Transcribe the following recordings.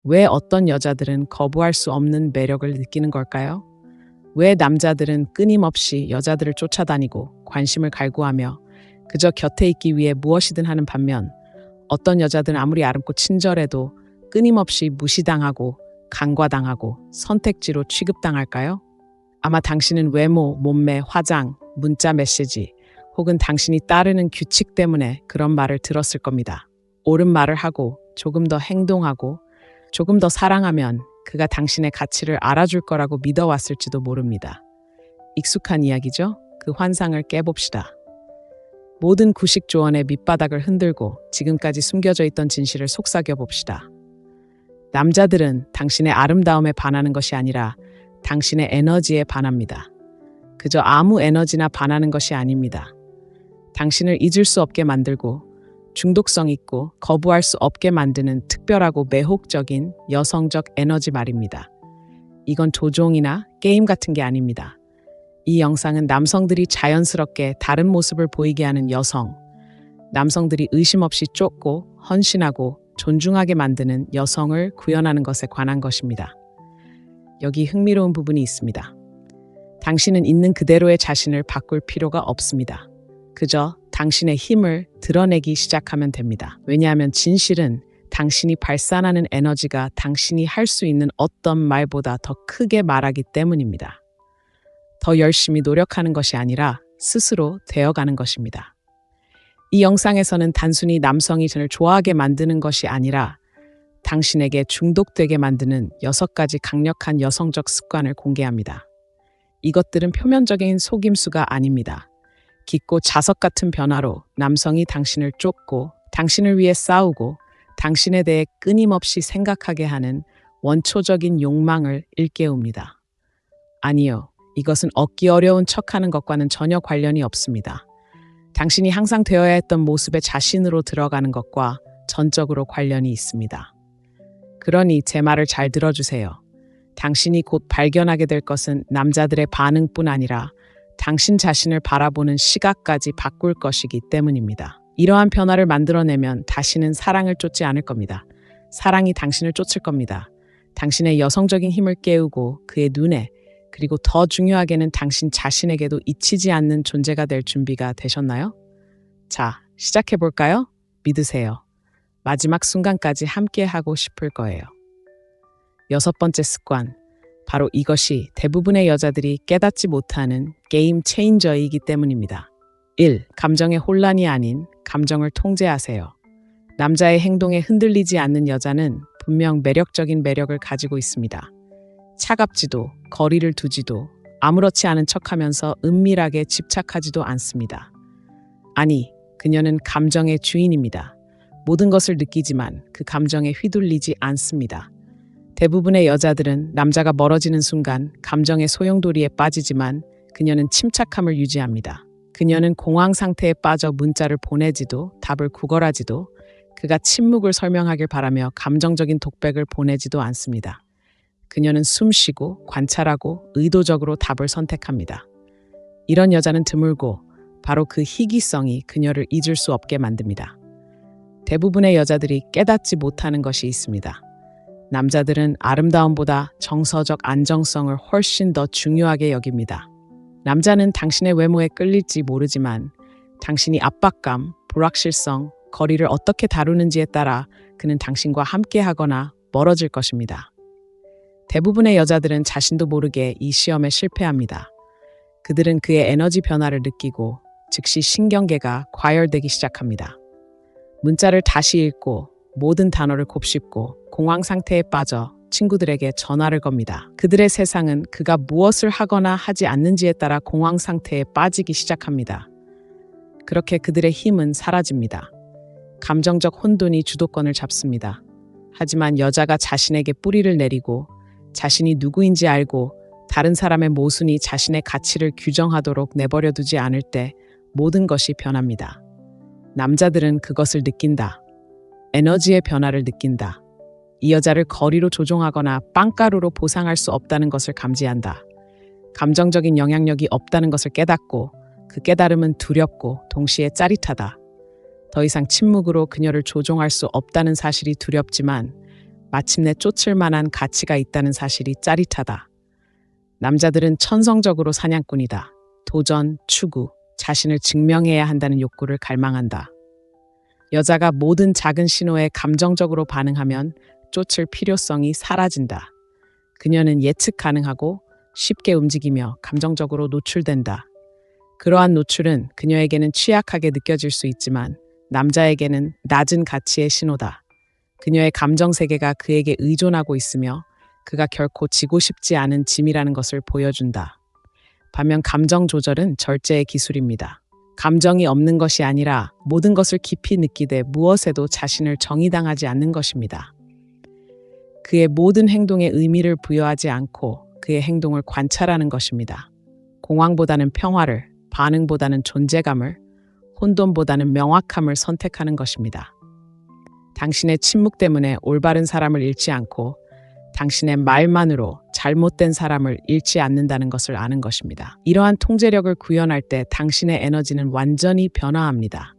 왜 어떤 여자들은 거부할 수 없는 매력을 느끼는 걸까요? 왜 남자들은 끊임없이 여자들을 쫓아다니고 관심을 갈구하며 그저 곁에 있기 위해 무엇이든 하는 반면 어떤 여자들은 아무리 아름고 친절해도 끊임없이 무시당하고 간과당하고 선택지로 취급당할까요? 아마 당신은 외모, 몸매, 화장, 문자 메시지 혹은 당신이 따르는 규칙 때문에 그런 말을 들었을 겁니다. 옳은 말을 하고 조금 더 행동하고 조금 더 사랑하면 그가 당신의 가치를 알아줄 거라고 믿어왔을지도 모릅니다. 익숙한 이야기죠? 그 환상을 깨봅시다. 모든 구식 조언의 밑바닥을 흔들고 지금까지 숨겨져 있던 진실을 속삭여 봅시다. 남자들은 당신의 아름다움에 반하는 것이 아니라 당신의 에너지에 반합니다. 그저 아무 에너지나 반하는 것이 아닙니다. 당신을 잊을 수 없게 만들고 중독성 있고 거부할 수 없게 만드는 특별하고 매혹적인 여성적 에너지 말입니다. 이건 조종이나 게임 같은 게 아닙니다. 이 영상은 남성들이 자연스럽게 다른 모습을 보이게 하는 여성, 남성들이 의심 없이 쫓고 헌신하고 존중하게 만드는 여성을 구현하는 것에 관한 것입니다. 여기 흥미로운 부분이 있습니다. 당신은 있는 그대로의 자신을 바꿀 필요가 없습니다. 그저 당신의 힘을 드러내기 시작하면 됩니다. 왜냐하면 진실은 당신이 발산하는 에너지가 당신이 할 수 있는 어떤 말보다 더 크게 말하기 때문입니다. 더 열심히 노력하는 것이 아니라 스스로 되어가는 것입니다. 이 영상에서는 단순히 남성이 저를 좋아하게 만드는 것이 아니라 당신에게 중독되게 만드는 6가지 강력한 여성적 습관을 공개합니다. 이것들은 표면적인 속임수가 아닙니다. 깊고 자석 같은 변화로 남성이 당신을 쫓고 당신을 위해 싸우고 당신에 대해 끊임없이 생각하게 하는 원초적인 욕망을 일깨웁니다. 아니요, 이것은 얻기 어려운 척하는 것과는 전혀 관련이 없습니다. 당신이 항상 되어야 했던 모습의 자신으로 들어가는 것과 전적으로 관련이 있습니다. 그러니 제 말을 잘 들어주세요. 당신이 곧 발견하게 될 것은 남자들의 반응뿐 아니라 당신 자신을 바라보는 시각까지 바꿀 것이기 때문입니다. 이러한 변화를 만들어내면 다시는 사랑을 쫓지 않을 겁니다. 사랑이 당신을 쫓을 겁니다. 당신의 여성적인 힘을 깨우고 그의 눈에, 그리고 더 중요하게는 당신 자신에게도 잊히지 않는 존재가 될 준비가 되셨나요? 자, 시작해볼까요? 믿으세요. 마지막 순간까지 함께 하고 싶을 거예요. 6번째 습관. 바로 이것이 대부분의 여자들이 깨닫지 못하는 게임 체인저이기 때문입니다. 1. 감정의 혼란이 아닌 감정을 통제하세요. 남자의 행동에 흔들리지 않는 여자는 분명 매력적인 매력을 가지고 있습니다. 차갑지도, 거리를 두지도, 아무렇지 않은 척하면서 은밀하게 집착하지도 않습니다. 아니, 그녀는 감정의 주인입니다. 모든 것을 느끼지만 그 감정에 휘둘리지 않습니다. 대부분의 여자들은 남자가 멀어지는 순간 감정의 소용돌이에 빠지지만 그녀는 침착함을 유지합니다. 그녀는 공황 상태에 빠져 문자를 보내지도 답을 구걸하지도 그가 침묵을 설명하길 바라며 감정적인 독백을 보내지도 않습니다. 그녀는 숨쉬고 관찰하고 의도적으로 답을 선택합니다. 이런 여자는 드물고 바로 그 희귀성이 그녀를 잊을 수 없게 만듭니다. 대부분의 여자들이 깨닫지 못하는 것이 있습니다. 남자들은 아름다움보다 정서적 안정성을 훨씬 더 중요하게 여깁니다. 남자는 당신의 외모에 끌릴지 모르지만 당신이 압박감, 불확실성, 거리를 어떻게 다루는지에 따라 그는 당신과 함께하거나 멀어질 것입니다. 대부분의 여자들은 자신도 모르게 이 시험에 실패합니다. 그들은 그의 에너지 변화를 느끼고 즉시 신경계가 과열되기 시작합니다. 문자를 다시 읽고 모든 단어를 곱씹고 공황 상태에 빠져 친구들에게 전화를 겁니다. 그들의 세상은 그가 무엇을 하거나 하지 않는지에 따라 공황 상태에 빠지기 시작합니다. 그렇게 그들의 힘은 사라집니다. 감정적 혼돈이 주도권을 잡습니다. 하지만 여자가 자신에게 뿌리를 내리고 자신이 누구인지 알고 다른 사람의 모순이 자신의 가치를 규정하도록 내버려 두지 않을 때 모든 것이 변합니다. 남자들은 그것을 느낀다. 에너지의 변화를 느낀다. 이 여자를 거리로 조종하거나 빵가루로 보상할 수 없다는 것을 감지한다. 감정적인 영향력이 없다는 것을 깨닫고 그 깨달음은 두렵고 동시에 짜릿하다. 더 이상 침묵으로 그녀를 조종할 수 없다는 사실이 두렵지만 마침내 쫓을 만한 가치가 있다는 사실이 짜릿하다. 남자들은 천성적으로 사냥꾼이다. 도전, 추구, 자신을 증명해야 한다는 욕구를 갈망한다. 여자가 모든 작은 신호에 감정적으로 반응하면 쫓을 필요성이 사라진다. 그녀는 예측 가능하고 쉽게 움직이며 감정적으로 노출된다. 그러한 노출은 그녀에게는 취약하게 느껴질 수 있지만 남자에게는 낮은 가치의 신호다. 그녀의 감정 세계가 그에게 의존하고 있으며 그가 결코 지고 싶지 않은 짐이라는 것을 보여준다. 반면 감정 조절은 절제의 기술입니다. 감정이 없는 것이 아니라 모든 것을 깊이 느끼되 무엇에도 자신을 정의당하지 않는 것입니다. 그의 모든 행동에 의미를 부여하지 않고 그의 행동을 관찰하는 것입니다. 공황보다는 평화를, 반응보다는 존재감을, 혼돈보다는 명확함을 선택하는 것입니다. 당신의 침묵 때문에 올바른 사람을 잃지 않고 당신의 말만으로 잘못된 사람을 잃지 않는다는 것을 아는 것입니다. 이러한 통제력을 구현할 때 당신의 에너지는 완전히 변화합니다.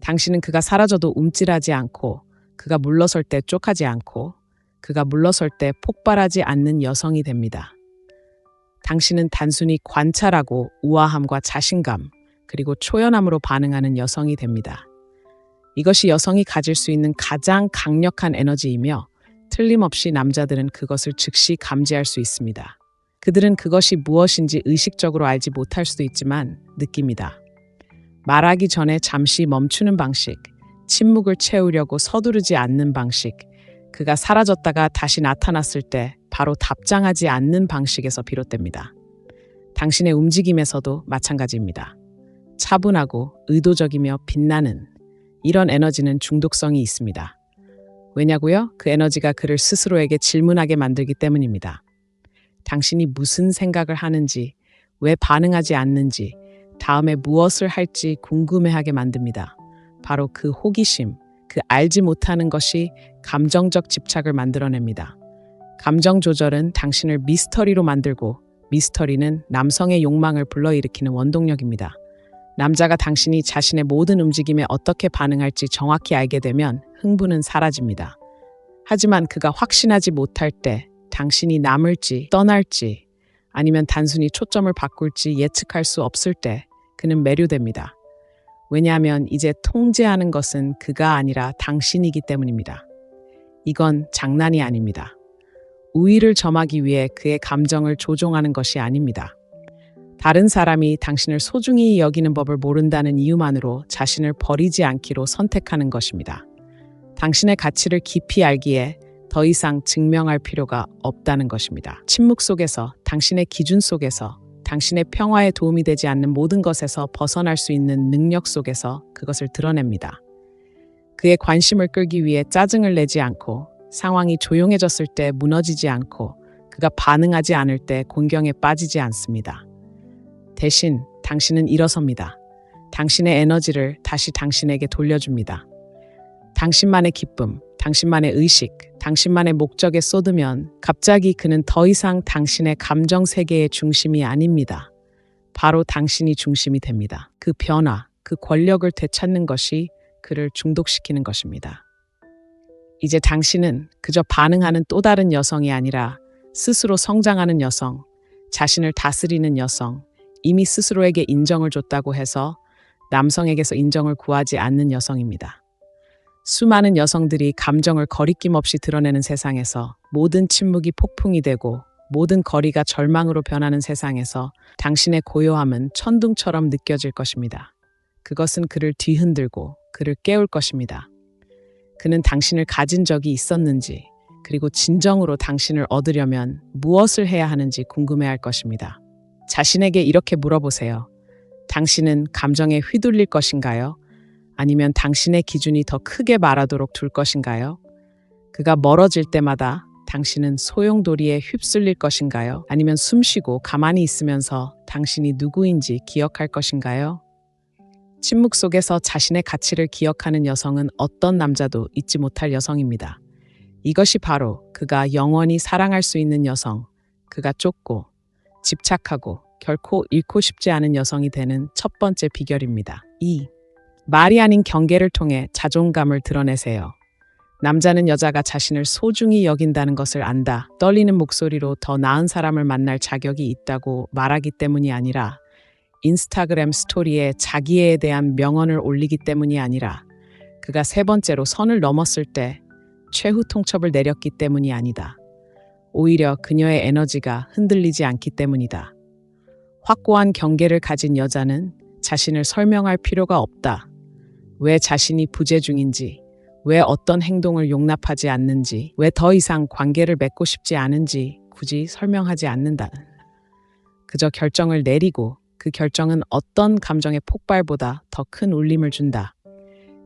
당신은 그가 사라져도 움찔하지 않고 그가 물러설 때 쪽하지 않고 그가 물러설 때 폭발하지 않는 여성이 됩니다. 당신은 단순히 관찰하고 우아함과 자신감 그리고 초연함으로 반응하는 여성이 됩니다. 이것이 여성이 가질 수 있는 가장 강력한 에너지이며 틀림없이 남자들은 그것을 즉시 감지할 수 있습니다. 그들은 그것이 무엇인지 의식적으로 알지 못할 수도 있지만 느낍니다. 말하기 전에 잠시 멈추는 방식, 침묵을 채우려고 서두르지 않는 방식, 그가 사라졌다가 다시 나타났을 때 바로 답장하지 않는 방식에서 비롯됩니다. 당신의 움직임에서도 마찬가지입니다. 차분하고 의도적이며 빛나는 이런 에너지는 중독성이 있습니다. 왜냐고요? 그 에너지가 그를 스스로에게 질문하게 만들기 때문입니다. 당신이 무슨 생각을 하는지, 왜 반응하지 않는지, 다음에 무엇을 할지 궁금해하게 만듭니다. 바로 그 호기심, 그 알지 못하는 것이 감정적 집착을 만들어냅니다. 감정 조절은 당신을 미스터리로 만들고 미스터리는 남성의 욕망을 불러일으키는 원동력입니다. 남자가 당신이 자신의 모든 움직임에 어떻게 반응할지 정확히 알게 되면 흥분은 사라집니다. 하지만 그가 확신하지 못할 때 당신이 남을지 떠날지 아니면 단순히 초점을 바꿀지 예측할 수 없을 때 그는 매료됩니다. 왜냐하면 이제 통제하는 것은 그가 아니라 당신이기 때문입니다. 이건 장난이 아닙니다. 우위를 점하기 위해 그의 감정을 조종하는 것이 아닙니다. 다른 사람이 당신을 소중히 여기는 법을 모른다는 이유만으로 자신을 버리지 않기로 선택하는 것입니다. 당신의 가치를 깊이 알기에 더 이상 증명할 필요가 없다는 것입니다. 침묵 속에서, 당신의 기준 속에서, 당신의 평화에 도움이 되지 않는 모든 것에서 벗어날 수 있는 능력 속에서 그것을 드러냅니다. 그의 관심을 끌기 위해 짜증을 내지 않고, 상황이 조용해졌을 때 무너지지 않고, 그가 반응하지 않을 때 곤경에 빠지지 않습니다. 대신 당신은 일어섭니다. 당신의 에너지를 다시 당신에게 돌려줍니다. 당신만의 기쁨, 당신만의 의식, 당신만의 목적에 쏟으면 갑자기 그는 더 이상 당신의 감정 세계의 중심이 아닙니다. 바로 당신이 중심이 됩니다. 그 변화, 그 권력을 되찾는 것이 그를 중독시키는 것입니다. 이제 당신은 그저 반응하는 또 다른 여성이 아니라 스스로 성장하는 여성, 자신을 다스리는 여성, 이미 스스로에게 인정을 줬다고 해서 남성에게서 인정을 구하지 않는 여성입니다. 수많은 여성들이 감정을 거리낌 없이 드러내는 세상에서 모든 침묵이 폭풍이 되고 모든 거리가 절망으로 변하는 세상에서 당신의 고요함은 천둥처럼 느껴질 것입니다. 그것은 그를 뒤흔들고 그를 깨울 것입니다. 그는 당신을 가진 적이 있었는지 그리고 진정으로 당신을 얻으려면 무엇을 해야 하는지 궁금해할 것입니다. 자신에게 이렇게 물어보세요. 당신은 감정에 휘둘릴 것인가요? 아니면 당신의 기준이 더 크게 말하도록 둘 것인가요? 그가 멀어질 때마다 당신은 소용돌이에 휩쓸릴 것인가요? 아니면 숨쉬고 가만히 있으면서 당신이 누구인지 기억할 것인가요? 침묵 속에서 자신의 가치를 기억하는 여성은 어떤 남자도 잊지 못할 여성입니다. 이것이 바로 그가 영원히 사랑할 수 있는 여성, 그가 쫓고 집착하고 결코 잃고 싶지 않은 여성이 되는 첫 번째 비결입니다. 2. 말이 아닌 경계를 통해 자존감을 드러내세요. 남자는 여자가 자신을 소중히 여긴다는 것을 안다. 떨리는 목소리로 더 나은 사람을 만날 자격이 있다고 말하기 때문이 아니라, 인스타그램 스토리에 자기애에 대한 명언을 올리기 때문이 아니라, 그가 세 번째로 선을 넘었을 때 최후 통첩을 내렸기 때문이 아니다. 오히려 그녀의 에너지가 흔들리지 않기 때문이다. 확고한 경계를 가진 여자는 자신을 설명할 필요가 없다. 왜 자신이 부재 중인지, 왜 어떤 행동을 용납하지 않는지, 왜 더 이상 관계를 맺고 싶지 않은지 굳이 설명하지 않는다. 그저 결정을 내리고 그 결정은 어떤 감정의 폭발보다 더 큰 울림을 준다.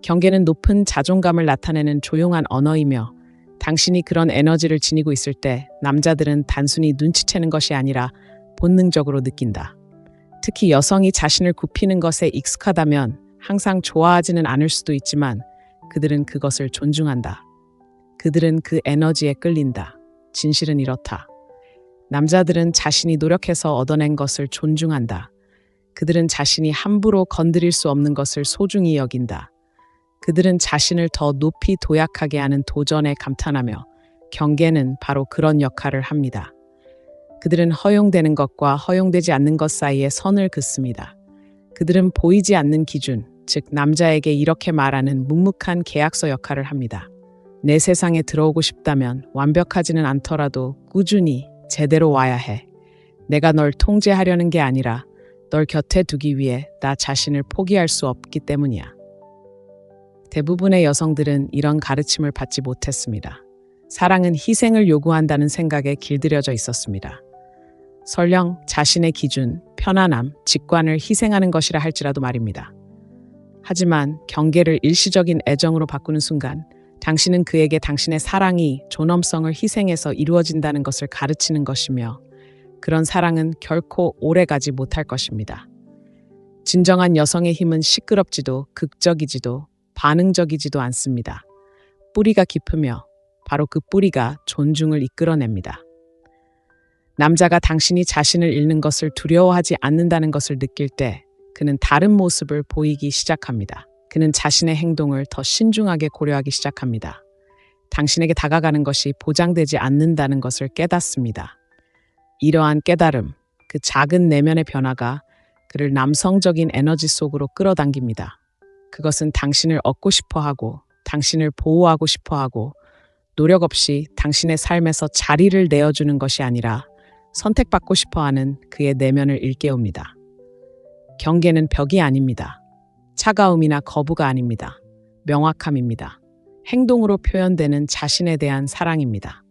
경계는 높은 자존감을 나타내는 조용한 언어이며, 당신이 그런 에너지를 지니고 있을 때 남자들은 단순히 눈치채는 것이 아니라 본능적으로 느낀다. 특히 여성이 자신을 굽히는 것에 익숙하다면 항상 좋아하지는 않을 수도 있지만 그들은 그것을 존중한다. 그들은 그 에너지에 끌린다. 진실은 이렇다. 남자들은 자신이 노력해서 얻어낸 것을 존중한다. 그들은 자신이 함부로 건드릴 수 없는 것을 소중히 여긴다. 그들은 자신을 더 높이 도약하게 하는 도전에 감탄하며, 경계는 바로 그런 역할을 합니다. 그들은 허용되는 것과 허용되지 않는 것 사이에 선을 긋습니다. 그들은 보이지 않는 기준, 즉 남자에게 이렇게 말하는 묵묵한 계약서 역할을 합니다. 내 세상에 들어오고 싶다면 완벽하지는 않더라도 꾸준히 제대로 와야 해. 내가 널 통제하려는 게 아니라 널 곁에 두기 위해 나 자신을 포기할 수 없기 때문이야. 대부분의 여성들은 이런 가르침을 받지 못했습니다. 사랑은 희생을 요구한다는 생각에 길들여져 있었습니다. 설령 자신의 기준, 편안함, 직관을 희생하는 것이라 할지라도 말입니다. 하지만 경계를 일시적인 애정으로 바꾸는 순간, 당신은 그에게 당신의 사랑이 존엄성을 희생해서 이루어진다는 것을 가르치는 것이며, 그런 사랑은 결코 오래가지 못할 것입니다. 진정한 여성의 힘은 시끄럽지도 극적이지도 반응적이지도 않습니다. 뿌리가 깊으며 바로 그 뿌리가 존중을 이끌어냅니다. 남자가 당신이 자신을 잃는 것을 두려워하지 않는다는 것을 느낄 때 그는 다른 모습을 보이기 시작합니다. 그는 자신의 행동을 더 신중하게 고려하기 시작합니다. 당신에게 다가가는 것이 보장되지 않는다는 것을 깨닫습니다. 이러한 깨달음, 그 작은 내면의 변화가 그를 남성적인 에너지 속으로 끌어당깁니다. 그것은 당신을 얻고 싶어하고, 당신을 보호하고 싶어하고, 노력 없이 당신의 삶에서 자리를 내어주는 것이 아니라 선택받고 싶어하는 그의 내면을 일깨웁니다. 경계는 벽이 아닙니다. 차가움이나 거부가 아닙니다. 명확함입니다. 행동으로 표현되는 자신에 대한 사랑입니다.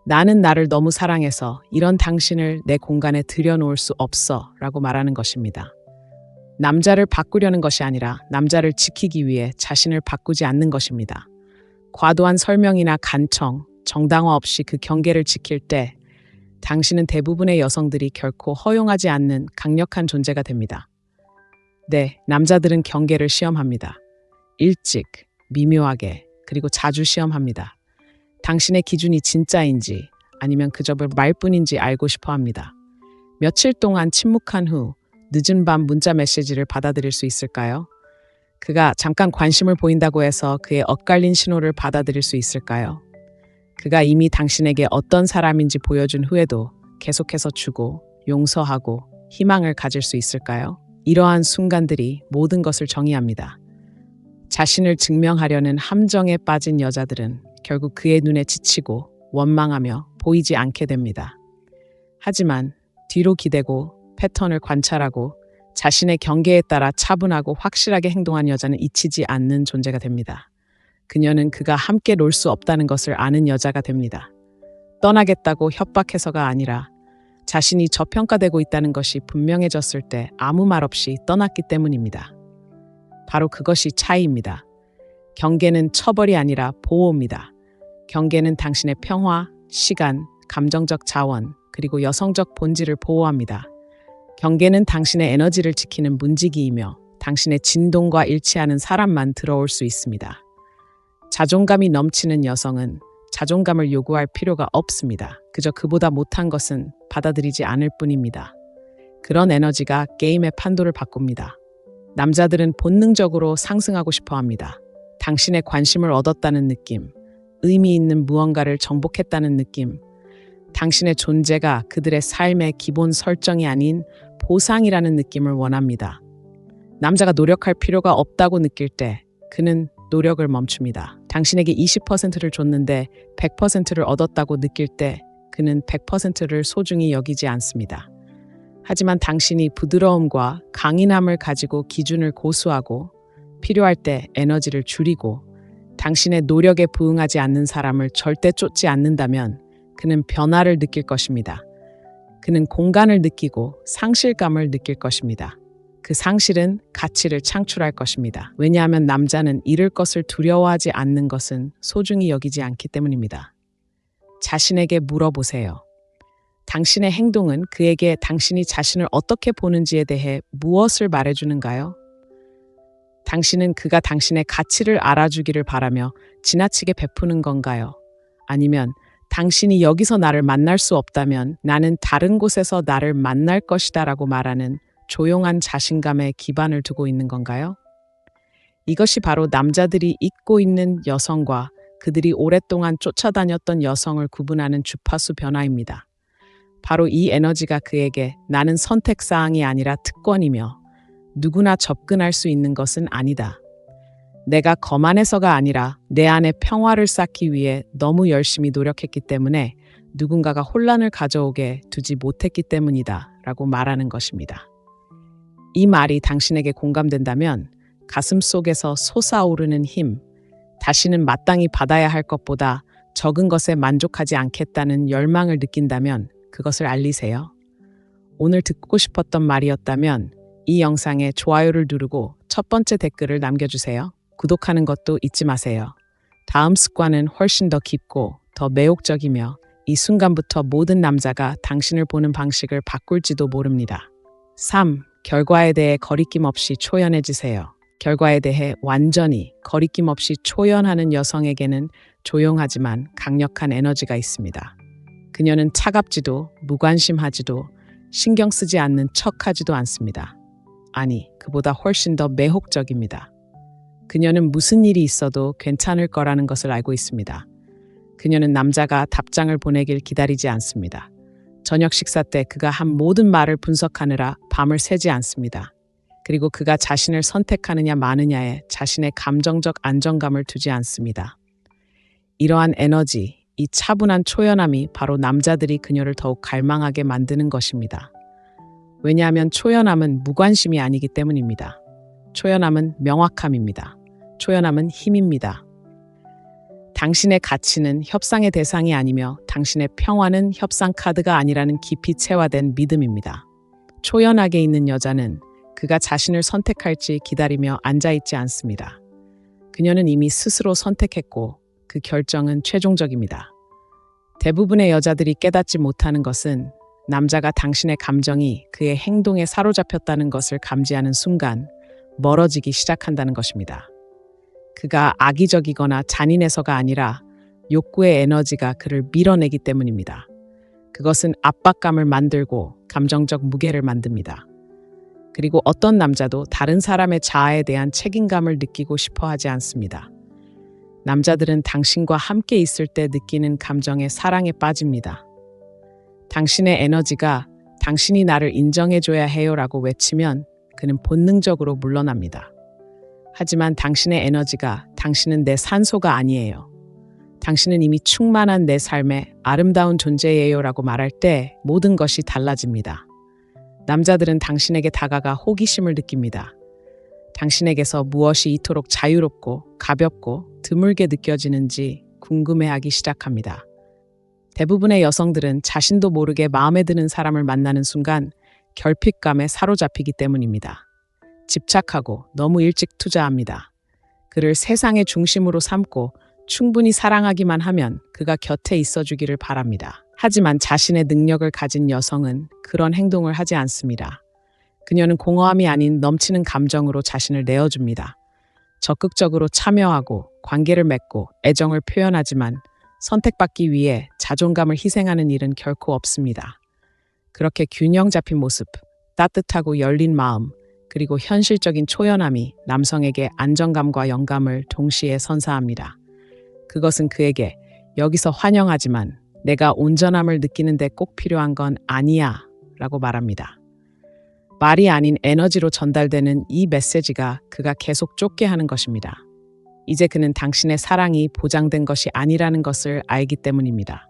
나는 나를 너무 사랑해서 이런 당신을 내 공간에 들여놓을 수 없어 라고 말하는 것입니다. 남자를 바꾸려는 것이 아니라 남자를 지키기 위해 자신을 바꾸지 않는 것입니다. 과도한 설명이나 간청, 정당화 없이 그 경계를 지킬 때 당신은 대부분의 여성들이 결코 허용하지 않는 강력한 존재가 됩니다. 네, 남자들은 경계를 시험합니다. 일찍, 미묘하게, 그리고 자주 시험합니다. 당신의 기준이 진짜인지 아니면 그저 말뿐인지 알고 싶어 합니다. 며칠 동안 침묵한 후 늦은 밤 문자 메시지를 받아들일 수 있을까요? 그가 잠깐 관심을 보인다고 해서 그의 엇갈린 신호를 받아들일 수 있을까요? 그가 이미 당신에게 어떤 사람인지 보여준 후에도 계속해서 주고, 용서하고, 희망을 가질 수 있을까요? 이러한 순간들이 모든 것을 정의합니다. 자신을 증명하려는 함정에 빠진 여자들은 결국 그의 눈에 지치고 원망하며 보이지 않게 됩니다. 하지만 뒤로 기대고 패턴을 관찰하고 자신의 경계에 따라 차분하고 확실하게 행동한 여자는 잊히지 않는 존재가 됩니다. 그녀는 그가 함께 놀 수 없다는 것을 아는 여자가 됩니다. 떠나겠다고 협박해서가 아니라 자신이 저평가되고 있다는 것이 분명해졌을 때 아무 말 없이 떠났기 때문입니다. 바로 그것이 차이입니다. 경계는 처벌이 아니라 보호입니다. 경계는 당신의 평화, 시간, 감정적 자원, 그리고 여성적 본질을 보호합니다. 경계는 당신의 에너지를 지키는 문지기이며 당신의 진동과 일치하는 사람만 들어올 수 있습니다. 자존감이 넘치는 여성은 자존감을 요구할 필요가 없습니다. 그저 그보다 못한 것은 받아들이지 않을 뿐입니다. 그런 에너지가 게임의 판도를 바꿉니다. 남자들은 본능적으로 상승하고 싶어 합니다. 당신의 관심을 얻었다는 느낌, 의미 있는 무언가를 정복했다는 느낌, 당신의 존재가 그들의 삶의 기본 설정이 아닌 보상이라는 느낌을 원합니다. 남자가 노력할 필요가 없다고 느낄 때 그는 노력을 멈춥니다. 당신에게 20%를 줬는데 100%를 얻었다고 느낄 때 그는 100%를 소중히 여기지 않습니다. 하지만 당신이 부드러움과 강인함을 가지고 기준을 고수하고 필요할 때 에너지를 줄이고 당신의 노력에 부응하지 않는 사람을 절대 쫓지 않는다면 그는 변화를 느낄 것입니다. 그는 공간을 느끼고 상실감을 느낄 것입니다. 그 상실은 가치를 창출할 것입니다. 왜냐하면 남자는 잃을 것을 두려워하지 않는 것은 소중히 여기지 않기 때문입니다. 자신에게 물어보세요. 당신의 행동은 그에게 당신이 자신을 어떻게 보는지에 대해 무엇을 말해주는가요? 당신은 그가 당신의 가치를 알아주기를 바라며 지나치게 베푸는 건가요? 아니면 당신이 여기서 나를 만날 수 없다면 나는 다른 곳에서 나를 만날 것이다 라고 말하는 조용한 자신감에 기반을 두고 있는 건가요? 이것이 바로 남자들이 잊고 있는 여성과 그들이 오랫동안 쫓아다녔던 여성을 구분하는 주파수 변화입니다. 바로 이 에너지가 그에게 나는 선택사항이 아니라 특권이며 누구나 접근할 수 있는 것은 아니다. 내가 거만해서가 아니라 내 안에 평화를 쌓기 위해 너무 열심히 노력했기 때문에 누군가가 혼란을 가져오게 두지 못했기 때문이다 라고 말하는 것입니다. 이 말이 당신에게 공감된다면 가슴 속에서 솟아오르는 힘, 다시는 마땅히 받아야 할 것보다 적은 것에 만족하지 않겠다는 열망을 느낀다면 그것을 알리세요. 오늘 듣고 싶었던 말이었다면 이 영상에 좋아요를 누르고 첫 번째 댓글을 남겨주세요. 구독하는 것도 잊지 마세요. 다음 습관은 훨씬 더 깊고 더 매혹적이며 이 순간부터 모든 남자가 당신을 보는 방식을 바꿀지도 모릅니다. 3. 결과에 대해 거리낌 없이 초연해지세요. 결과에 대해 완전히 거리낌 없이 초연하는 여성에게는 조용하지만 강력한 에너지가 있습니다. 그녀는 차갑지도 무관심하지도 신경 쓰지 않는 척하지도 않습니다. 아니, 그보다 훨씬 더 매혹적입니다. 그녀는 무슨 일이 있어도 괜찮을 거라는 것을 알고 있습니다. 그녀는 남자가 답장을 보내길 기다리지 않습니다. 저녁 식사 때 그가 한 모든 말을 분석하느라 밤을 새지 않습니다. 그리고 그가 자신을 선택하느냐 마느냐에 자신의 감정적 안정감을 두지 않습니다. 이러한 에너지, 이 차분한 초연함이 바로 남자들이 그녀를 더욱 갈망하게 만드는 것입니다. 왜냐하면 초연함은 무관심이 아니기 때문입니다. 초연함은 명확함입니다. 초연함은 힘입니다. 당신의 가치는 협상의 대상이 아니며 당신의 평화는 협상 카드가 아니라는 깊이 체화된 믿음입니다. 초연하게 있는 여자는 그가 자신을 선택할지 기다리며 앉아있지 않습니다. 그녀는 이미 스스로 선택했고 그 결정은 최종적입니다. 대부분의 여자들이 깨닫지 못하는 것은 남자가 당신의 감정이 그의 행동에 사로잡혔다는 것을 감지하는 순간 멀어지기 시작한다는 것입니다. 그가 악의적이거나 잔인해서가 아니라 욕구의 에너지가 그를 밀어내기 때문입니다. 그것은 압박감을 만들고 감정적 무게를 만듭니다. 그리고 어떤 남자도 다른 사람의 자아에 대한 책임감을 느끼고 싶어 하지 않습니다. 남자들은 당신과 함께 있을 때 느끼는 감정에 사랑에 빠집니다. 당신의 에너지가 당신이 나를 인정해줘야 해요라고 외치면 그는 본능적으로 물러납니다. 하지만 당신의 에너지가 당신은 내 산소가 아니에요. 당신은 이미 충만한 내 삶의 아름다운 존재예요라고 말할 때 모든 것이 달라집니다. 남자들은 당신에게 다가가 호기심을 느낍니다. 당신에게서 무엇이 이토록 자유롭고 가볍고 드물게 느껴지는지 궁금해하기 시작합니다. 대부분의 여성들은 자신도 모르게 마음에 드는 사람을 만나는 순간 결핍감에 사로잡히기 때문입니다. 집착하고 너무 일찍 투자합니다. 그를 세상의 중심으로 삼고 충분히 사랑하기만 하면 그가 곁에 있어주기를 바랍니다. 하지만 자신의 능력을 가진 여성은 그런 행동을 하지 않습니다. 그녀는 공허함이 아닌 넘치는 감정으로 자신을 내어줍니다. 적극적으로 참여하고 관계를 맺고 애정을 표현하지만 선택받기 위해 자존감을 희생하는 일은 결코 없습니다. 그렇게 균형 잡힌 모습, 따뜻하고 열린 마음, 그리고 현실적인 초연함이 남성에게 안정감과 영감을 동시에 선사합니다. 그것은 그에게 여기서 환영하지만 내가 온전함을 느끼는데 꼭 필요한 건 아니야 라고 말합니다. 말이 아닌 에너지로 전달되는 이 메시지가 그가 계속 쫓게 하는 것입니다. 이제 그는 당신의 사랑이 보장된 것이 아니라는 것을 알기 때문입니다.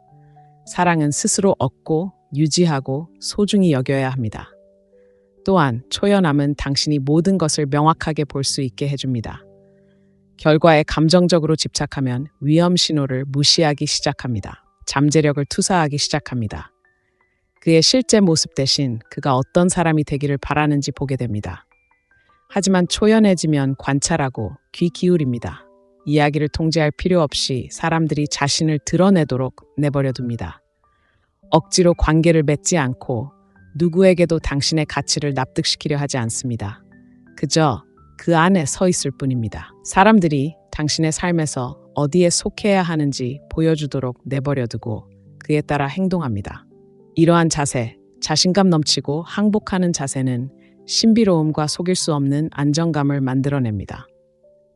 사랑은 스스로 얻고 유지하고 소중히 여겨야 합니다. 또한 초연함은 당신이 모든 것을 명확하게 볼 수 있게 해줍니다. 결과에 감정적으로 집착하면 위험 신호를 무시하기 시작합니다. 잠재력을 투사하기 시작합니다. 그의 실제 모습 대신 그가 어떤 사람이 되기를 바라는지 보게 됩니다. 하지만 초연해지면 관찰하고 귀 기울입니다. 이야기를 통제할 필요 없이 사람들이 자신을 드러내도록 내버려 둡니다. 억지로 관계를 맺지 않고 누구에게도 당신의 가치를 납득시키려 하지 않습니다. 그저 그 안에 서 있을 뿐입니다. 사람들이 당신의 삶에서 어디에 속해야 하는지 보여주도록 내버려두고 그에 따라 행동합니다. 이러한 자세, 자신감 넘치고 항복하는 자세는 신비로움과 속일 수 없는 안정감을 만들어냅니다.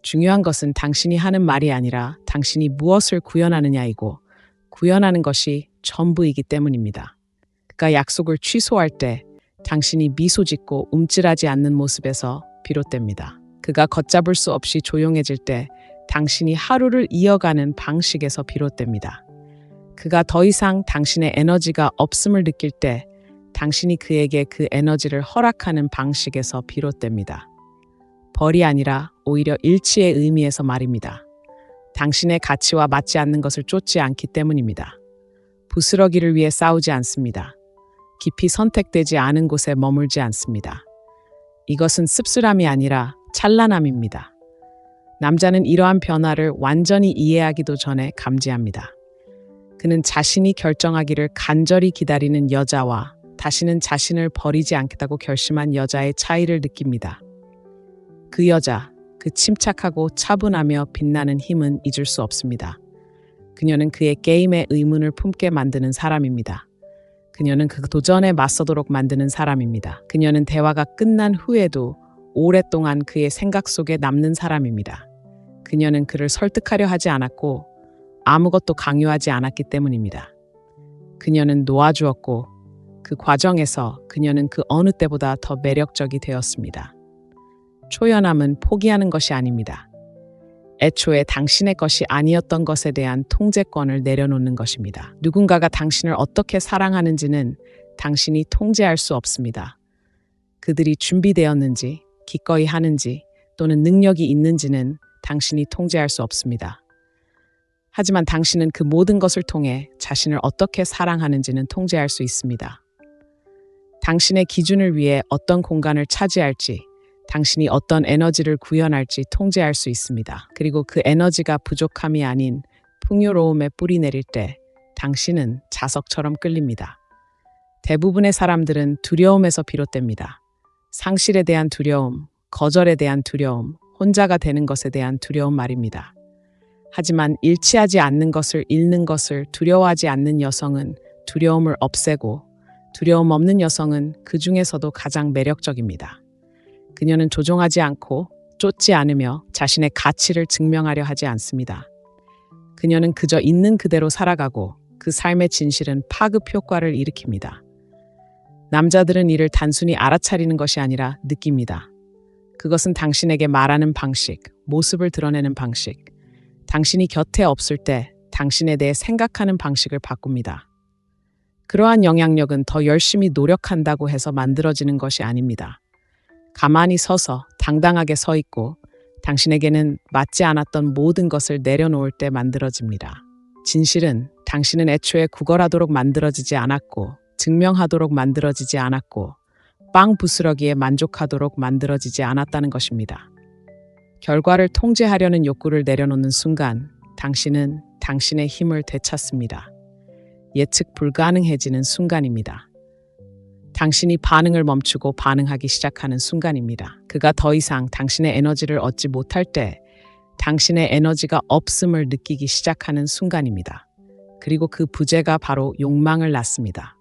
중요한 것은 당신이 하는 말이 아니라 당신이 무엇을 구현하느냐이고 구현하는 것이 전부이기 때문입니다. 그가 약속을 취소할 때 당신이 미소 짓고 움찔하지 않는 모습에서 비롯됩니다. 그가 걷잡을 수 없이 조용해질 때 당신이 하루를 이어가는 방식에서 비롯됩니다. 그가 더 이상 당신의 에너지가 없음을 느낄 때 당신이 그에게 그 에너지를 허락하는 방식에서 비롯됩니다. 벌이 아니라 오히려 일치의 의미에서 말입니다. 당신의 가치와 맞지 않는 것을 쫓지 않기 때문입니다. 부스러기를 위해 싸우지 않습니다. 깊이 선택되지 않은 곳에 머물지 않습니다. 이것은 씁쓸함이 아니라 찬란함입니다. 남자는 이러한 변화를 완전히 이해하기도 전에 감지합니다. 그는 자신이 결정하기를 간절히 기다리는 여자와 다시는 자신을 버리지 않겠다고 결심한 여자의 차이를 느낍니다. 그 여자, 그 침착하고 차분하며 빛나는 힘은 잊을 수 없습니다. 그녀는 그의 게임의 의문을 품게 만드는 사람입니다. 그녀는 그 도전에 맞서도록 만드는 사람입니다. 그녀는 대화가 끝난 후에도 오랫동안 그의 생각 속에 남는 사람입니다. 그녀는 그를 설득하려 하지 않았고 아무것도 강요하지 않았기 때문입니다. 그녀는 놓아주었고 그 과정에서 그녀는 그 어느 때보다 더 매력적이 되었습니다. 초연함은 포기하는 것이 아닙니다. 애초에 당신의 것이 아니었던 것에 대한 통제권을 내려놓는 것입니다. 누군가가 당신을 어떻게 사랑하는지는 당신이 통제할 수 없습니다. 그들이 준비되었는지, 기꺼이 하는지 또는 능력이 있는지는 당신이 통제할 수 없습니다. 하지만 당신은 그 모든 것을 통해 자신을 어떻게 사랑하는지는 통제할 수 있습니다. 당신의 기준을 위해 어떤 공간을 차지할지, 당신이 어떤 에너지를 구현할지 통제할 수 있습니다. 그리고 그 에너지가 부족함이 아닌 풍요로움에 뿌리 내릴 때 당신은 자석처럼 끌립니다. 대부분의 사람들은 두려움에서 비롯됩니다. 상실에 대한 두려움, 거절에 대한 두려움, 혼자가 되는 것에 대한 두려움 말입니다. 하지만 일치하지 않는 것을 잃는 것을 두려워하지 않는 여성은 두려움을 없애고 두려움 없는 여성은 그 중에서도 가장 매력적입니다. 그녀는 조종하지 않고 쫓지 않으며 자신의 가치를 증명하려 하지 않습니다. 그녀는 그저 있는 그대로 살아가고 그 삶의 진실은 파급 효과를 일으킵니다. 남자들은 이를 단순히 알아차리는 것이 아니라 느낍니다. 그것은 당신에게 말하는 방식, 모습을 드러내는 방식, 당신이 곁에 없을 때 당신에 대해 생각하는 방식을 바꿉니다. 그러한 영향력은 더 열심히 노력한다고 해서 만들어지는 것이 아닙니다. 가만히 서서 당당하게 서 있고 당신에게는 맞지 않았던 모든 것을 내려놓을 때 만들어집니다. 진실은 당신은 애초에 구걸하도록 만들어지지 않았고 증명하도록 만들어지지 않았고 빵 부스러기에 만족하도록 만들어지지 않았다는 것입니다. 결과를 통제하려는 욕구를 내려놓는 순간 당신은 당신의 힘을 되찾습니다. 예측 불가능해지는 순간입니다. 당신이 반응을 멈추고 반응하기 시작하는 순간입니다. 그가 더 이상 당신의 에너지를 얻지 못할 때 당신의 에너지가 없음을 느끼기 시작하는 순간입니다. 그리고 그 부재가 바로 욕망을 낳습니다.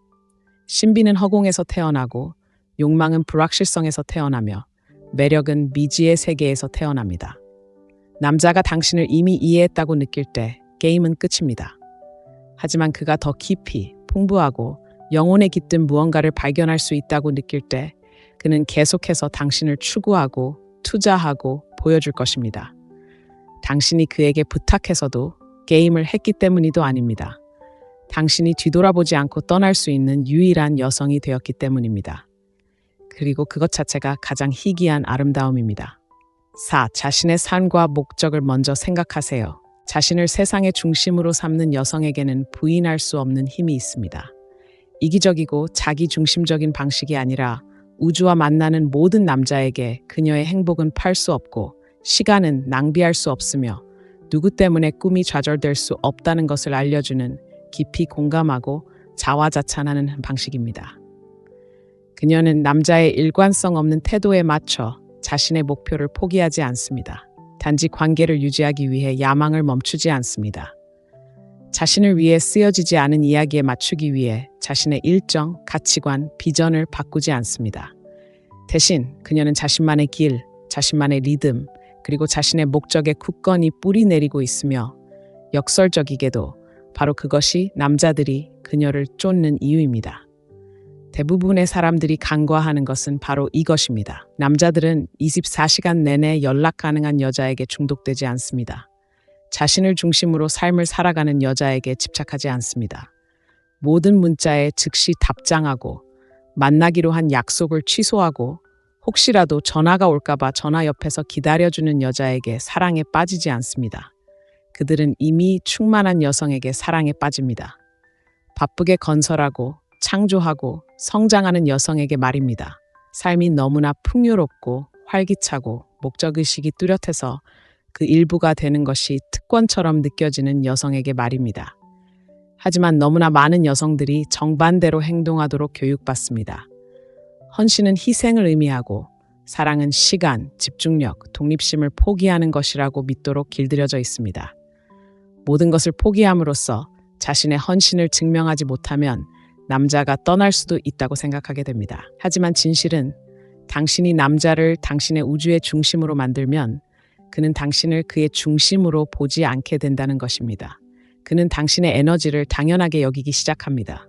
신비는 허공에서 태어나고 욕망은 불확실성에서 태어나며 매력은 미지의 세계에서 태어납니다. 남자가 당신을 이미 이해했다고 느낄 때 게임은 끝입니다. 하지만 그가 더 깊이, 풍부하고 영혼에 깃든 무언가를 발견할 수 있다고 느낄 때 그는 계속해서 당신을 추구하고 투자하고 보여줄 것입니다. 당신이 그에게 부탁해서도 게임을 했기 때문이도 아닙니다. 당신이 뒤돌아보지 않고 떠날 수 있는 유일한 여성이 되었기 때문입니다. 그리고 그것 자체가 가장 희귀한 아름다움입니다. 4. 자신의 삶과 목적을 먼저 생각하세요. 자신을 세상의 중심으로 삼는 여성에게는 부인할 수 없는 힘이 있습니다. 이기적이고 자기중심적인 방식이 아니라 우주와 만나는 모든 남자에게 그녀의 행복은 팔 수 없고 시간은 낭비할 수 없으며 누구 때문에 꿈이 좌절될 수 없다는 것을 알려주는 깊이 공감하고 자화자찬하는 방식입니다. 그녀는 남자의 일관성 없는 태도에 맞춰 자신의 목표를 포기하지 않습니다. 단지 관계를 유지하기 위해 야망을 멈추지 않습니다. 자신을 위해 쓰여지지 않은 이야기에 맞추기 위해 자신의 일정, 가치관, 비전을 바꾸지 않습니다. 대신 그녀는 자신만의 길, 자신만의 리듬, 그리고 자신의 목적에 굳건히 뿌리 내리고 있으며 역설적이게도 바로 그것이 남자들이 그녀를 쫓는 이유입니다. 대부분의 사람들이 간과하는 것은 바로 이것입니다. 남자들은 24시간 내내 연락 가능한 여자에게 중독되지 않습니다. 자신을 중심으로 삶을 살아가는 여자에게 집착하지 않습니다. 모든 문자에 즉시 답장하고 만나기로 한 약속을 취소하고 혹시라도 전화가 올까봐 전화 옆에서 기다려주는 여자에게 사랑에 빠지지 않습니다. 그들은 이미 충만한 여성에게 사랑에 빠집니다. 바쁘게 건설하고 창조하고 성장하는 여성에게 말입니다. 삶이 너무나 풍요롭고 활기차고 목적의식이 뚜렷해서 그 일부가 되는 것이 특권처럼 느껴지는 여성에게 말입니다. 하지만 너무나 많은 여성들이 정반대로 행동하도록 교육받습니다. 헌신은 희생을 의미하고 사랑은 시간, 집중력, 독립심을 포기하는 것이라고 믿도록 길들여져 있습니다. 모든 것을 포기함으로써 자신의 헌신을 증명하지 못하면 남자가 떠날 수도 있다고 생각하게 됩니다. 하지만 진실은 당신이 남자를 당신의 우주의 중심으로 만들면 그는 당신을 그의 중심으로 보지 않게 된다는 것입니다. 그는 당신의 에너지를 당연하게 여기기 시작합니다.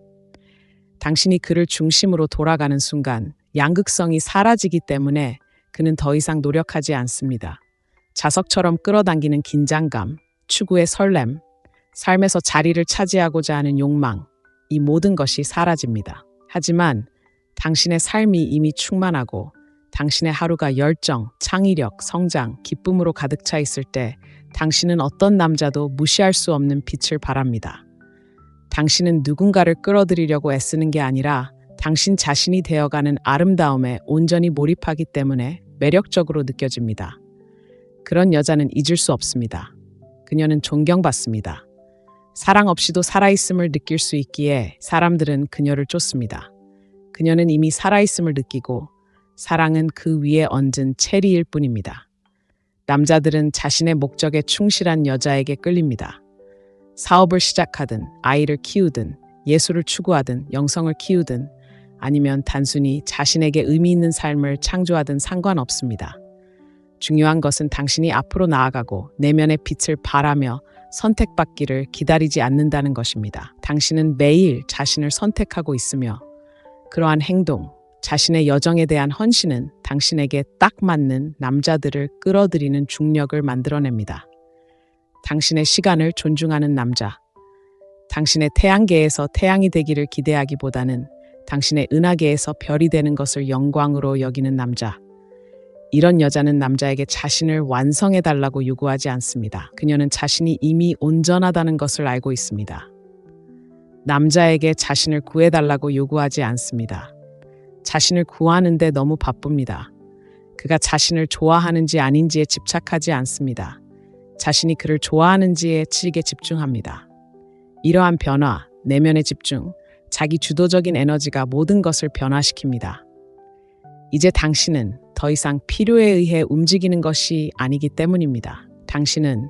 당신이 그를 중심으로 돌아가는 순간 양극성이 사라지기 때문에 그는 더 이상 노력하지 않습니다. 자석처럼 끌어당기는 긴장감, 추구의 설렘, 삶에서 자리를 차지하고자 하는 욕망, 이 모든 것이 사라집니다. 하지만 당신의 삶이 이미 충만하고 당신의 하루가 열정, 창의력, 성장, 기쁨으로 가득 차 있을 때 당신은 어떤 남자도 무시할 수 없는 빛을 발합니다. 당신은 누군가를 끌어들이려고 애쓰는 게 아니라 당신 자신이 되어가는 아름다움에 온전히 몰입하기 때문에 매력적으로 느껴집니다. 그런 여자는 잊을 수 없습니다. 그녀는 존경받습니다. 사랑 없이도 살아있음을 느낄 수 있기에 사람들은 그녀를 쫓습니다. 그녀는 이미 살아있음을 느끼고 사랑은 그 위에 얹은 체리일 뿐입니다. 남자들은 자신의 목적에 충실한 여자에게 끌립니다. 사업을 시작하든 아이를 키우든 예술을 추구하든 영성을 키우든 아니면 단순히 자신에게 의미 있는 삶을 창조하든 상관없습니다. 중요한 것은 당신이 앞으로 나아가고 내면의 빛을 발하며 선택받기를 기다리지 않는다는 것입니다. 당신은 매일 자신을 선택하고 있으며 그러한 행동, 자신의 여정에 대한 헌신은 당신에게 딱 맞는 남자들을 끌어들이는 중력을 만들어냅니다. 당신의 시간을 존중하는 남자. 당신의 태양계에서 태양이 되기를 기대하기보다는 당신의 은하계에서 별이 되는 것을 영광으로 여기는 남자. 이런 여자는 남자에게 자신을 완성해달라고 요구하지 않습니다. 그녀는 자신이 이미 온전하다는 것을 알고 있습니다. 남자에게 자신을 구해달라고 요구하지 않습니다. 자신을 구하는데 너무 바쁩니다. 그가 자신을 좋아하는지 아닌지에 집착하지 않습니다. 자신이 그를 좋아하는지에 치게 집중합니다. 이러한 변화, 내면의 집중, 자기 주도적인 에너지가 모든 것을 변화시킵니다. 이제 당신은 더 이상 필요에 의해 움직이는 것이 아니기 때문입니다. 당신은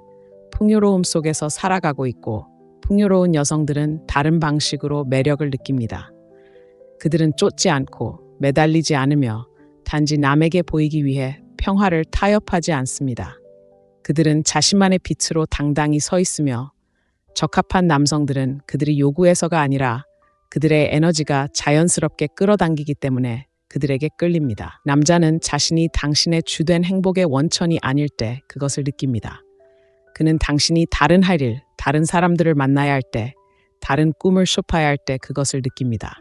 풍요로움 속에서 살아가고 있고 풍요로운 여성들은 다른 방식으로 매력을 느낍니다. 그들은 쫓지 않고 매달리지 않으며 단지 남에게 보이기 위해 평화를 타협하지 않습니다. 그들은 자신만의 빛으로 당당히 서 있으며 적합한 남성들은 그들이 요구해서가 아니라 그들의 에너지가 자연스럽게 끌어당기기 때문에 그들에게 끌립니다. 남자는 자신이 당신의 주된 행복의 원천이 아닐 때 그것을 느낍니다. 그는 당신이 다른 할 일, 다른 사람들을 만나야 할 때, 다른 꿈을 숍해야 할 때 그것을 느낍니다.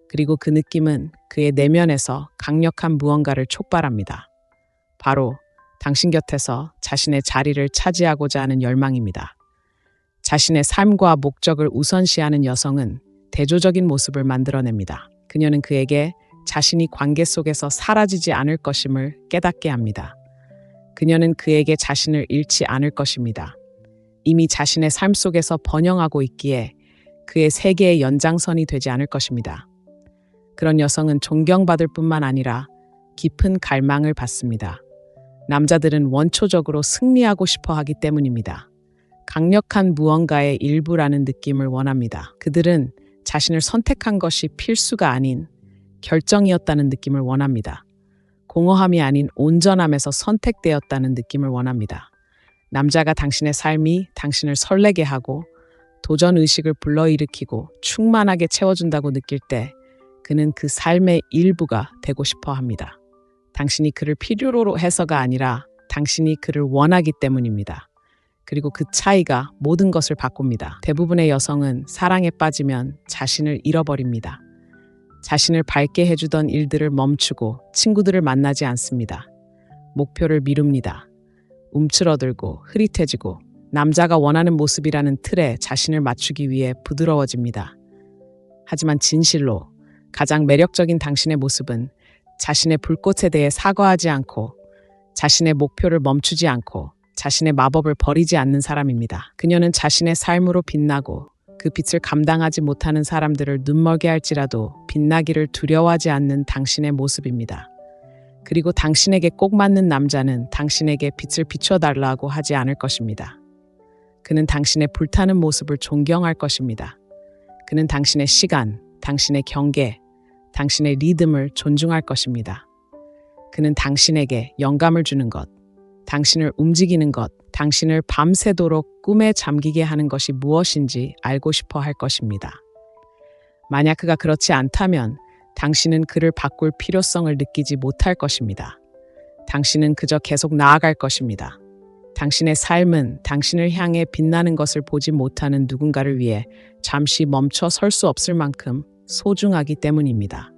그리고 그 느낌은 그의 내면에서 강력한 무언가를 촉발합니다. 바로 당신 곁에서 자신의 자리를 차지하고자 하는 열망입니다. 자신의 삶과 목적을 우선시하는 여성은 대조적인 모습을 만들어냅니다. 그녀는 그에게 자신이 관계 속에서 사라지지 않을 것임을 깨닫게 합니다. 그녀는 그에게 자신을 잃지 않을 것입니다. 이미 자신의 삶 속에서 번영하고 있기에 그의 세계의 연장선이 되지 않을 것입니다. 그런 여성은 존경받을 뿐만 아니라 깊은 갈망을 받습니다. 남자들은 원초적으로 승리하고 싶어 하기 때문입니다. 강력한 무언가의 일부라는 느낌을 원합니다. 그들은 자신을 선택한 것이 필수가 아닌 결정이었다는 느낌을 원합니다. 공허함이 아닌 온전함에서 선택되었다는 느낌을 원합니다. 남자가 당신의 삶이 당신을 설레게 하고 도전 의식을 불러일으키고 충만하게 채워준다고 느낄 때 그는 그 삶의 일부가 되고 싶어 합니다. 당신이 그를 필요로 해서가 아니라 당신이 그를 원하기 때문입니다. 그리고 그 차이가 모든 것을 바꿉니다. 대부분의 여성은 사랑에 빠지면 자신을 잃어버립니다. 자신을 밝게 해주던 일들을 멈추고 친구들을 만나지 않습니다. 목표를 미룹니다. 움츠러들고 흐릿해지고 남자가 원하는 모습이라는 틀에 자신을 맞추기 위해 부드러워집니다. 하지만 진실로 가장 매력적인 당신의 모습은 자신의 불꽃에 대해 사과하지 않고 자신의 목표를 멈추지 않고 자신의 마법을 버리지 않는 사람입니다. 그녀는 자신의 삶으로 빛나고 그 빛을 감당하지 못하는 사람들을 눈멀게 할지라도 빛나기를 두려워하지 않는 당신의 모습입니다. 그리고 당신에게 꼭 맞는 남자는 당신에게 빛을 비춰달라고 하지 않을 것입니다. 그는 당신의 불타는 모습을 존경할 것입니다. 그는 당신의 시간, 당신의 경계, 당신의 리듬을 존중할 것입니다. 그는 당신에게 영감을 주는 것, 당신을 움직이는 것, 당신을 밤새도록 꿈에 잠기게 하는 것이 무엇인지 알고 싶어 할 것입니다. 만약 그가 그렇지 않다면 당신은 그를 바꿀 필요성을 느끼지 못할 것입니다. 당신은 그저 계속 나아갈 것입니다. 당신의 삶은 당신을 향해 빛나는 것을 보지 못하는 누군가를 위해 잠시 멈춰 설 수 없을 만큼 소중하기 때문입니다.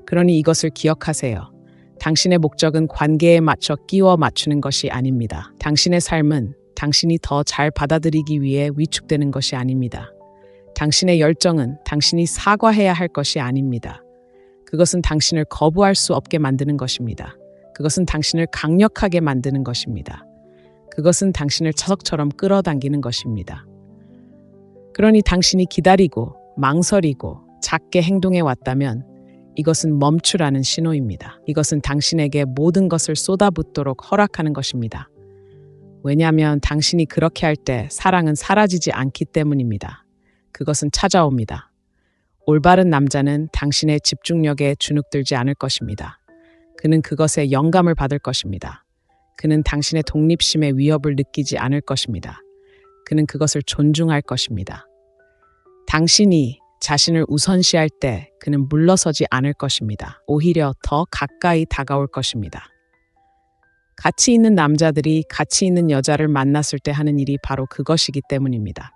그러니 이것을 기억하세요. 당신의 목적은 관계에 맞춰 끼워 맞추는 것이 아닙니다. 당신의 삶은 당신이 더 잘 받아들이기 위해 위축되는 것이 아닙니다. 당신의 열정은 당신이 사과해야 할 것이 아닙니다. 그것은 당신을 거부할 수 없게 만드는 것입니다. 그것은 당신을 강력하게 만드는 것입니다. 그것은 당신을 차석처럼 끌어당기는 것입니다. 그러니 당신이 기다리고 망설이고 작게 행동해 왔다면 이것은 멈추라는 신호입니다. 이것은 당신에게 모든 것을 쏟아붓도록 허락하는 것입니다. 왜냐하면 당신이 그렇게 할 때 사랑은 사라지지 않기 때문입니다. 그것은 찾아옵니다. 올바른 남자는 당신의 집중력에 주눅들지 않을 것입니다. 그는 그것에 영감을 받을 것입니다. 그는 당신의 독립심의 위협을 느끼지 않을 것입니다. 그는 그것을 존중할 것입니다. 당신이 자신을 우선시할 때 그는 물러서지 않을 것입니다. 오히려 더 가까이 다가올 것입니다. 가치 있는 남자들이 가치 있는 여자를 만났을 때 하는 일이 바로 그것이기 때문입니다.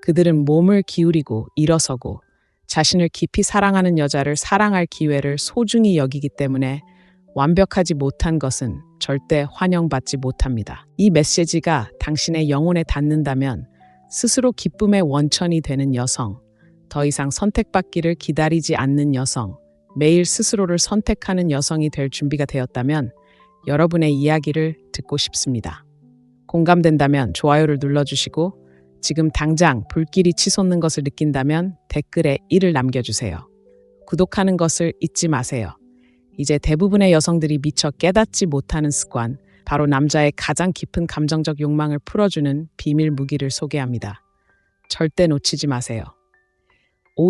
그들은 몸을 기울이고 일어서고 자신을 깊이 사랑하는 여자를 사랑할 기회를 소중히 여기기 때문에 완벽하지 못한 것은 절대 환영받지 못합니다. 이 메시지가 당신의 영혼에 닿는다면 스스로 기쁨의 원천이 되는 여성, 더 이상 선택받기를 기다리지 않는 여성, 매일 스스로를 선택하는 여성이 될 준비가 되었다면 여러분의 이야기를 듣고 싶습니다. 공감된다면 좋아요를 눌러주시고 지금 당장 불길이 치솟는 것을 느낀다면 댓글에 1을 남겨주세요. 구독하는 것을 잊지 마세요. 이제 대부분의 여성들이 미처 깨닫지 못하는 습관, 바로 남자의 가장 깊은 감정적 욕망을 풀어주는 비밀 무기를 소개합니다. 절대 놓치지 마세요.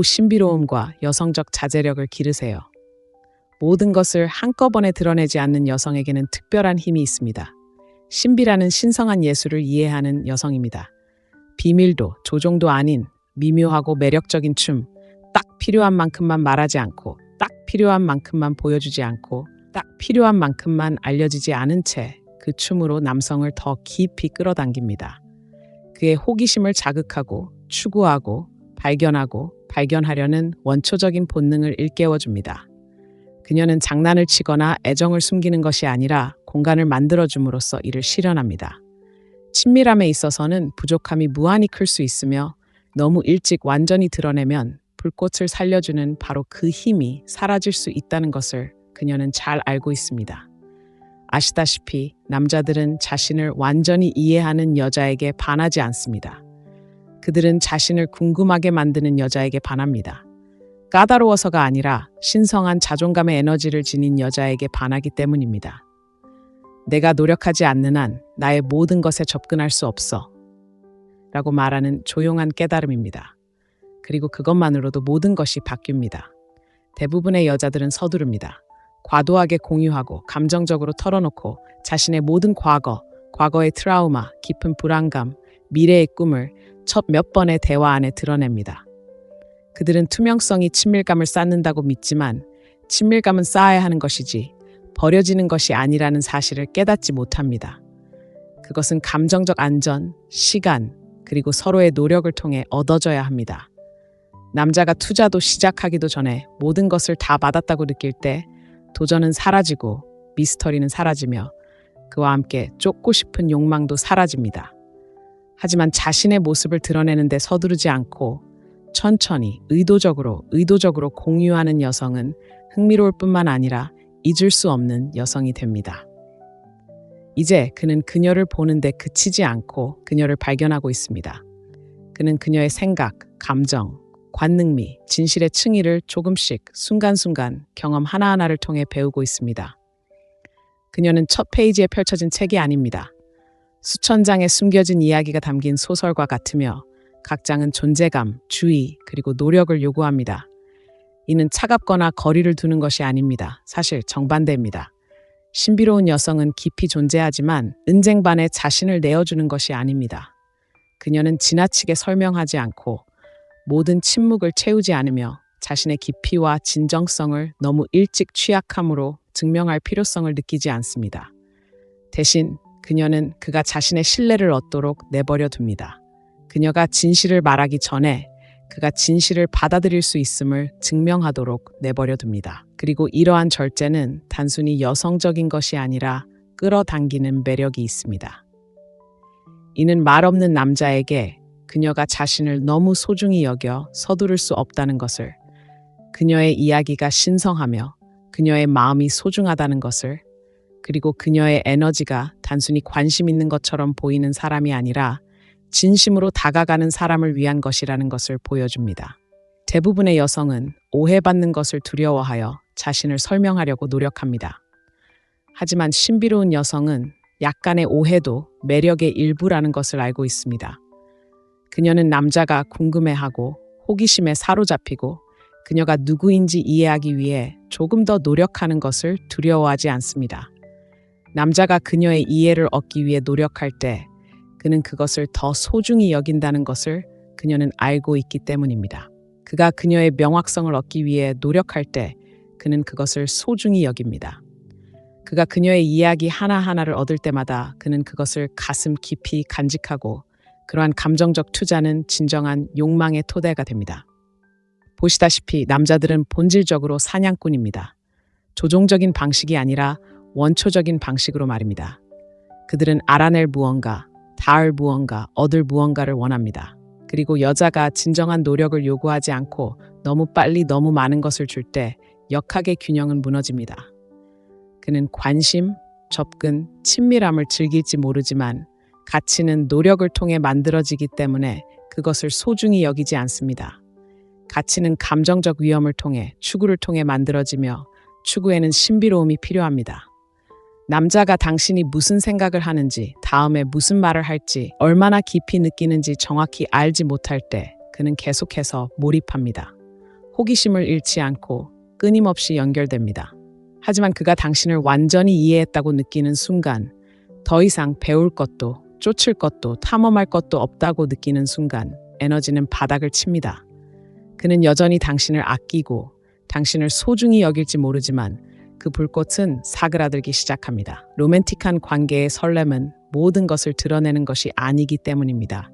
신비로움과 여성적 자제력을 기르세요. 모든 것을 한꺼번에 드러내지 않는 여성에게는 특별한 힘이 있습니다. 신비라는 신성한 예술을 이해하는 여성입니다. 비밀도 조종도 아닌 미묘하고 매력적인 춤, 딱 필요한 만큼만 말하지 않고, 딱 필요한 만큼만 보여주지 않고, 딱 필요한 만큼만 알려지지 않은 채 그 춤으로 남성을 더 깊이 끌어당깁니다. 그의 호기심을 자극하고 추구하고 발견하려는 원초적인 본능을 일깨워줍니다. 그녀는 장난을 치거나 애정을 숨기는 것이 아니라 공간을 만들어줌으로써 이를 실현합니다. 친밀함에 있어서는 부족함이 무한히 클 수 있으며 너무 일찍 완전히 드러내면 불꽃을 살려주는 바로 그 힘이 사라질 수 있다는 것을 그녀는 잘 알고 있습니다. 아시다시피 남자들은 자신을 완전히 이해하는 여자에게 반하지 않습니다. 그들은 자신을 궁금하게 만드는 여자에게 반합니다. 까다로워서가 아니라 신성한 자존감의 에너지를 지닌 여자에게 반하기 때문입니다. 내가 노력하지 않는 한 나의 모든 것에 접근할 수 없어 라고 말하는 조용한 깨달음입니다. 그리고 그것만으로도 모든 것이 바뀝니다. 대부분의 여자들은 서두릅니다. 과도하게 공유하고 감정적으로 털어놓고 자신의 모든 과거의 트라우마, 깊은 불안감, 미래의 꿈을 첫 몇 번의 대화 안에 드러냅니다. 그들은 투명성이 친밀감을 쌓는다고 믿지만 친밀감은 쌓아야 하는 것이지 버려지는 것이 아니라는 사실을 깨닫지 못합니다. 그것은 감정적 안전, 시간, 그리고 서로의 노력을 통해 얻어져야 합니다. 남자가 투자도 시작하기도 전에 모든 것을 다 받았다고 느낄 때 도전은 사라지고 미스터리는 사라지며 그와 함께 쫓고 싶은 욕망도 사라집니다. 하지만 자신의 모습을 드러내는 데 서두르지 않고 천천히 의도적으로 공유하는 여성은 흥미로울 뿐만 아니라 잊을 수 없는 여성이 됩니다. 이제 그는 그녀를 보는데 그치지 않고 그녀를 발견하고 있습니다. 그는 그녀의 생각, 감정, 관능미, 진실의 층위를 조금씩 순간순간 경험 하나하나를 통해 배우고 있습니다. 그녀는 첫 페이지에 펼쳐진 책이 아닙니다. 수천 장의 숨겨진 이야기가 담긴 소설과 같으며 각 장은 존재감, 주의, 그리고 노력을 요구합니다. 이는 차갑거나 거리를 두는 것이 아닙니다. 사실 정반대입니다. 신비로운 여성은 깊이 존재하지만 은쟁반에 자신을 내어주는 것이 아닙니다. 그녀는 지나치게 설명하지 않고 모든 침묵을 채우지 않으며 자신의 깊이와 진정성을 너무 일찍 취약함으로 증명할 필요성을 느끼지 않습니다. 대신 그녀는 그가 자신의 신뢰를 얻도록 내버려 둡니다. 그녀가 진실을 말하기 전에 그가 진실을 받아들일 수 있음을 증명하도록 내버려 둡니다. 그리고 이러한 절제는 단순히 여성적인 것이 아니라 끌어당기는 매력이 있습니다. 이는 말 없는 남자에게 그녀가 자신을 너무 소중히 여겨 서두를 수 없다는 것을, 그녀의 이야기가 신성하며 그녀의 마음이 소중하다는 것을, 그리고 그녀의 에너지가 단순히 관심 있는 것처럼 보이는 사람이 아니라 진심으로 다가가는 사람을 위한 것이라는 것을 보여줍니다. 대부분의 여성은 오해받는 것을 두려워하여 자신을 설명하려고 노력합니다. 하지만 신비로운 여성은 약간의 오해도 매력의 일부라는 것을 알고 있습니다. 그녀는 남자가 궁금해하고 호기심에 사로잡히고 그녀가 누구인지 이해하기 위해 조금 더 노력하는 것을 두려워하지 않습니다. 남자가 그녀의 이해를 얻기 위해 노력할 때 그는 그것을 더 소중히 여긴다는 것을 그녀는 알고 있기 때문입니다. 그가 그녀의 명확성을 얻기 위해 노력할 때 그는 그것을 소중히 여깁니다. 그가 그녀의 이야기 하나하나를 얻을 때마다 그는 그것을 가슴 깊이 간직하고 그러한 감정적 투자는 진정한 욕망의 토대가 됩니다. 보시다시피 남자들은 본질적으로 사냥꾼입니다. 조종적인 방식이 아니라 원초적인 방식으로 말입니다. 그들은 알아낼 무언가, 닿을 무언가, 얻을 무언가를 원합니다. 그리고 여자가 진정한 노력을 요구하지 않고 너무 빨리 너무 많은 것을 줄 때 역학의 균형은 무너집니다. 그는 관심, 접근, 친밀함을 즐길지 모르지만 가치는 노력을 통해 만들어지기 때문에 그것을 소중히 여기지 않습니다. 가치는 감정적 위험을 통해, 추구를 통해 만들어지며 추구에는 신비로움이 필요합니다. 남자가 당신이 무슨 생각을 하는지, 다음에 무슨 말을 할지, 얼마나 깊이 느끼는지 정확히 알지 못할 때 그는 계속해서 몰입합니다. 호기심을 잃지 않고 끊임없이 연결됩니다. 하지만 그가 당신을 완전히 이해했다고 느끼는 순간, 더 이상 배울 것도 쫓을 것도 탐험할 것도 없다고 느끼는 순간 에너지는 바닥을 칩니다. 그는 여전히 당신을 아끼고 당신을 소중히 여길지 모르지만 그 불꽃은 사그라들기 시작합니다. 로맨틱한 관계의 설렘은 모든 것을 드러내는 것이 아니기 때문입니다.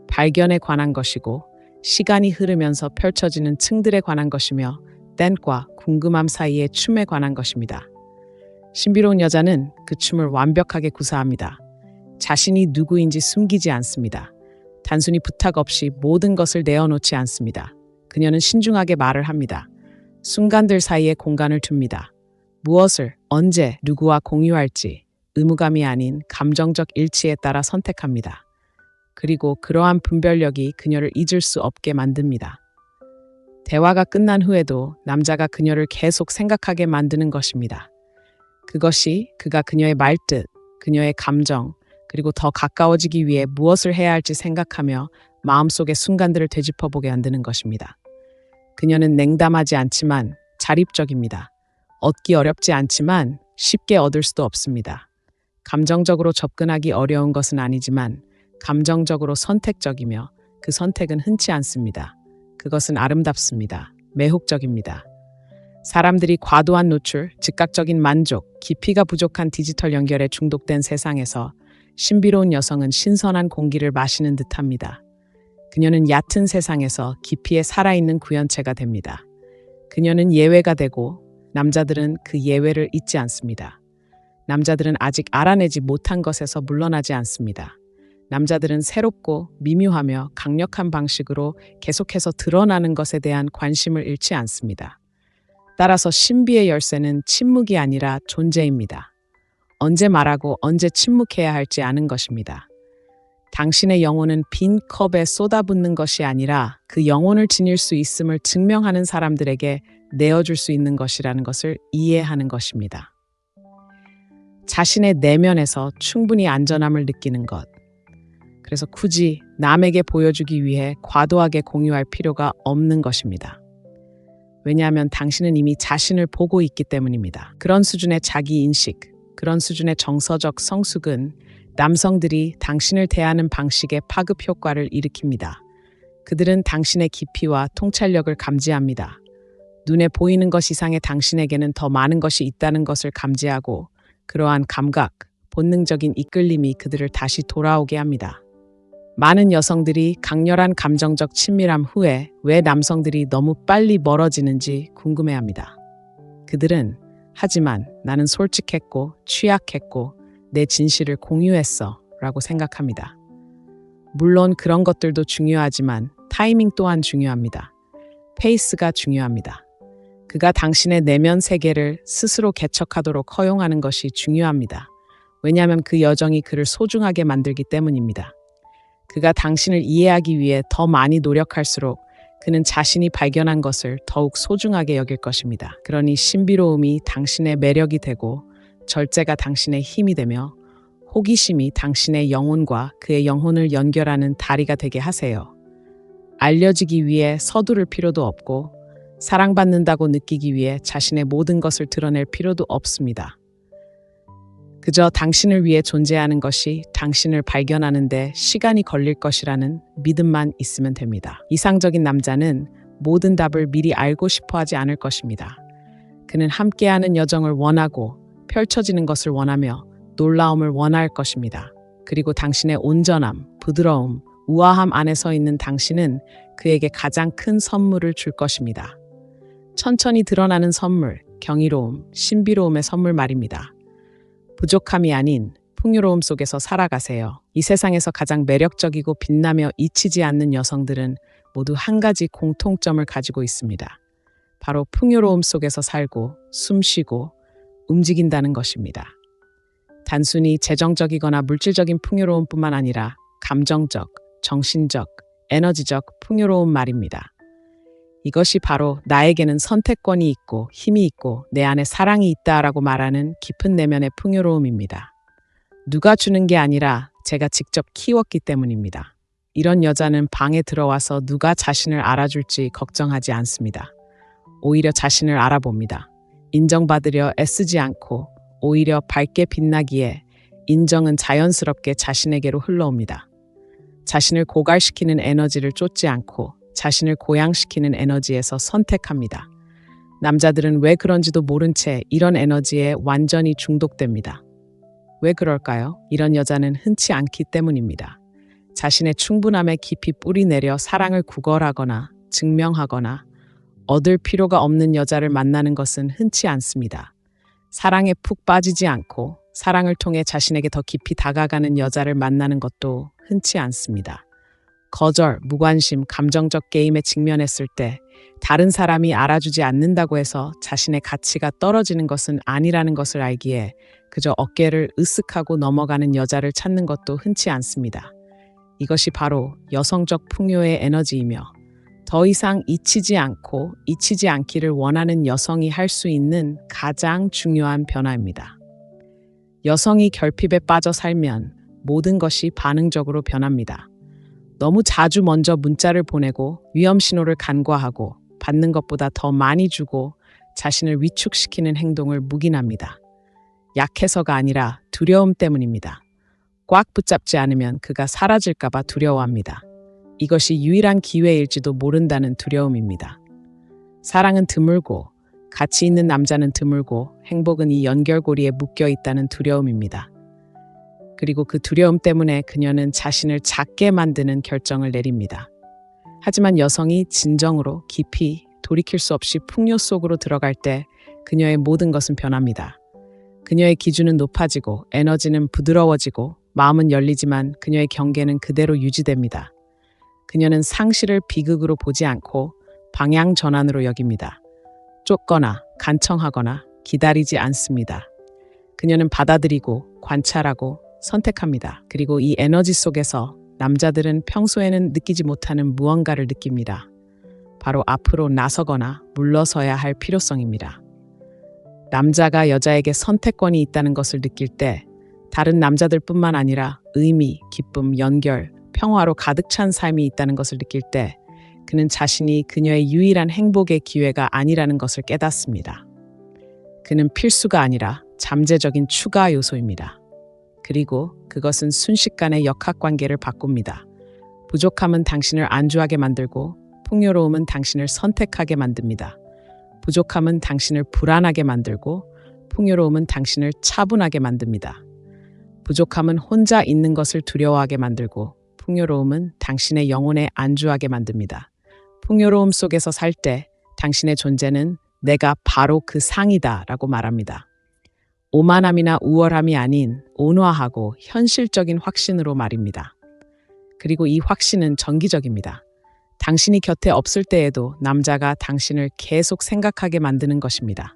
발견에 관한 것이고 시간이 흐르면서 펼쳐지는 층들에 관한 것이며 댄과 궁금함 사이의 춤에 관한 것입니다. 신비로운 여자는 그 춤을 완벽하게 구사합니다. 자신이 누구인지 숨기지 않습니다. 단순히 부탁 없이 모든 것을 내어놓지 않습니다. 그녀는 신중하게 말을 합니다. 순간들 사이에 공간을 둡니다. 무엇을, 언제, 누구와 공유할지 의무감이 아닌 감정적 일치에 따라 선택합니다. 그리고 그러한 분별력이 그녀를 잊을 수 없게 만듭니다. 대화가 끝난 후에도 남자가 그녀를 계속 생각하게 만드는 것입니다. 그것이 그가 그녀의 말뜻, 그녀의 감정, 그리고 더 가까워지기 위해 무엇을 해야 할지 생각하며 마음속의 순간들을 되짚어보게 만드는 것입니다. 그녀는 냉담하지 않지만 자립적입니다. 얻기 어렵지 않지만 쉽게 얻을 수도 없습니다. 감정적으로 접근하기 어려운 것은 아니지만 감정적으로 선택적이며 그 선택은 흔치 않습니다. 그것은 아름답습니다. 매혹적입니다. 사람들이 과도한 노출, 즉각적인 만족, 깊이가 부족한 디지털 연결에 중독된 세상에서 신비로운 여성은 신선한 공기를 마시는 듯합니다. 그녀는 얕은 세상에서 깊이에 살아있는 구현체가 됩니다. 그녀는 예외가 되고 남자들은 그 예외를 잊지 않습니다. 남자들은 아직 알아내지 못한 것에서 물러나지 않습니다. 남자들은 새롭고 미묘하며 강력한 방식으로 계속해서 드러나는 것에 대한 관심을 잃지 않습니다. 따라서 신비의 열쇠는 침묵이 아니라 존재입니다. 언제 말하고 언제 침묵해야 할지 아는 것입니다. 당신의 영혼은 빈 컵에 쏟아붓는 것이 아니라 그 영혼을 지닐 수 있음을 증명하는 사람들에게 내어줄 수 있는 것이라는 것을 이해하는 것입니다. 자신의 내면에서 충분히 안전함을 느끼는 것. 그래서 굳이 남에게 보여주기 위해 과도하게 공유할 필요가 없는 것입니다. 왜냐하면 당신은 이미 자신을 보고 있기 때문입니다. 그런 수준의 자기인식, 그런 수준의 정서적 성숙은 남성들이 당신을 대하는 방식의 파급 효과를 일으킵니다. 그들은 당신의 깊이와 통찰력을 감지합니다. 눈에 보이는 것 이상의 당신에게는 더 많은 것이 있다는 것을 감지하고 그러한 감각, 본능적인 이끌림이 그들을 다시 돌아오게 합니다. 많은 여성들이 강렬한 감정적 친밀함 후에 왜 남성들이 너무 빨리 멀어지는지 궁금해합니다. 그들은 하지만 나는 솔직했고 취약했고 내 진실을 공유했어 라고 생각합니다. 물론 그런 것들도 중요하지만 타이밍 또한 중요합니다. 페이스가 중요합니다. 그가 당신의 내면 세계를 스스로 개척하도록 허용하는 것이 중요합니다. 왜냐하면 그 여정이 그를 소중하게 만들기 때문입니다. 그가 당신을 이해하기 위해 더 많이 노력할수록 그는 자신이 발견한 것을 더욱 소중하게 여길 것입니다. 그러니 신비로움이 당신의 매력이 되고 절제가 당신의 힘이 되며 호기심이 당신의 영혼과 그의 영혼을 연결하는 다리가 되게 하세요. 알려지기 위해 서두를 필요도 없고 사랑받는다고 느끼기 위해 자신의 모든 것을 드러낼 필요도 없습니다. 그저 당신을 위해 존재하는 것이 당신을 발견하는 데 시간이 걸릴 것이라는 믿음만 있으면 됩니다. 이상적인 남자는 모든 답을 미리 알고 싶어 하지 않을 것입니다. 그는 함께하는 여정을 원하고 펼쳐지는 것을 원하며 놀라움을 원할 것입니다. 그리고 당신의 온전함, 부드러움, 우아함 안에 서 있는 당신은 그에게 가장 큰 선물을 줄 것입니다. 천천히 드러나는 선물, 경이로움, 신비로움의 선물 말입니다. 부족함이 아닌 풍요로움 속에서 살아가세요. 이 세상에서 가장 매력적이고 빛나며 잊히지 않는 여성들은 모두 한 가지 공통점을 가지고 있습니다. 바로 풍요로움 속에서 살고 숨쉬고 움직인다는 것입니다. 단순히 재정적이거나 물질적인 풍요로움뿐만 아니라 감정적, 정신적, 에너지적 풍요로움 말입니다. 이것이 바로 나에게는 선택권이 있고 힘이 있고 내 안에 사랑이 있다라고 말하는 깊은 내면의 풍요로움입니다. 누가 주는 게 아니라 제가 직접 키웠기 때문입니다. 이런 여자는 방에 들어와서 누가 자신을 알아줄지 걱정하지 않습니다. 오히려 자신을 알아봅니다. 인정받으려 애쓰지 않고 오히려 밝게 빛나기에 인정은 자연스럽게 자신에게로 흘러옵니다. 자신을 고갈시키는 에너지를 쫓지 않고 자신을 고양시키는 에너지에서 선택합니다. 남자들은 왜 그런지도 모른 채 이런 에너지에 완전히 중독됩니다. 왜 그럴까요? 이런 여자는 흔치 않기 때문입니다. 자신의 충분함에 깊이 뿌리 내려 사랑을 구걸하거나 증명하거나 얻을 필요가 없는 여자를 만나는 것은 흔치 않습니다. 사랑에 푹 빠지지 않고 사랑을 통해 자신에게 더 깊이 다가가는 여자를 만나는 것도 흔치 않습니다. 거절, 무관심, 감정적 게임에 직면했을 때 다른 사람이 알아주지 않는다고 해서 자신의 가치가 떨어지는 것은 아니라는 것을 알기에 그저 어깨를 으쓱하고 넘어가는 여자를 찾는 것도 흔치 않습니다. 이것이 바로 여성적 풍요의 에너지이며 더 이상 잊히지 않고 잊히지 않기를 원하는 여성이 할 수 있는 가장 중요한 변화입니다. 여성이 결핍에 빠져 살면 모든 것이 반응적으로 변합니다. 너무 자주 먼저 문자를 보내고 위험 신호를 간과하고 받는 것보다 더 많이 주고 자신을 위축시키는 행동을 묵인합니다. 약해서가 아니라 두려움 때문입니다. 꽉 붙잡지 않으면 그가 사라질까봐 두려워합니다. 이것이 유일한 기회일지도 모른다는 두려움입니다. 사랑은 드물고 가치 있는 남자는 드물고 행복은 이 연결고리에 묶여 있다는 두려움입니다. 그리고 그 두려움 때문에 그녀는 자신을 작게 만드는 결정을 내립니다. 하지만 여성이 진정으로 깊이 돌이킬 수 없이 풍요 속으로 들어갈 때 그녀의 모든 것은 변합니다. 그녀의 기준은 높아지고 에너지는 부드러워지고 마음은 열리지만 그녀의 경계는 그대로 유지됩니다. 그녀는 상실을 비극으로 보지 않고 방향 전환으로 여깁니다. 쫓거나 간청하거나 기다리지 않습니다. 그녀는 받아들이고 관찰하고 선택합니다. 그리고 이 에너지 속에서 남자들은 평소에는 느끼지 못하는 무언가를 느낍니다. 바로 앞으로 나서거나 물러서야 할 필요성입니다. 남자가 여자에게 선택권이 있다는 것을 느낄 때 다른 남자들뿐만 아니라 의미, 기쁨, 연결, 평화로 가득 찬 삶이 있다는 것을 느낄 때 그는 자신이 그녀의 유일한 행복의 기회가 아니라는 것을 깨닫습니다. 그는 필수가 아니라 잠재적인 추가 요소입니다. 그리고 그것은 순식간에 역학관계를 바꿉니다. 부족함은 당신을 안주하게 만들고 풍요로움은 당신을 선택하게 만듭니다. 부족함은 당신을 불안하게 만들고 풍요로움은 당신을 차분하게 만듭니다. 부족함은 혼자 있는 것을 두려워하게 만들고 풍요로움은 당신의 영혼에 안주하게 만듭니다. 풍요로움 속에서 살 때 당신의 존재는 내가 바로 그 상이다 라고 말합니다. 오만함이나 우월함이 아닌 온화하고 현실적인 확신으로 말입니다. 그리고 이 확신은 정기적입니다. 당신이 곁에 없을 때에도 남자가 당신을 계속 생각하게 만드는 것입니다.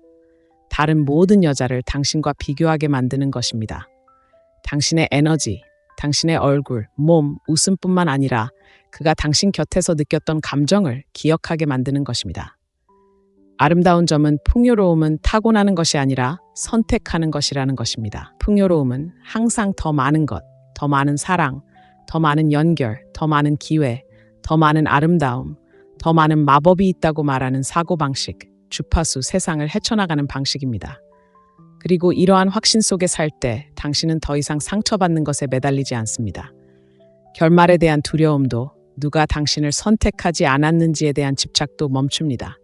다른 모든 여자를 당신과 비교하게 만드는 것입니다. 당신의 에너지, 당신의 얼굴, 몸, 웃음뿐만 아니라 그가 당신 곁에서 느꼈던 감정을 기억하게 만드는 것입니다. 아름다운 점은 풍요로움은 타고나는 것이 아니라 선택하는 것이라는 것입니다. 풍요로움은 항상 더 많은 것, 더 많은 사랑, 더 많은 연결, 더 많은 기회, 더 많은 아름다움, 더 많은 마법이 있다고 말하는 사고방식, 주파수 세상을 헤쳐나가는 방식입니다. 그리고 이러한 확신 속에 살 때 당신은 더 이상 상처받는 것에 매달리지 않습니다. 결말에 대한 두려움도 누가 당신을 선택하지 않았는지에 대한 집착도 멈춥니다.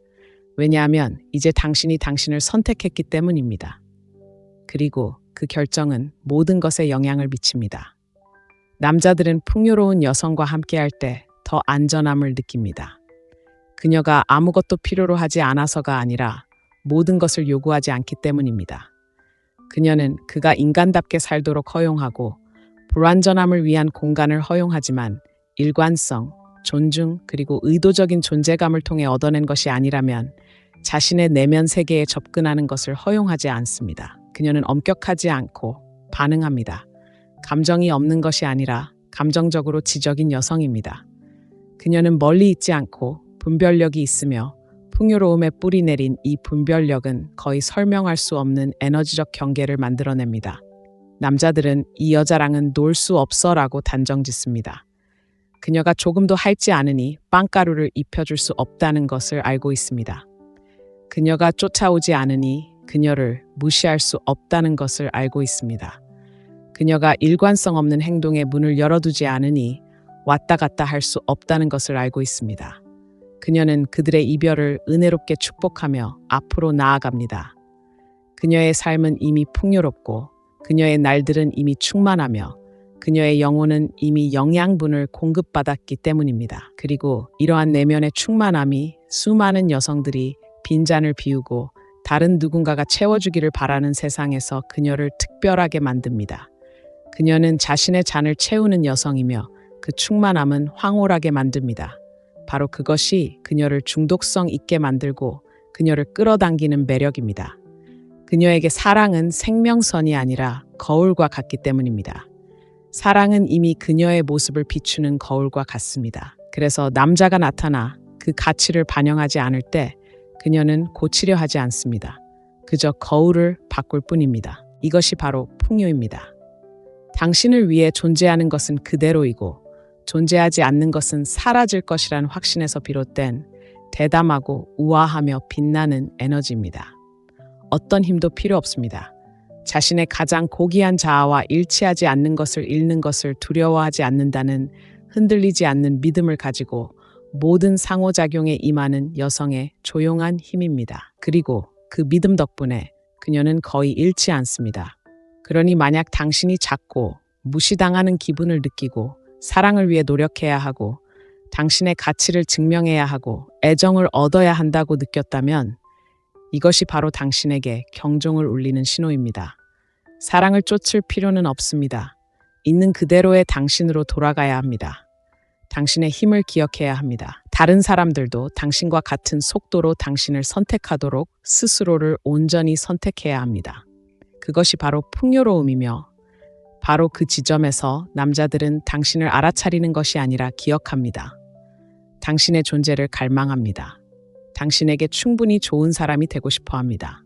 왜냐하면 이제 당신이 당신을 선택했기 때문입니다. 그리고 그 결정은 모든 것에 영향을 미칩니다. 남자들은 풍요로운 여성과 함께할 때 더 안전함을 느낍니다. 그녀가 아무것도 필요로 하지 않아서가 아니라 모든 것을 요구하지 않기 때문입니다. 그녀는 그가 인간답게 살도록 허용하고 불완전함을 위한 공간을 허용하지만 일관성, 존중 그리고 의도적인 존재감을 통해 얻어낸 것이 아니라면 자신의 내면 세계에 접근하는 것을 허용하지 않습니다. 그녀는 엄격하지 않고 반응합니다. 감정이 없는 것이 아니라 감정적으로 지적인 여성입니다. 그녀는 멀리 있지 않고 분별력이 있으며 풍요로움에 뿌리 내린 이 분별력은 거의 설명할 수 없는 에너지적 경계를 만들어냅니다. 남자들은 이 여자랑은 놀 수 없어라고 단정짓습니다. 그녀가 조금도 할지 않으니 빵가루를 입혀줄 수 없다는 것을 알고 있습니다. 그녀가 쫓아오지 않으니 그녀를 무시할 수 없다는 것을 알고 있습니다. 그녀가 일관성 없는 행동에 문을 열어두지 않으니 왔다 갔다 할 수 없다는 것을 알고 있습니다. 그녀는 그들의 이별을 은혜롭게 축복하며 앞으로 나아갑니다. 그녀의 삶은 이미 풍요롭고 그녀의 날들은 이미 충만하며 그녀의 영혼은 이미 영양분을 공급받았기 때문입니다. 그리고 이러한 내면의 충만함이 수많은 여성들이 빈잔을 비우고 다른 누군가가 채워주기를 바라는 세상에서 그녀를 특별하게 만듭니다. 그녀는 자신의 잔을 채우는 여성이며 그 충만함은 황홀하게 만듭니다. 바로 그것이 그녀를 중독성 있게 만들고 그녀를 끌어당기는 매력입니다. 그녀에게 사랑은 생명선이 아니라 거울과 같기 때문입니다. 사랑은 이미 그녀의 모습을 비추는 거울과 같습니다. 그래서 남자가 나타나 그 가치를 반영하지 않을 때 그녀는 고치려 하지 않습니다. 그저 거울을 바꿀 뿐입니다. 이것이 바로 풍요입니다. 당신을 위해 존재하는 것은 그대로이고 존재하지 않는 것은 사라질 것이라는 확신에서 비롯된 대담하고 우아하며 빛나는 에너지입니다. 어떤 힘도 필요 없습니다. 자신의 가장 고귀한 자아와 일치하지 않는 것을 잃는 것을 두려워하지 않는다는 흔들리지 않는 믿음을 가지고 모든 상호작용에 임하는 여성의 조용한 힘입니다. 그리고 그 믿음 덕분에 그녀는 거의 잃지 않습니다. 그러니 만약 당신이 작고 무시당하는 기분을 느끼고 사랑을 위해 노력해야 하고 당신의 가치를 증명해야 하고 애정을 얻어야 한다고 느꼈다면 이것이 바로 당신에게 경종을 울리는 신호입니다. 사랑을 쫓을 필요는 없습니다. 있는 그대로의 당신으로 돌아가야 합니다. 당신의 힘을 기억해야 합니다. 다른 사람들도 당신과 같은 속도로 당신을 선택하도록 스스로를 온전히 선택해야 합니다. 그것이 바로 풍요로움이며 바로 그 지점에서 남자들은 당신을 알아차리는 것이 아니라 기억합니다. 당신의 존재를 갈망합니다. 당신에게 충분히 좋은 사람이 되고 싶어 합니다.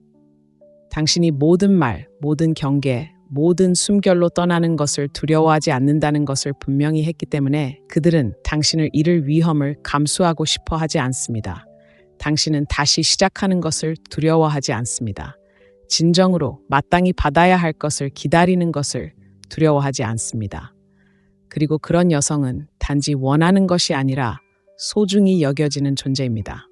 당신이 모든 말, 모든 경계, 모든 숨결로 떠나는 것을 두려워하지 않는다는 것을 분명히 했기 때문에 그들은 당신을 잃을 위험을 감수하고 싶어 하지 않습니다. 당신은 다시 시작하는 것을 두려워하지 않습니다. 진정으로 마땅히 받아야 할 것을 기다리는 것을 두려워하지 않습니다. 그리고 그런 여성은 단지 원하는 것이 아니라 소중히 여겨지는 존재입니다.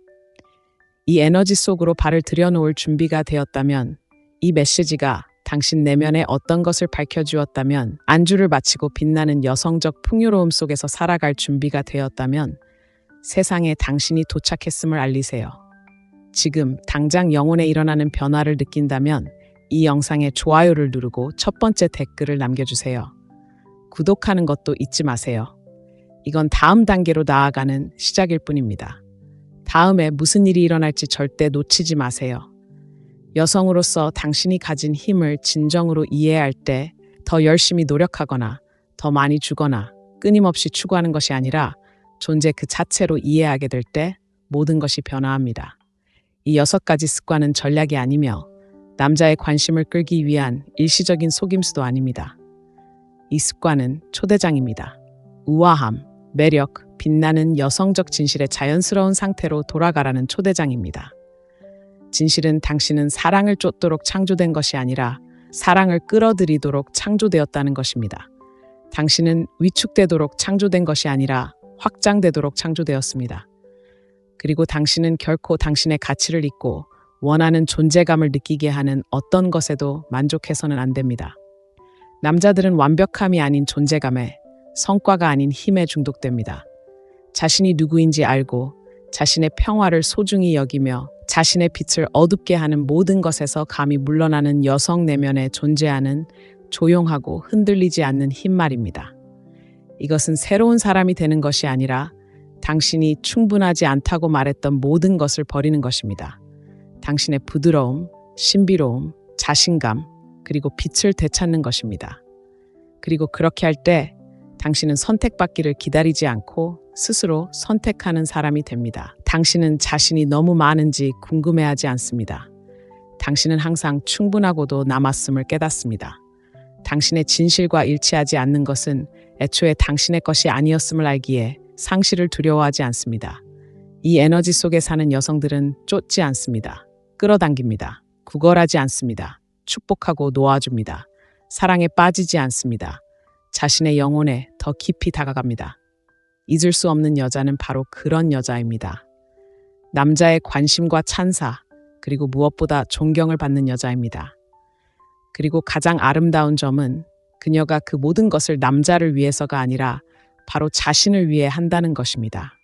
이 에너지 속으로 발을 들여놓을 준비가 되었다면, 이 메시지가 당신 내면의 어떤 것을 밝혀주었다면, 안주를 마치고 빛나는 여성적 풍요로움 속에서 살아갈 준비가 되었다면 세상에 당신이 도착했음을 알리세요. 지금 당장 영혼에 일어나는 변화를 느낀다면 이 영상에 좋아요를 누르고 첫 번째 댓글을 남겨주세요. 구독하는 것도 잊지 마세요. 이건 다음 단계로 나아가는 시작일 뿐입니다. 다음에 무슨 일이 일어날지 절대 놓치지 마세요. 여성으로서 당신이 가진 힘을 진정으로 이해할 때 더 열심히 노력하거나 더 많이 주거나 끊임없이 추구하는 것이 아니라 존재 그 자체로 이해하게 될 때 모든 것이 변화합니다. 이 6가지 습관은 전략이 아니며 남자의 관심을 끌기 위한 일시적인 속임수도 아닙니다. 이 습관은 초대장입니다. 우아함, 매력, 빛나는 여성적 진실의 자연스러운 상태로 돌아가라는 초대장입니다. 진실은 당신은 사랑을 쫓도록 창조된 것이 아니라 사랑을 끌어들이도록 창조되었다는 것입니다. 당신은 위축되도록 창조된 것이 아니라 확장되도록 창조되었습니다. 그리고 당신은 결코 당신의 가치를 잊고 원하는 존재감을 느끼게 하는 어떤 것에도 만족해서는 안 됩니다. 남자들은 완벽함이 아닌 존재감에, 성과가 아닌 힘에 중독됩니다. 자신이 누구인지 알고 자신의 평화를 소중히 여기며 자신의 빛을 어둡게 하는 모든 것에서 감히 물러나는 여성 내면에 존재하는 조용하고 흔들리지 않는 힘 말입니다. 이것은 새로운 사람이 되는 것이 아니라 당신이 충분하지 않다고 말했던 모든 것을 버리는 것입니다. 당신의 부드러움, 신비로움, 자신감, 그리고 빛을 되찾는 것입니다. 그리고 그렇게 할 때 당신은 선택받기를 기다리지 않고 스스로 선택하는 사람이 됩니다. 당신은 자신이 너무 많은지 궁금해하지 않습니다. 당신은 항상 충분하고도 남았음을 깨닫습니다. 당신의 진실과 일치하지 않는 것은 애초에 당신의 것이 아니었음을 알기에 상실을 두려워하지 않습니다. 이 에너지 속에 사는 여성들은 쫓지 않습니다. 끌어당깁니다. 구걸하지 않습니다. 축복하고 놓아줍니다. 사랑에 빠지지 않습니다. 자신의 영혼에 더 깊이 다가갑니다. 잊을 수 없는 여자는 바로 그런 여자입니다. 남자의 관심과 찬사, 그리고 무엇보다 존경을 받는 여자입니다. 그리고 가장 아름다운 점은 그녀가 그 모든 것을 남자를 위해서가 아니라 바로 자신을 위해 한다는 것입니다.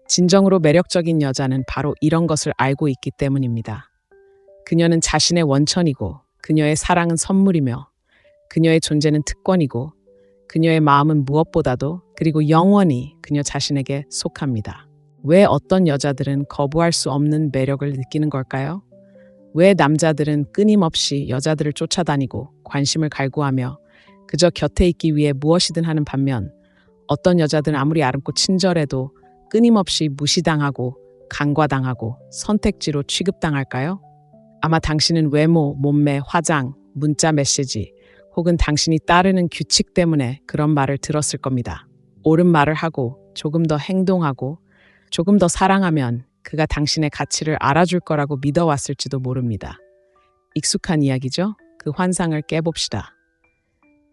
진정으로 매력적인 여자는 바로 이런 것을 알고 있기 때문입니다. 그녀는 자신의 원천이고, 그녀의 사랑은 선물이며, 그녀의 존재는 특권이고, 그녀의 마음은 무엇보다도 그리고 영원히 그녀 자신에게 속합니다. 왜 어떤 여자들은 거부할 수 없는 매력을 느끼는 걸까요? 왜 남자들은 끊임없이 여자들을 쫓아다니고 관심을 갈구하며 그저 곁에 있기 위해 무엇이든 하는 반면 어떤 여자들은 아무리 아름고 친절해도 끊임없이 무시당하고 간과당하고 선택지로 취급당할까요? 아마 당신은 외모, 몸매, 화장, 문자 메시지 혹은 당신이 따르는 규칙 때문에 그런 말을 들었을 겁니다. 옳은 말을 하고 조금 더 행동하고 조금 더 사랑하면 그가 당신의 가치를 알아줄 거라고 믿어왔을지도 모릅니다. 익숙한 이야기죠? 그 환상을 깨봅시다.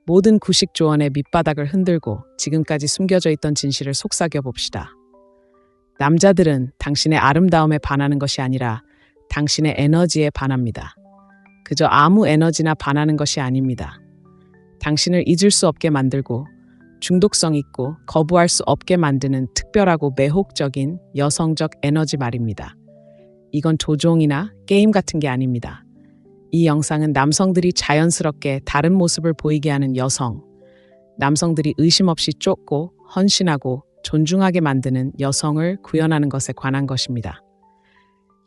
모든 구식 조언의 밑바닥을 흔들고 지금까지 숨겨져 있던 진실을 속삭여 봅시다. 남자들은 당신의 아름다움에 반하는 것이 아니라 당신의 에너지에 반합니다. 그저 아무 에너지나 반하는 것이 아닙니다. 당신을 잊을 수 없게 만들고 중독성 있고 거부할 수 없게 만드는 특별하고 매혹적인 여성적 에너지 말입니다. 이건 조종이나 게임 같은 게 아닙니다. 이 영상은 남성들이 자연스럽게 다른 모습을 보이게 하는 여성, 남성들이 의심 없이 쫓고 헌신하고 존중하게 만드는 여성을 구현하는 것에 관한 것입니다.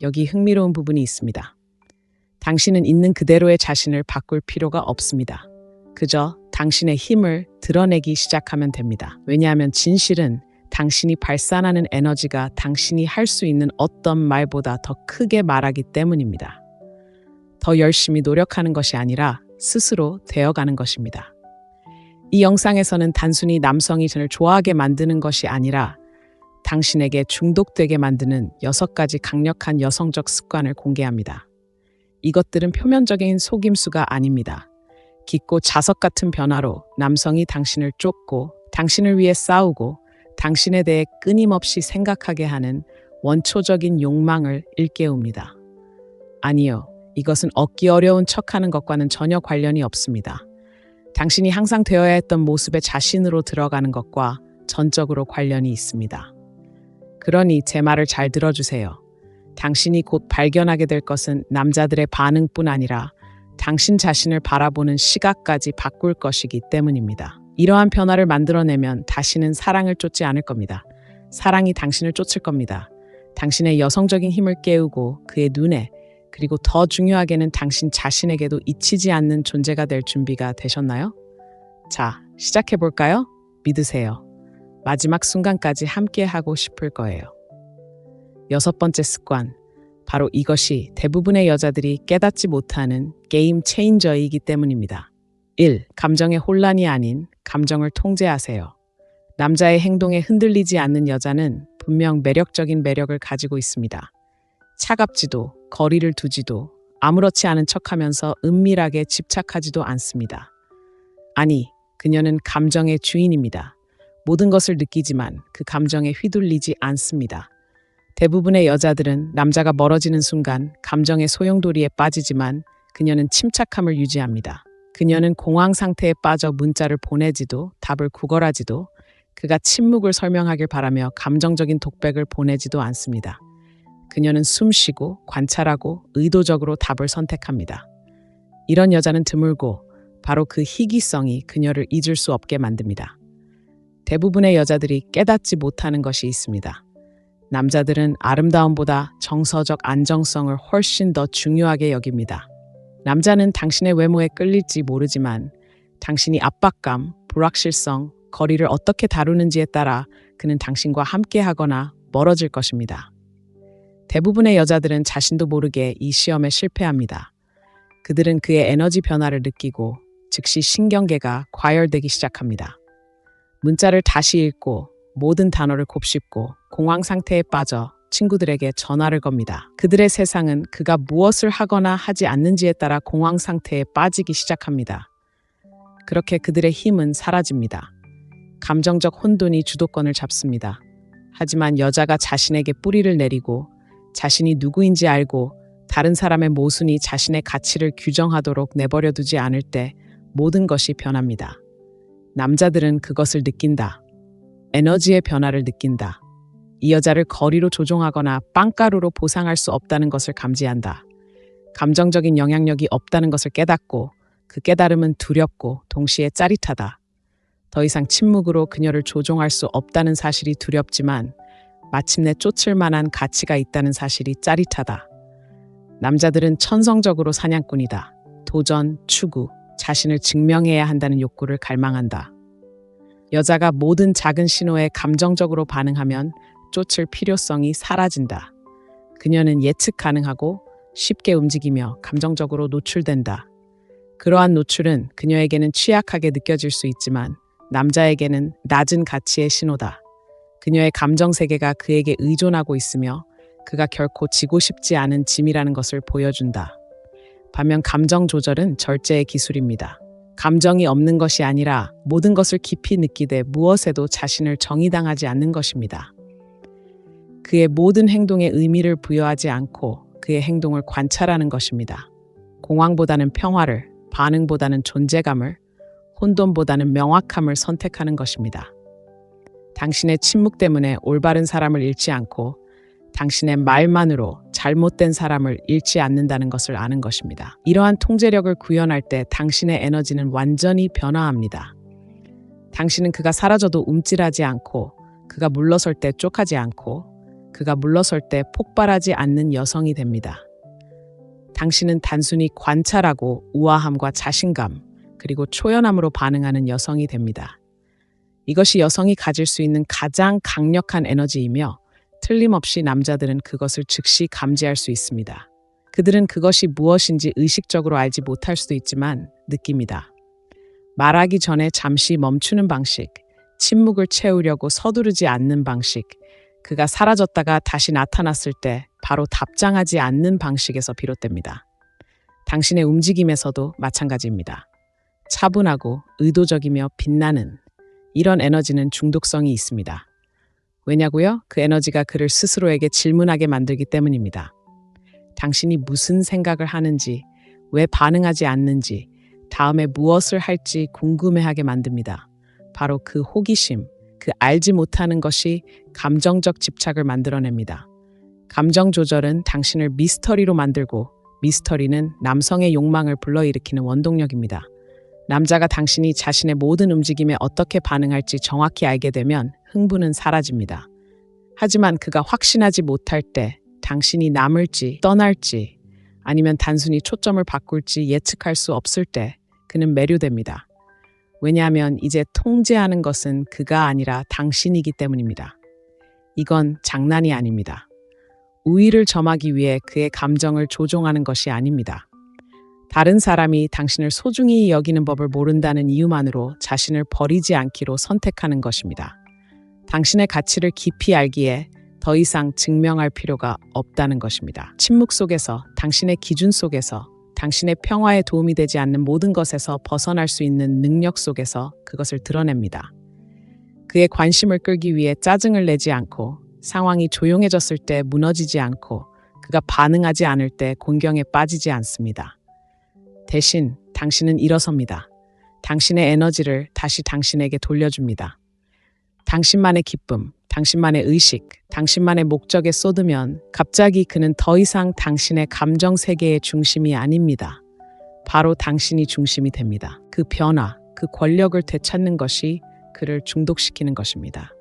여기 흥미로운 부분이 있습니다. 당신은 있는 그대로의 자신을 바꿀 필요가 없습니다. 그저 당신의 힘을 드러내기 시작하면 됩니다. 왜냐하면 진실은 당신이 발산하는 에너지가 당신이 할 수 있는 어떤 말보다 더 크게 말하기 때문입니다. 더 열심히 노력하는 것이 아니라 스스로 되어가는 것입니다. 이 영상에서는 단순히 남성이 저를 좋아하게 만드는 것이 아니라 당신에게 중독되게 만드는 6가지 강력한 여성적 습관을 공개합니다. 이것들은 표면적인 속임수가 아닙니다. 깊고 자석 같은 변화로 남성이 당신을 쫓고 당신을 위해 싸우고 당신에 대해 끊임없이 생각하게 하는 원초적인 욕망을 일깨웁니다. 아니요, 이것은 얻기 어려운 척하는 것과는 전혀 관련이 없습니다. 당신이 항상 되어야 했던 모습의 자신으로 들어가는 것과 전적으로 관련이 있습니다. 그러니 제 말을 잘 들어주세요. 당신이 곧 발견하게 될 것은 남자들의 반응뿐 아니라 당신 자신을 바라보는 시각까지 바꿀 것이기 때문입니다. 이러한 변화를 만들어내면 다시는 사랑을 쫓지 않을 겁니다. 사랑이 당신을 쫓을 겁니다. 당신의 여성적인 힘을 깨우고 그의 눈에, 그리고 더 중요하게는 당신 자신에게도 잊히지 않는 존재가 될 준비가 되셨나요? 자, 시작해볼까요? 믿으세요. 마지막 순간까지 함께 하고 싶을 거예요. 6번째 습관. 바로 이것이 대부분의 여자들이 깨닫지 못하는 게임 체인저이기 때문입니다. 1. 감정의 혼란이 아닌 감정을 통제하세요. 남자의 행동에 흔들리지 않는 여자는 분명 매력적인 매력을 가지고 있습니다. 차갑지도, 거리를 두지도, 아무렇지 않은 척하면서 은밀하게 집착하지도 않습니다. 아니, 그녀는 감정의 주인입니다. 모든 것을 느끼지만 그 감정에 휘둘리지 않습니다. 대부분의 여자들은 남자가 멀어지는 순간 감정의 소용돌이에 빠지지만 그녀는 침착함을 유지합니다. 그녀는 공황 상태에 빠져 문자를 보내지도 답을 구걸하지도 그가 침묵을 설명하길 바라며 감정적인 독백을 보내지도 않습니다. 그녀는 숨쉬고 관찰하고 의도적으로 답을 선택합니다. 이런 여자는 드물고 바로 그 희귀성이 그녀를 잊을 수 없게 만듭니다. 대부분의 여자들이 깨닫지 못하는 것이 있습니다. 남자들은 아름다움보다 정서적 안정성을 훨씬 더 중요하게 여깁니다. 남자는 당신의 외모에 끌릴지 모르지만 당신이 압박감, 불확실성, 거리를 어떻게 다루는지에 따라 그는 당신과 함께하거나 멀어질 것입니다. 대부분의 여자들은 자신도 모르게 이 시험에 실패합니다. 그들은 그의 에너지 변화를 느끼고 즉시 신경계가 과열되기 시작합니다. 문자를 다시 읽고 모든 단어를 곱씹고 공황 상태에 빠져 친구들에게 전화를 겁니다. 그들의 세상은 그가 무엇을 하거나 하지 않는지에 따라 공황 상태에 빠지기 시작합니다. 그렇게 그들의 힘은 사라집니다. 감정적 혼돈이 주도권을 잡습니다. 하지만 여자가 자신에게 뿌리를 내리고 자신이 누구인지 알고 다른 사람의 모순이 자신의 가치를 규정하도록 내버려두지 않을 때 모든 것이 변합니다. 남자들은 그것을 느낀다. 에너지의 변화를 느낀다. 이 여자를 거리로 조종하거나 빵가루로 보상할 수 없다는 것을 감지한다. 감정적인 영향력이 없다는 것을 깨닫고 그 깨달음은 두렵고 동시에 짜릿하다. 더 이상 침묵으로 그녀를 조종할 수 없다는 사실이 두렵지만 마침내 쫓을 만한 가치가 있다는 사실이 짜릿하다. 남자들은 천성적으로 사냥꾼이다. 도전, 추구, 자신을 증명해야 한다는 욕구를 갈망한다. 여자가 모든 작은 신호에 감정적으로 반응하면 쫓을 필요성이 사라진다. 그녀는 예측 가능하고 쉽게 움직이며 감정적으로 노출된다. 그러한 노출은 그녀에게는 취약하게 느껴질 수 있지만 남자에게는 낮은 가치의 신호다. 그녀의 감정 세계가 그에게 의존하고 있으며 그가 결코 지고 싶지 않은 짐이라는 것을 보여준다. 반면 감정 조절은 절제의 기술입니다. 감정이 없는 것이 아니라 모든 것을 깊이 느끼되 무엇에도 자신을 정의당하지 않는 것입니다. 그의 모든 행동에 의미를 부여하지 않고 그의 행동을 관찰하는 것입니다. 공황보다는 평화를, 반응보다는 존재감을, 혼돈보다는 명확함을 선택하는 것입니다. 당신의 침묵 때문에 올바른 사람을 잃지 않고 당신의 말만으로 잘못된 사람을 잃지 않는다는 것을 아는 것입니다. 이러한 통제력을 구현할 때 당신의 에너지는 완전히 변화합니다. 당신은 그가 사라져도 움찔하지 않고 그가 물러설 때 쪽하지 않고 그가 물러설 때 폭발하지 않는 여성이 됩니다. 당신은 단순히 관찰하고 우아함과 자신감 그리고 초연함으로 반응하는 여성이 됩니다. 이것이 여성이 가질 수 있는 가장 강력한 에너지이며 틀림없이 남자들은 그것을 즉시 감지할 수 있습니다. 그들은 그것이 무엇인지 의식적으로 알지 못할 수도 있지만 느낍니다. 말하기 전에 잠시 멈추는 방식, 침묵을 채우려고 서두르지 않는 방식, 그가 사라졌다가 다시 나타났을 때 바로 답장하지 않는 방식에서 비롯됩니다. 당신의 움직임에서도 마찬가지입니다. 차분하고 의도적이며 빛나는 이런 에너지는 중독성이 있습니다. 왜냐고요? 그 에너지가 그를 스스로에게 질문하게 만들기 때문입니다. 당신이 무슨 생각을 하는지, 왜 반응하지 않는지, 다음에 무엇을 할지 궁금해하게 만듭니다. 바로 그 호기심, 그 알지 못하는 것이 감정적 집착을 만들어냅니다. 감정 조절은 당신을 미스터리로 만들고 미스터리는 남성의 욕망을 불러일으키는 원동력입니다. 남자가 당신이 자신의 모든 움직임에 어떻게 반응할지 정확히 알게 되면 흥분은 사라집니다. 하지만 그가 확신하지 못할 때 당신이 남을지 떠날지 아니면 단순히 초점을 바꿀지 예측할 수 없을 때 그는 매료됩니다. 왜냐하면 이제 통제하는 것은 그가 아니라 당신이기 때문입니다. 이건 장난이 아닙니다. 우위를 점하기 위해 그의 감정을 조종하는 것이 아닙니다. 다른 사람이 당신을 소중히 여기는 법을 모른다는 이유만으로 자신을 버리지 않기로 선택하는 것입니다. 당신의 가치를 깊이 알기에 더 이상 증명할 필요가 없다는 것입니다. 침묵 속에서, 당신의 기준 속에서, 당신의 평화에 도움이 되지 않는 모든 것에서 벗어날 수 있는 능력 속에서 그것을 드러냅니다. 그의 관심을 끌기 위해 짜증을 내지 않고 상황이 조용해졌을 때 무너지지 않고 그가 반응하지 않을 때 곤경에 빠지지 않습니다. 대신 당신은 일어섭니다. 당신의 에너지를 다시 당신에게 돌려줍니다. 당신만의 기쁨, 당신만의 의식, 당신만의 목적에 쏟으면 갑자기 그는 더 이상 당신의 감정 세계의 중심이 아닙니다. 바로 당신이 중심이 됩니다. 그 변화, 그 권력을 되찾는 것이 그를 중독시키는 것입니다.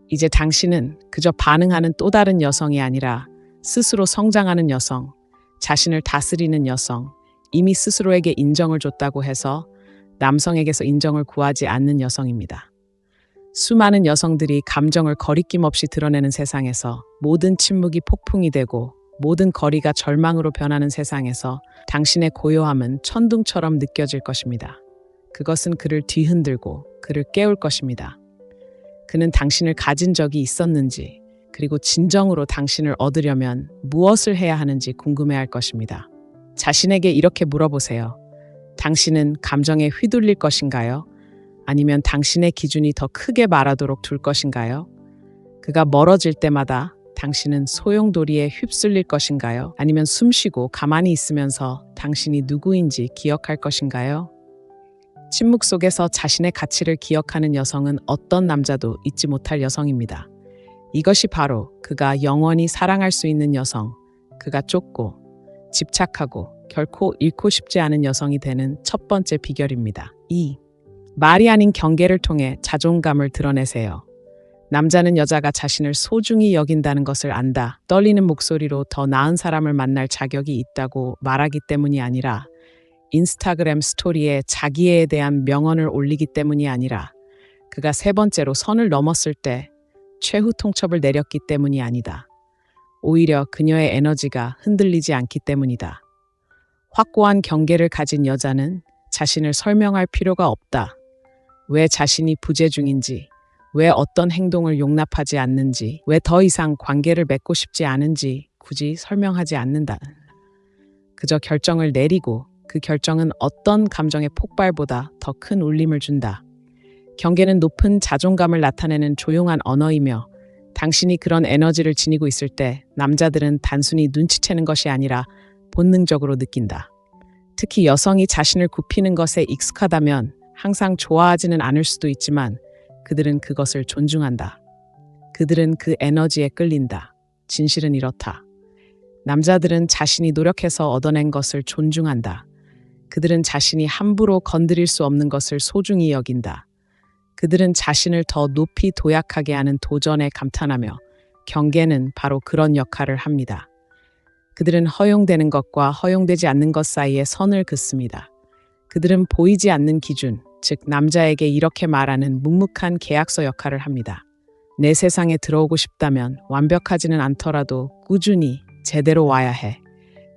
이제 당신은 그저 반응하는 또 다른 여성이 아니라 스스로 성장하는 여성, 자신을 다스리는 여성, 이미 스스로에게 인정을 줬다고 해서 남성에게서 인정을 구하지 않는 여성입니다. 수많은 여성들이 감정을 거리낌 없이 드러내는 세상에서 모든 침묵이 폭풍이 되고 모든 거리가 절망으로 변하는 세상에서 당신의 고요함은 천둥처럼 느껴질 것입니다. 그것은 그를 뒤흔들고 그를 깨울 것입니다. 그는 당신을 가진 적이 있었는지, 그리고 진정으로 당신을 얻으려면 무엇을 해야 하는지 궁금해할 것입니다. 자신에게 이렇게 물어보세요. 당신은 감정에 휘둘릴 것인가요? 아니면 당신의 기준이 더 크게 말하도록 둘 것인가요? 그가 멀어질 때마다 당신은 소용돌이에 휩쓸릴 것인가요? 아니면 숨쉬고 가만히 있으면서 당신이 누구인지 기억할 것인가요? 침묵 속에서 자신의 가치를 기억하는 여성은 어떤 남자도 잊지 못할 여성입니다. 이것이 바로 그가 영원히 사랑할 수 있는 여성, 그가 좁고 집착하고 결코 잃고 싶지 않은 여성이 되는 첫 번째 비결입니다. 2. 말이 아닌 경계를 통해 자존감을 드러내세요. 남자는 여자가 자신을 소중히 여긴다는 것을 안다. 떨리는 목소리로 더 나은 사람을 만날 자격이 있다고 말하기 때문이 아니라 인스타그램 스토리에 자기애에 대한 명언을 올리기 때문이 아니라 그가 세 번째로 선을 넘었을 때 최후 통첩을 내렸기 때문이 아니다. 오히려 그녀의 에너지가 흔들리지 않기 때문이다. 확고한 경계를 가진 여자는 자신을 설명할 필요가 없다. 왜 자신이 부재 중인지, 왜 어떤 행동을 용납하지 않는지, 왜 더 이상 관계를 맺고 싶지 않은지 굳이 설명하지 않는다. 그저 결정을 내리고 그 결정은 어떤 감정의 폭발보다 더 큰 울림을 준다. 경계는 높은 자존감을 나타내는 조용한 언어이며 당신이 그런 에너지를 지니고 있을 때 남자들은 단순히 눈치채는 것이 아니라 본능적으로 느낀다. 특히 여성이 자신을 굽히는 것에 익숙하다면 항상 좋아하지는 않을 수도 있지만 그들은 그것을 존중한다. 그들은 그 에너지에 끌린다. 진실은 이렇다. 남자들은 자신이 노력해서 얻어낸 것을 존중한다. 그들은 자신이 함부로 건드릴 수 없는 것을 소중히 여긴다. 그들은 자신을 더 높이 도약하게 하는 도전에 감탄하며 경계는 바로 그런 역할을 합니다. 그들은 허용되는 것과 허용되지 않는 것 사이에 선을 긋습니다. 그들은 보이지 않는 기준, 즉 남자에게 이렇게 말하는 묵묵한 계약서 역할을 합니다. 내 세상에 들어오고 싶다면 완벽하지는 않더라도 꾸준히 제대로 와야 해.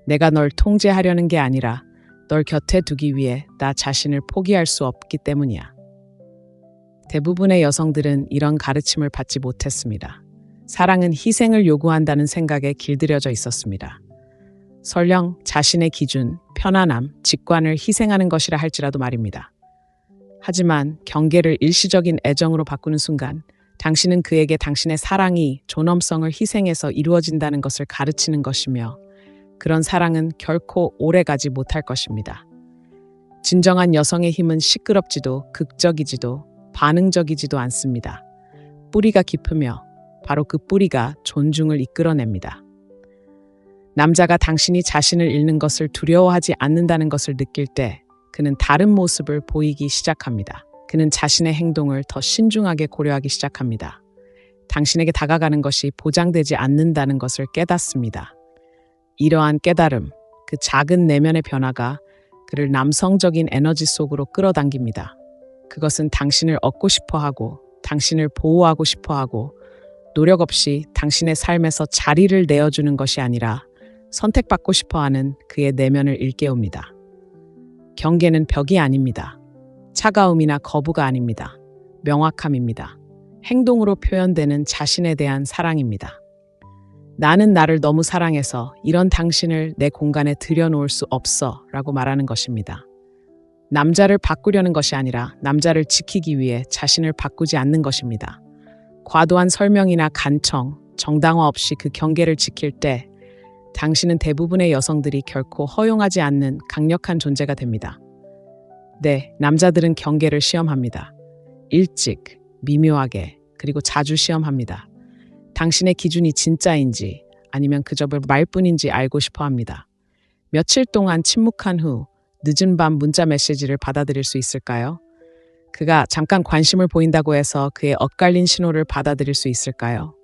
내가 널 통제하려는 게 아니라 널 곁에 두기 위해 나 자신을 포기할 수 없기 때문이야. 대부분의 여성들은 이런 가르침을 받지 못했습니다. 사랑은 희생을 요구한다는 생각에 길들여져 있었습니다. 설령 자신의 기준, 편안함, 직관을 희생하는 것이라 할지라도 말입니다. 하지만 경계를 일시적인 애정으로 바꾸는 순간 당신은 그에게 당신의 사랑이 존엄성을 희생해서 이루어진다는 것을 가르치는 것이며 그런 사랑은 결코 오래가지 못할 것입니다. 진정한 여성의 힘은 시끄럽지도 극적이지도 반응적이지도 않습니다. 뿌리가 깊으며 바로 그 뿌리가 존중을 이끌어냅니다. 남자가 당신이 자신을 잃는 것을 두려워하지 않는다는 것을 느낄 때 그는 다른 모습을 보이기 시작합니다. 그는 자신의 행동을 더 신중하게 고려하기 시작합니다. 당신에게 다가가는 것이 보장되지 않는다는 것을 깨닫습니다. 이러한 깨달음, 그 작은 내면의 변화가 그를 남성적인 에너지 속으로 끌어당깁니다. 그것은 당신을 얻고 싶어하고 당신을 보호하고 싶어하고 노력 없이 당신의 삶에서 자리를 내어주는 것이 아니라 선택받고 싶어하는 그의 내면을 일깨웁니다. 경계는 벽이 아닙니다. 차가움이나 거부가 아닙니다. 명확함입니다. 행동으로 표현되는 자신에 대한 사랑입니다. 나는 나를 너무 사랑해서 이런 당신을 내 공간에 들여놓을 수 없어 라고 말하는 것입니다. 남자를 바꾸려는 것이 아니라 남자를 지키기 위해 자신을 바꾸지 않는 것입니다. 과도한 설명이나 간청, 정당화 없이 그 경계를 지킬 때 당신은 대부분의 여성들이 결코 허용하지 않는 강력한 존재가 됩니다. 네, 남자들은 경계를 시험합니다. 일찍, 미묘하게, 그리고 자주 시험합니다. 당신의 기준이 진짜인지 아니면 그저 말뿐인지 알고 싶어 합니다. 며칠 동안 침묵한 후 늦은 밤 문자 메시지를 받아들일 수 있을까요? 그가 잠깐 관심을 보인다고 해서 그의 엇갈린 신호를 받아들일 수 있을까요?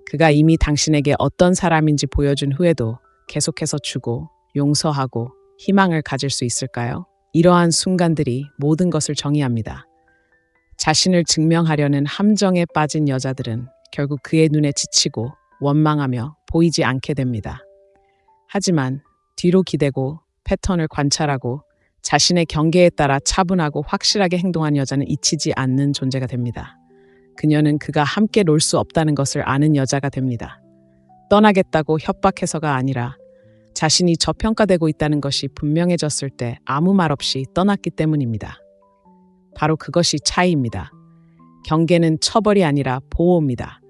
그가 이미 당신에게 어떤 사람인지 보여준 후에도 계속해서 주고 용서하고 희망을 가질 수 있을까요? 이러한 순간들이 모든 것을 정의합니다. 자신을 증명하려는 함정에 빠진 여자들은 결국 그의 눈에 지치고 원망하며 보이지 않게 됩니다. 하지만 뒤로 기대고 패턴을 관찰하고 자신의 경계에 따라 차분하고 확실하게 행동한 여자는 잊히지 않는 존재가 됩니다. 그녀는 그가 함께 놀 수 없다는 것을 아는 여자가 됩니다. 떠나겠다고 협박해서가 아니라 자신이 저평가되고 있다는 것이 분명해졌을 때 아무 말 없이 떠났기 때문입니다. 바로 그것이 차이입니다. 경계는 처벌이 아니라 보호입니다.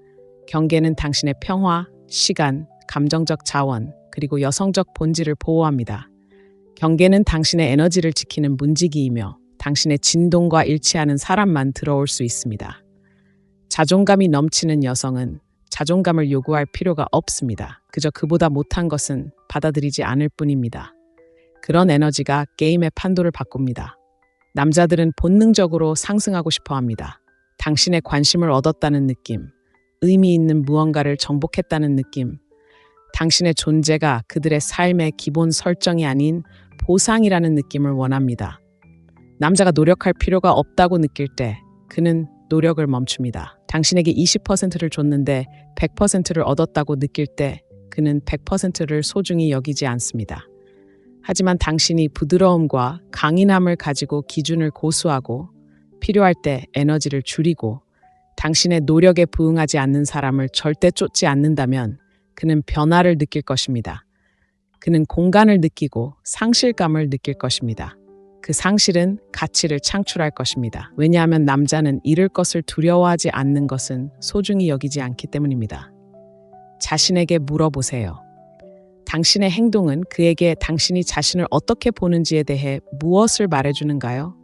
경계는 당신의 평화, 시간, 감정적 자원, 그리고 여성적 본질을 보호합니다. 경계는 당신의 에너지를 지키는 문지기이며 당신의 진동과 일치하는 사람만 들어올 수 있습니다. 자존감이 넘치는 여성은 자존감을 요구할 필요가 없습니다. 그저 그보다 못한 것은 받아들이지 않을 뿐입니다. 그런 에너지가 게임의 판도를 바꿉니다. 남자들은 본능적으로 상승하고 싶어 합니다. 당신의 관심을 얻었다는 느낌, 의미 있는 무언가를 정복했다는 느낌, 당신의 존재가 그들의 삶의 기본 설정이 아닌 보상이라는 느낌을 원합니다. 남자가 노력할 필요가 없다고 느낄 때 그는 노력을 멈춥니다. 당신에게 20%를 줬는데 100%를 얻었다고 느낄 때 그는 100%를 소중히 여기지 않습니다. 하지만 당신이 부드러움과 강인함을 가지고 기준을 고수하고 필요할 때 에너지를 줄이고 당신의 노력에 부응하지 않는 사람을 절대 쫓지 않는다면 그는 변화를 느낄 것입니다. 그는 공간을 느끼고 상실감을 느낄 것입니다. 그 상실은 가치를 창출할 것입니다. 왜냐하면 남자는 잃을 것을 두려워하지 않는 것은 소중히 여기지 않기 때문입니다. 자신에게 물어보세요. 당신의 행동은 그에게 당신이 자신을 어떻게 보는지에 대해 무엇을 말해주는가요?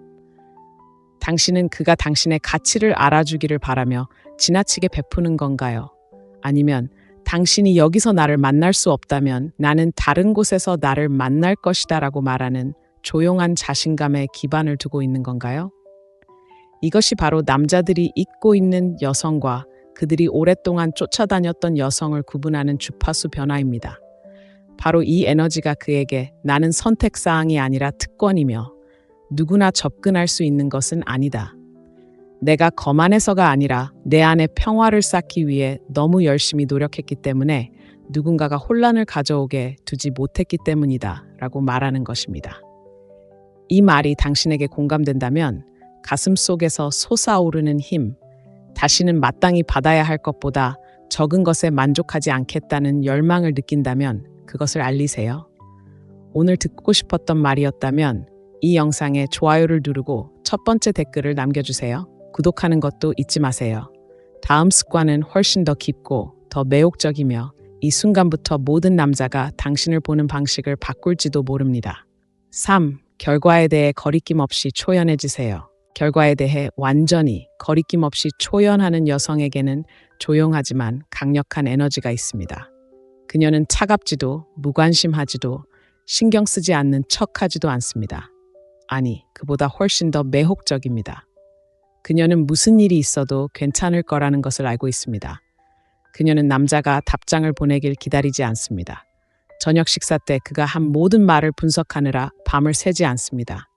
당신은 그가 당신의 가치를 알아주기를 바라며 지나치게 베푸는 건가요? 아니면 당신이 여기서 나를 만날 수 없다면 나는 다른 곳에서 나를 만날 것이다 라고 말하는 조용한 자신감에 기반을 두고 있는 건가요? 이것이 바로 남자들이 잊고 있는 여성과 그들이 오랫동안 쫓아다녔던 여성을 구분하는 주파수 변화입니다. 바로 이 에너지가 그에게 나는 선택사항이 아니라 특권이며 누구나 접근할 수 있는 것은 아니다. 내가 거만해서가 아니라 내 안에 평화를 쌓기 위해 너무 열심히 노력했기 때문에 누군가가 혼란을 가져오게 두지 못했기 때문이다 라고 말하는 것입니다. 이 말이 당신에게 공감된다면 가슴 속에서 솟아오르는 힘, 다시는 마땅히 받아야 할 것보다 적은 것에 만족하지 않겠다는 열망을 느낀다면 그것을 알리세요. 오늘 듣고 싶었던 말이었다면 이 영상에 좋아요를 누르고 첫 번째 댓글을 남겨주세요. 구독하는 것도 잊지 마세요. 다음 습관은 훨씬 더 깊고 더 매혹적이며 이 순간부터 모든 남자가 당신을 보는 방식을 바꿀지도 모릅니다. 3. 결과에 대해 거리낌 없이 초연해지세요. 결과에 대해 완전히 거리낌 없이 초연하는 여성에게는 조용하지만 강력한 에너지가 있습니다. 그녀는 차갑지도 무관심하지도 신경 쓰지 않는 척하지도 않습니다. 아니, 그보다 훨씬 더 매혹적입니다. 그녀는 무슨 일이 있어도 괜찮을 거라는 것을 알고 있습니다. 그녀는 남자가 답장을 보내길 기다리지 않습니다. 저녁 식사 때 그가 한 모든 말을 분석하느라 밤을 새지 않습니다.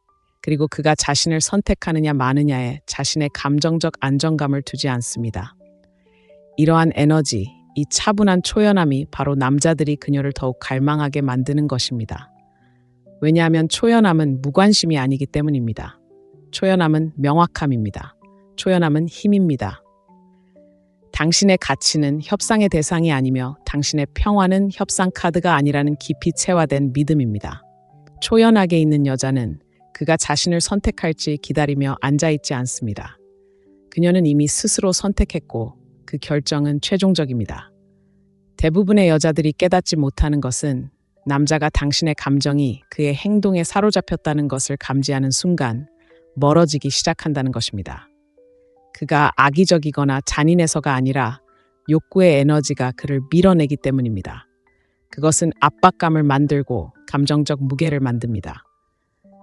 그리고 그가 자신을 선택하느냐 마느냐에 자신의 감정적 안정감을 두지 않습니다. 이러한 에너지, 이 차분한 초연함이 바로 남자들이 그녀를 더욱 갈망하게 만드는 것입니다. 왜냐하면 초연함은 무관심이 아니기 때문입니다. 초연함은 명확함입니다. 초연함은 힘입니다. 당신의 가치는 협상의 대상이 아니며 당신의 평화는 협상 카드가 아니라는 깊이 체화된 믿음입니다. 초연하게 있는 여자는 그가 자신을 선택할지 기다리며 앉아있지 않습니다. 그녀는 이미 스스로 선택했고 그 결정은 최종적입니다. 대부분의 여자들이 깨닫지 못하는 것은 남자가 당신의 감정이 그의 행동에 사로잡혔다는 것을 감지하는 순간 멀어지기 시작한다는 것입니다. 그가 악의적이거나 잔인해서가 아니라 욕구의 에너지가 그를 밀어내기 때문입니다. 그것은 압박감을 만들고 감정적 무게를 만듭니다.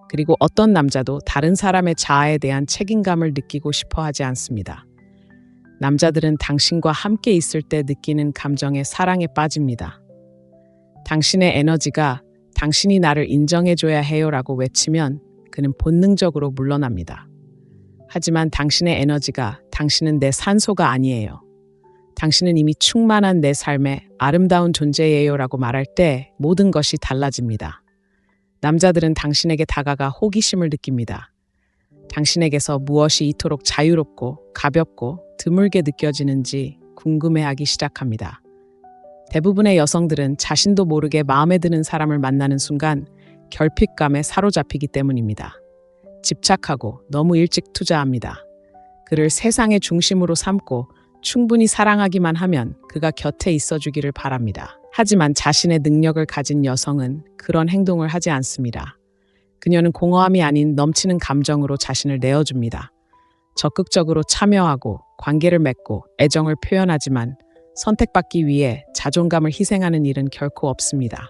그리고 어떤 남자도 다른 사람의 자아에 대한 책임감을 느끼고 싶어 하지 않습니다. 남자들은 당신과 함께 있을 때 느끼는 감정에 사랑에 빠집니다. 당신의 에너지가 당신이 나를 인정해줘야 해요라고 외치면 그는 본능적으로 물러납니다. 하지만 당신의 에너지가 당신은 내 산소가 아니에요. 당신은 이미 충만한 내 삶의 아름다운 존재예요라고 말할 때 모든 것이 달라집니다. 남자들은 당신에게 다가가 호기심을 느낍니다. 당신에게서 무엇이 이토록 자유롭고 가볍고 드물게 느껴지는지 궁금해하기 시작합니다. 대부분의 여성들은 자신도 모르게 마음에 드는 사람을 만나는 순간 결핍감에 사로잡히기 때문입니다. 집착하고 너무 일찍 투자합니다. 그를 세상의 중심으로 삼고 충분히 사랑하기만 하면 그가 곁에 있어주기를 바랍니다. 하지만 자신의 능력을 가진 여성은 그런 행동을 하지 않습니다. 그녀는 공허함이 아닌 넘치는 감정으로 자신을 내어줍니다. 적극적으로 참여하고 관계를 맺고 애정을 표현하지만 선택받기 위해 자존감을 희생하는 일은 결코 없습니다.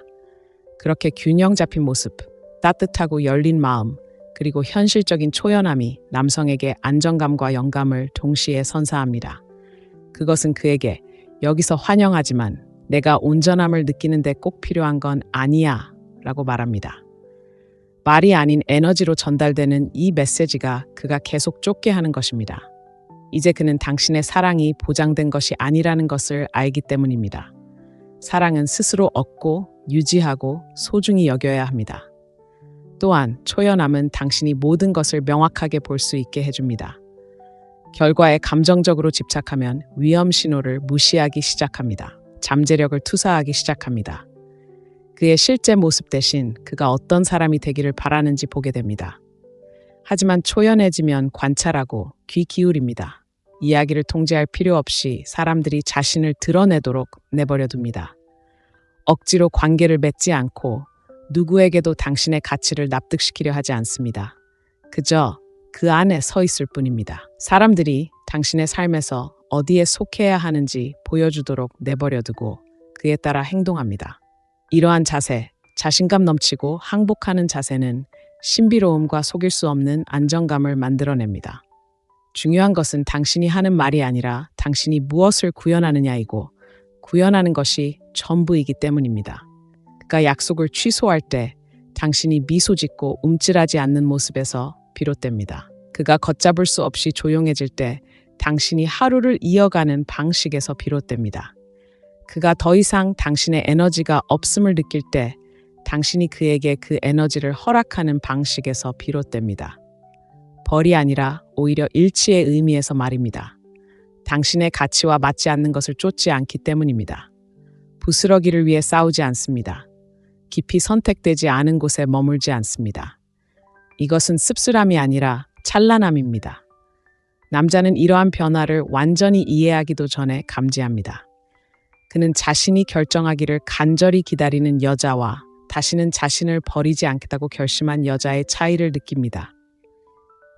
그렇게 균형 잡힌 모습, 따뜻하고 열린 마음, 그리고 현실적인 초연함이 남성에게 안정감과 영감을 동시에 선사합니다. 그것은 그에게 여기서 환영하지만 내가 온전함을 느끼는데 꼭 필요한 건 아니야 라고 말합니다. 말이 아닌 에너지로 전달되는 이 메시지가 그가 계속 쫓게 하는 것입니다. 이제 그는 당신의 사랑이 보장된 것이 아니라는 것을 알기 때문입니다. 사랑은 스스로 얻고 유지하고 소중히 여겨야 합니다. 또한 초연함은 당신이 모든 것을 명확하게 볼 수 있게 해줍니다. 결과에 감정적으로 집착하면 위험 신호를 무시하기 시작합니다. 잠재력을 투사하기 시작합니다. 그의 실제 모습 대신 그가 어떤 사람이 되기를 바라는지 보게 됩니다. 하지만 초연해지면 관찰하고 귀 기울입니다. 이야기를 통제할 필요 없이 사람들이 자신을 드러내도록 내버려 둡니다. 억지로 관계를 맺지 않고 누구에게도 당신의 가치를 납득시키려 하지 않습니다. 그저 그 안에 서 있을 뿐입니다. 사람들이 당신의 삶에서 어디에 속해야 하는지 보여주도록 내버려 두고 그에 따라 행동합니다. 이러한 자세, 자신감 넘치고 항복하는 자세는 신비로움과 속일 수 없는 안정감을 만들어냅니다. 중요한 것은 당신이 하는 말이 아니라 당신이 무엇을 구현하느냐이고 구현하는 것이 전부이기 때문입니다. 그가 약속을 취소할 때 당신이 미소 짓고 움찔하지 않는 모습에서 비롯됩니다. 그가 걷잡을 수 없이 조용해질 때 당신이 하루를 이어가는 방식에서 비롯됩니다. 그가 더 이상 당신의 에너지가 없음을 느낄 때 당신이 그에게 그 에너지를 허락하는 방식에서 비롯됩니다. 벌이 아니라 오히려 일치의 의미에서 말입니다. 당신의 가치와 맞지 않는 것을 쫓지 않기 때문입니다. 부스러기를 위해 싸우지 않습니다. 깊이 선택되지 않은 곳에 머물지 않습니다. 이것은 씁쓸함이 아니라 찬란함입니다. 남자는 이러한 변화를 완전히 이해하기도 전에 감지합니다. 그는 자신이 결정하기를 간절히 기다리는 여자와 다시는 자신을 버리지 않겠다고 결심한 여자의 차이를 느낍니다.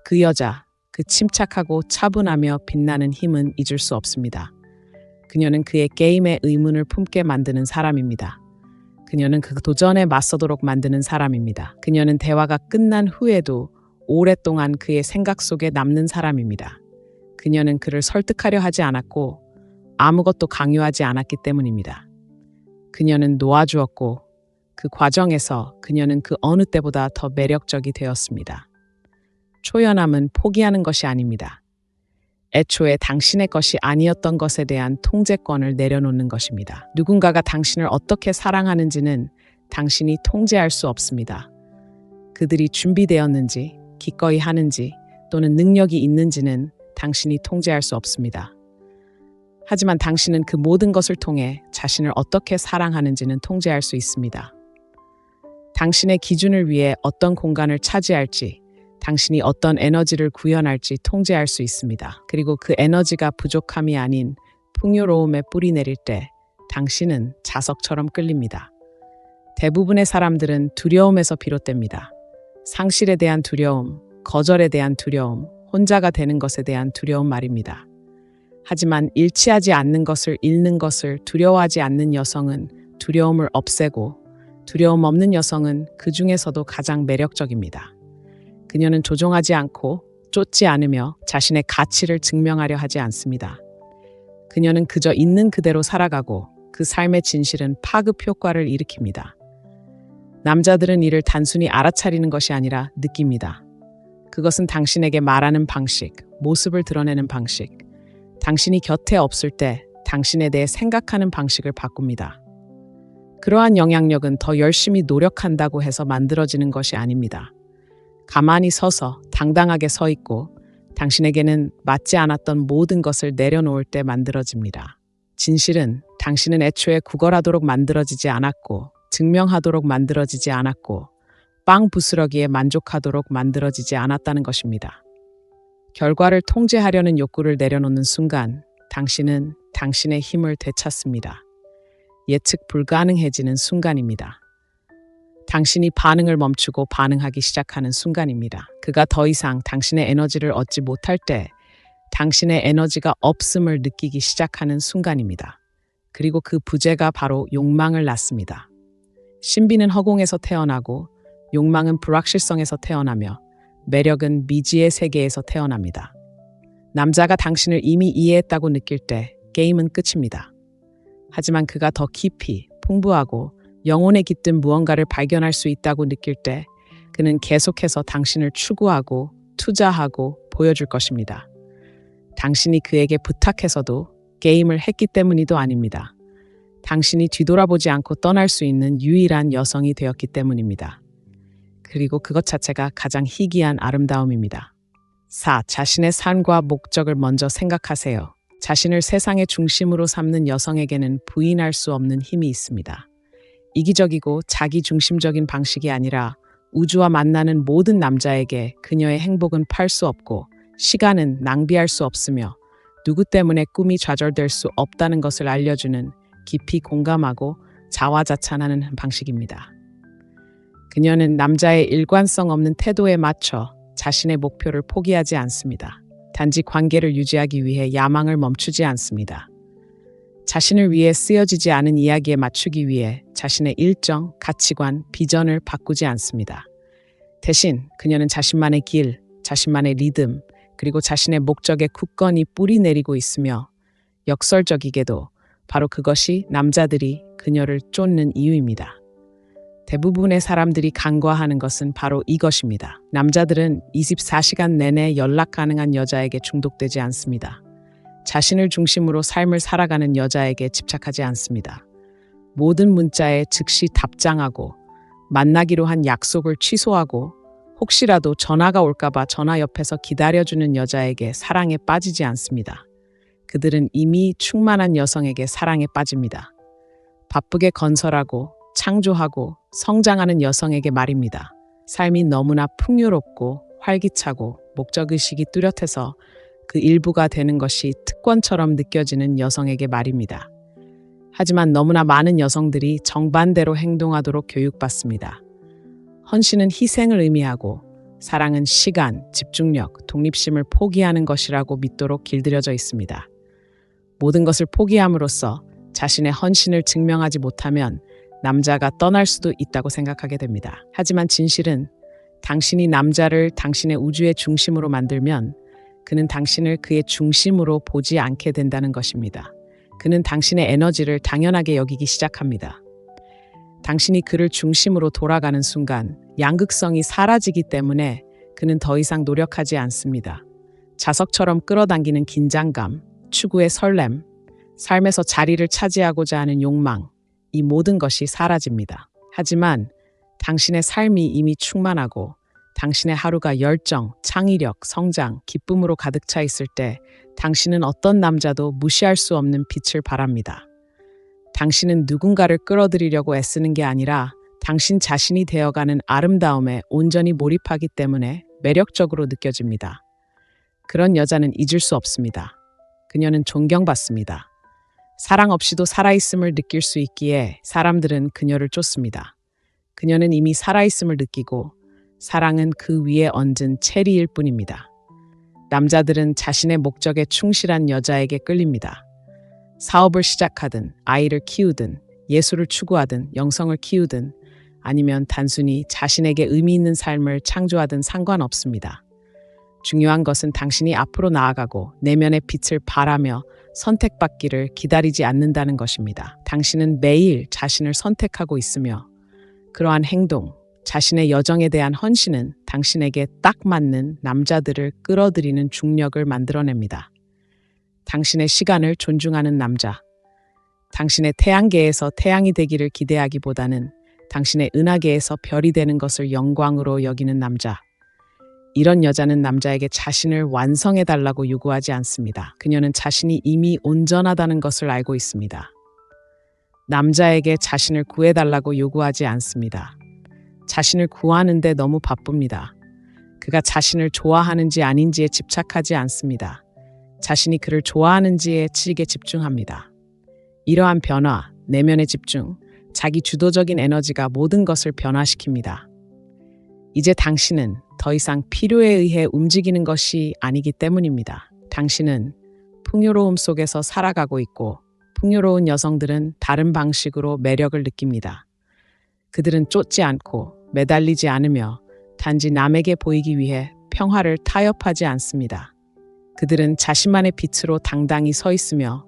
그 여자, 그 침착하고 차분하며 빛나는 힘은 잊을 수 없습니다. 그녀는 그의 게임에 의문을 품게 만드는 사람입니다. 그녀는 그 도전에 맞서도록 만드는 사람입니다. 그녀는 대화가 끝난 후에도 오랫동안 그의 생각 속에 남는 사람입니다. 그녀는 그를 설득하려 하지 않았고 아무것도 강요하지 않았기 때문입니다. 그녀는 놓아주었고 그 과정에서 그녀는 그 어느 때보다 더 매력적이 되었습니다. 초연함은 포기하는 것이 아닙니다. 애초에 당신의 것이 아니었던 것에 대한 통제권을 내려놓는 것입니다. 누군가가 당신을 어떻게 사랑하는지는 당신이 통제할 수 없습니다. 그들이 준비되었는지, 기꺼이 하는지 또는 능력이 있는지는 당신이 통제할 수 없습니다. 하지만 당신은 그 모든 것을 통해 자신을 어떻게 사랑하는지는 통제할 수 있습니다. 당신의 기준을 위해 어떤 공간을 차지할지, 당신이 어떤 에너지를 구현할지 통제할 수 있습니다. 그리고 그 에너지가 부족함이 아닌 풍요로움에 뿌리 내릴 때 당신은 자석처럼 끌립니다. 대부분의 사람들은 두려움에서 비롯됩니다. 상실에 대한 두려움, 거절에 대한 두려움, 혼자가 되는 것에 대한 두려움 말입니다. 하지만 잃지 않는 것을 잃는 것을 두려워하지 않는 여성은 두려움을 없애고 두려움 없는 여성은 그 중에서도 가장 매력적입니다. 그녀는 조종하지 않고 쫓지 않으며 자신의 가치를 증명하려 하지 않습니다. 그녀는 그저 있는 그대로 살아가고 그 삶의 진실은 파급 효과를 일으킵니다. 남자들은 이를 단순히 알아차리는 것이 아니라 느낍니다. 그것은 당신에게 말하는 방식, 모습을 드러내는 방식, 당신이 곁에 없을 때 당신에 대해 생각하는 방식을 바꿉니다. 그러한 영향력은 더 열심히 노력한다고 해서 만들어지는 것이 아닙니다. 가만히 서서 당당하게 서 있고 당신에게는 맞지 않았던 모든 것을 내려놓을 때 만들어집니다. 진실은 당신은 애초에 구걸하도록 만들어지지 않았고 증명하도록 만들어지지 않았고 빵 부스러기에 만족하도록 만들어지지 않았다는 것입니다. 결과를 통제하려는 욕구를 내려놓는 순간 당신은 당신의 힘을 되찾습니다. 예측 불가능해지는 순간입니다. 당신이 반응을 멈추고 반응하기 시작하는 순간입니다. 그가 더 이상 당신의 에너지를 얻지 못할 때 당신의 에너지가 없음을 느끼기 시작하는 순간입니다. 그리고 그 부재가 바로 욕망을 낳습니다. 신비는 허공에서 태어나고 욕망은 불확실성에서 태어나며 매력은 미지의 세계에서 태어납니다. 남자가 당신을 이미 이해했다고 느낄 때 게임은 끝입니다. 하지만 그가 더 깊이, 풍부하고 영혼에 깃든 무언가를 발견할 수 있다고 느낄 때 그는 계속해서 당신을 추구하고 투자하고 보여줄 것입니다. 당신이 그에게 부탁해서도 게임을 했기 때문이도 아닙니다. 당신이 뒤돌아보지 않고 떠날 수 있는 유일한 여성이 되었기 때문입니다. 그리고 그것 자체가 가장 희귀한 아름다움입니다. 4. 자신의 삶과 목적을 먼저 생각하세요. 자신을 세상의 중심으로 삼는 여성에게는 부인할 수 없는 힘이 있습니다. 이기적이고 자기중심적인 방식이 아니라 우주와 만나는 모든 남자에게 그녀의 행복은 팔 수 없고 시간은 낭비할 수 없으며 누구 때문에 꿈이 좌절될 수 없다는 것을 알려주는 깊이 공감하고 자화자찬하는 방식입니다. 그녀는 남자의 일관성 없는 태도에 맞춰 자신의 목표를 포기하지 않습니다. 단지 관계를 유지하기 위해 야망을 멈추지 않습니다. 자신을 위해 쓰여지지 않은 이야기에 맞추기 위해 자신의 일정, 가치관, 비전을 바꾸지 않습니다. 대신 그녀는 자신만의 길, 자신만의 리듬, 그리고 자신의 목적에 굳건히 뿌리 내리고 있으며 역설적이게도 바로 그것이 남자들이 그녀를 쫓는 이유입니다. 대부분의 사람들이 간과하는 것은 바로 이것입니다. 남자들은 24시간 내내 연락 가능한 여자에게 중독되지 않습니다. 자신을 중심으로 삶을 살아가는 여자에게 집착하지 않습니다. 모든 문자에 즉시 답장하고 만나기로 한 약속을 취소하고 혹시라도 전화가 올까봐 전화 옆에서 기다려주는 여자에게 사랑에 빠지지 않습니다. 그들은 이미 충만한 여성에게 사랑에 빠집니다. 바쁘게 건설하고 창조하고 성장하는 여성에게 말입니다. 삶이 너무나 풍요롭고 활기차고 목적의식이 뚜렷해서 그 일부가 되는 것이 특권처럼 느껴지는 여성에게 말입니다. 하지만 너무나 많은 여성들이 정반대로 행동하도록 교육받습니다. 헌신은 희생을 의미하고 사랑은 시간, 집중력, 독립심을 포기하는 것이라고 믿도록 길들여져 있습니다. 모든 것을 포기함으로써 자신의 헌신을 증명하지 못하면 남자가 떠날 수도 있다고 생각하게 됩니다. 하지만 진실은 당신이 남자를 당신의 우주의 중심으로 만들면 그는 당신을 그의 중심으로 보지 않게 된다는 것입니다. 그는 당신의 에너지를 당연하게 여기기 시작합니다. 당신이 그를 중심으로 돌아가는 순간 양극성이 사라지기 때문에 그는 더 이상 노력하지 않습니다. 자석처럼 끌어당기는 긴장감, 추구의 설렘, 삶에서 자리를 차지하고자 하는 욕망, 이 모든 것이 사라집니다. 하지만 당신의 삶이 이미 충만하고 당신의 하루가 열정, 창의력, 성장, 기쁨으로 가득 차 있을 때 당신은 어떤 남자도 무시할 수 없는 빛을 발합니다. 당신은 누군가를 끌어들이려고 애쓰는 게 아니라 당신 자신이 되어가는 아름다움에 온전히 몰입하기 때문에 매력적으로 느껴집니다. 그런 여자는 잊을 수 없습니다. 그녀는 존경받습니다. 사랑 없이도 살아있음을 느낄 수 있기에 사람들은 그녀를 쫓습니다. 그녀는 이미 살아있음을 느끼고 사랑은 그 위에 얹은 체리일 뿐입니다. 남자들은 자신의 목적에 충실한 여자에게 끌립니다. 사업을 시작하든 아이를 키우든 예술을 추구하든 영성을 키우든 아니면 단순히 자신에게 의미 있는 삶을 창조하든 상관없습니다. 중요한 것은 당신이 앞으로 나아가고 내면의 빛을 발하며 선택받기를 기다리지 않는다는 것입니다. 당신은 매일 자신을 선택하고 있으며 그러한 행동, 자신의 여정에 대한 헌신은 당신에게 딱 맞는 남자들을 끌어들이는 중력을 만들어냅니다. 당신의 시간을 존중하는 남자. 당신의 태양계에서 태양이 되기를 기대하기보다는 당신의 은하계에서 별이 되는 것을 영광으로 여기는 남자. 이런 여자는 남자에게 자신을 완성해달라고 요구하지 않습니다. 그녀는 자신이 이미 온전하다는 것을 알고 있습니다. 남자에게 자신을 구해달라고 요구하지 않습니다. 자신을 구하는데 너무 바쁩니다. 그가 자신을 좋아하는지 아닌지에 집착하지 않습니다. 자신이 그를 좋아하는지에 치게 집중합니다. 이러한 변화, 내면의 집중, 자기 주도적인 에너지가 모든 것을 변화시킵니다. 이제 당신은 더 이상 필요에 의해 움직이는 것이 아니기 때문입니다. 당신은 풍요로움 속에서 살아가고 있고 풍요로운 여성들은 다른 방식으로 매력을 느낍니다. 그들은 쫓지 않고 매달리지 않으며 단지 남에게 보이기 위해 평화를 타협하지 않습니다. 그들은 자신만의 빛으로 당당히 서 있으며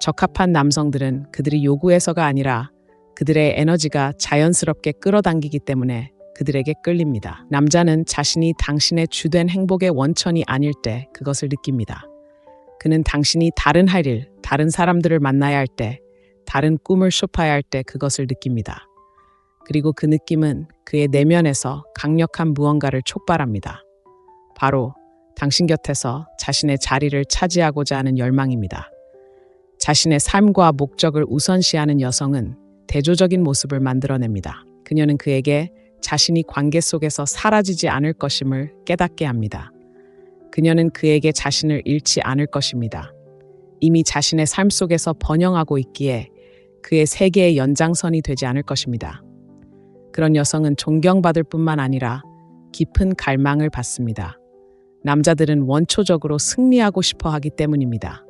적합한 남성들은 그들이 요구해서가 아니라 그들의 에너지가 자연스럽게 끌어당기기 때문에 그들에게 끌립니다. 남자는 자신이 당신의 주된 행복의 원천이 아닐 때 그것을 느낍니다. 그는 당신이 다른 할 일, 다른 사람들을 만나야 할 때, 다른 꿈을 숍해야 할 때 그것을 느낍니다. 그리고 그 느낌은 그의 내면에서 강력한 무언가를 촉발합니다. 바로 당신 곁에서 자신의 자리를 차지하고자 하는 열망입니다. 자신의 삶과 목적을 우선시하는 여성은 대조적인 모습을 만들어냅니다. 그녀는 그에게 자신이 관계 속에서 사라지지 않을 것임을 깨닫게 합니다. 그녀는 그에게 자신을 잃지 않을 것입니다. 이미 자신의 삶 속에서 번영하고 있기에 그의 세계의 연장선이 되지 않을 것입니다. 그런 여성은 존경받을 뿐만 아니라 깊은 갈망을 받습니다. 남자들은 원초적으로 승리하고 싶어 하기 때문입니다.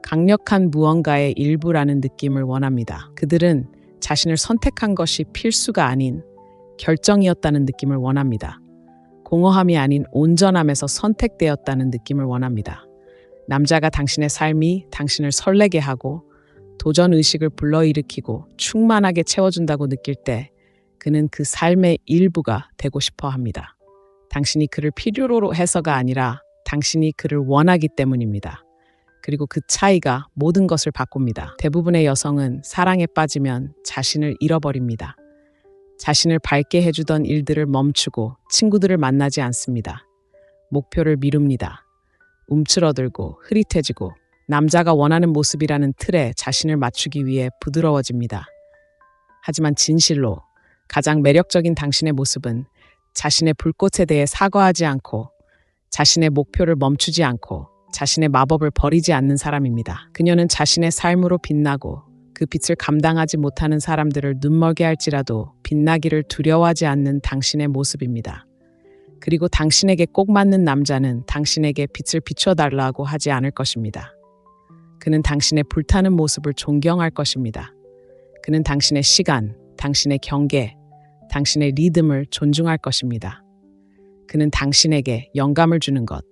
강력한 무언가의 일부라는 느낌을 원합니다. 그들은 자신을 선택한 것이 필수가 아닌 결정이었다는 느낌을 원합니다. 공허함이 아닌 온전함에서 선택되었다는 느낌을 원합니다. 남자가 당신의 삶이 당신을 설레게 하고 도전 의식을 불러일으키고 충만하게 채워준다고 느낄 때 그는 그 삶의 일부가 되고 싶어 합니다. 당신이 그를 필요로 해서가 아니라 당신이 그를 원하기 때문입니다. 그리고 그 차이가 모든 것을 바꿉니다. 대부분의 여성은 사랑에 빠지면 자신을 잃어버립니다. 자신을 밝게 해주던 일들을 멈추고 친구들을 만나지 않습니다. 목표를 미룹니다. 움츠러들고 흐릿해지고 남자가 원하는 모습이라는 틀에 자신을 맞추기 위해 부드러워집니다. 하지만 진실로 가장 매력적인 당신의 모습은 자신의 불꽃에 대해 사과하지 않고 자신의 목표를 멈추지 않고 자신의 마법을 버리지 않는 사람입니다. 그녀는 자신의 삶으로 빛나고 그 빛을 감당하지 못하는 사람들을 눈멀게 할지라도 빛나기를 두려워하지 않는 당신의 모습입니다. 그리고 당신에게 꼭 맞는 남자는 당신에게 빛을 비춰달라고 하지 않을 것입니다. 그는 당신의 불타는 모습을 존경할 것입니다. 그는 당신의 시간, 당신의 경계, 당신의 리듬을 존중할 것입니다. 그는 당신에게 영감을 주는 것,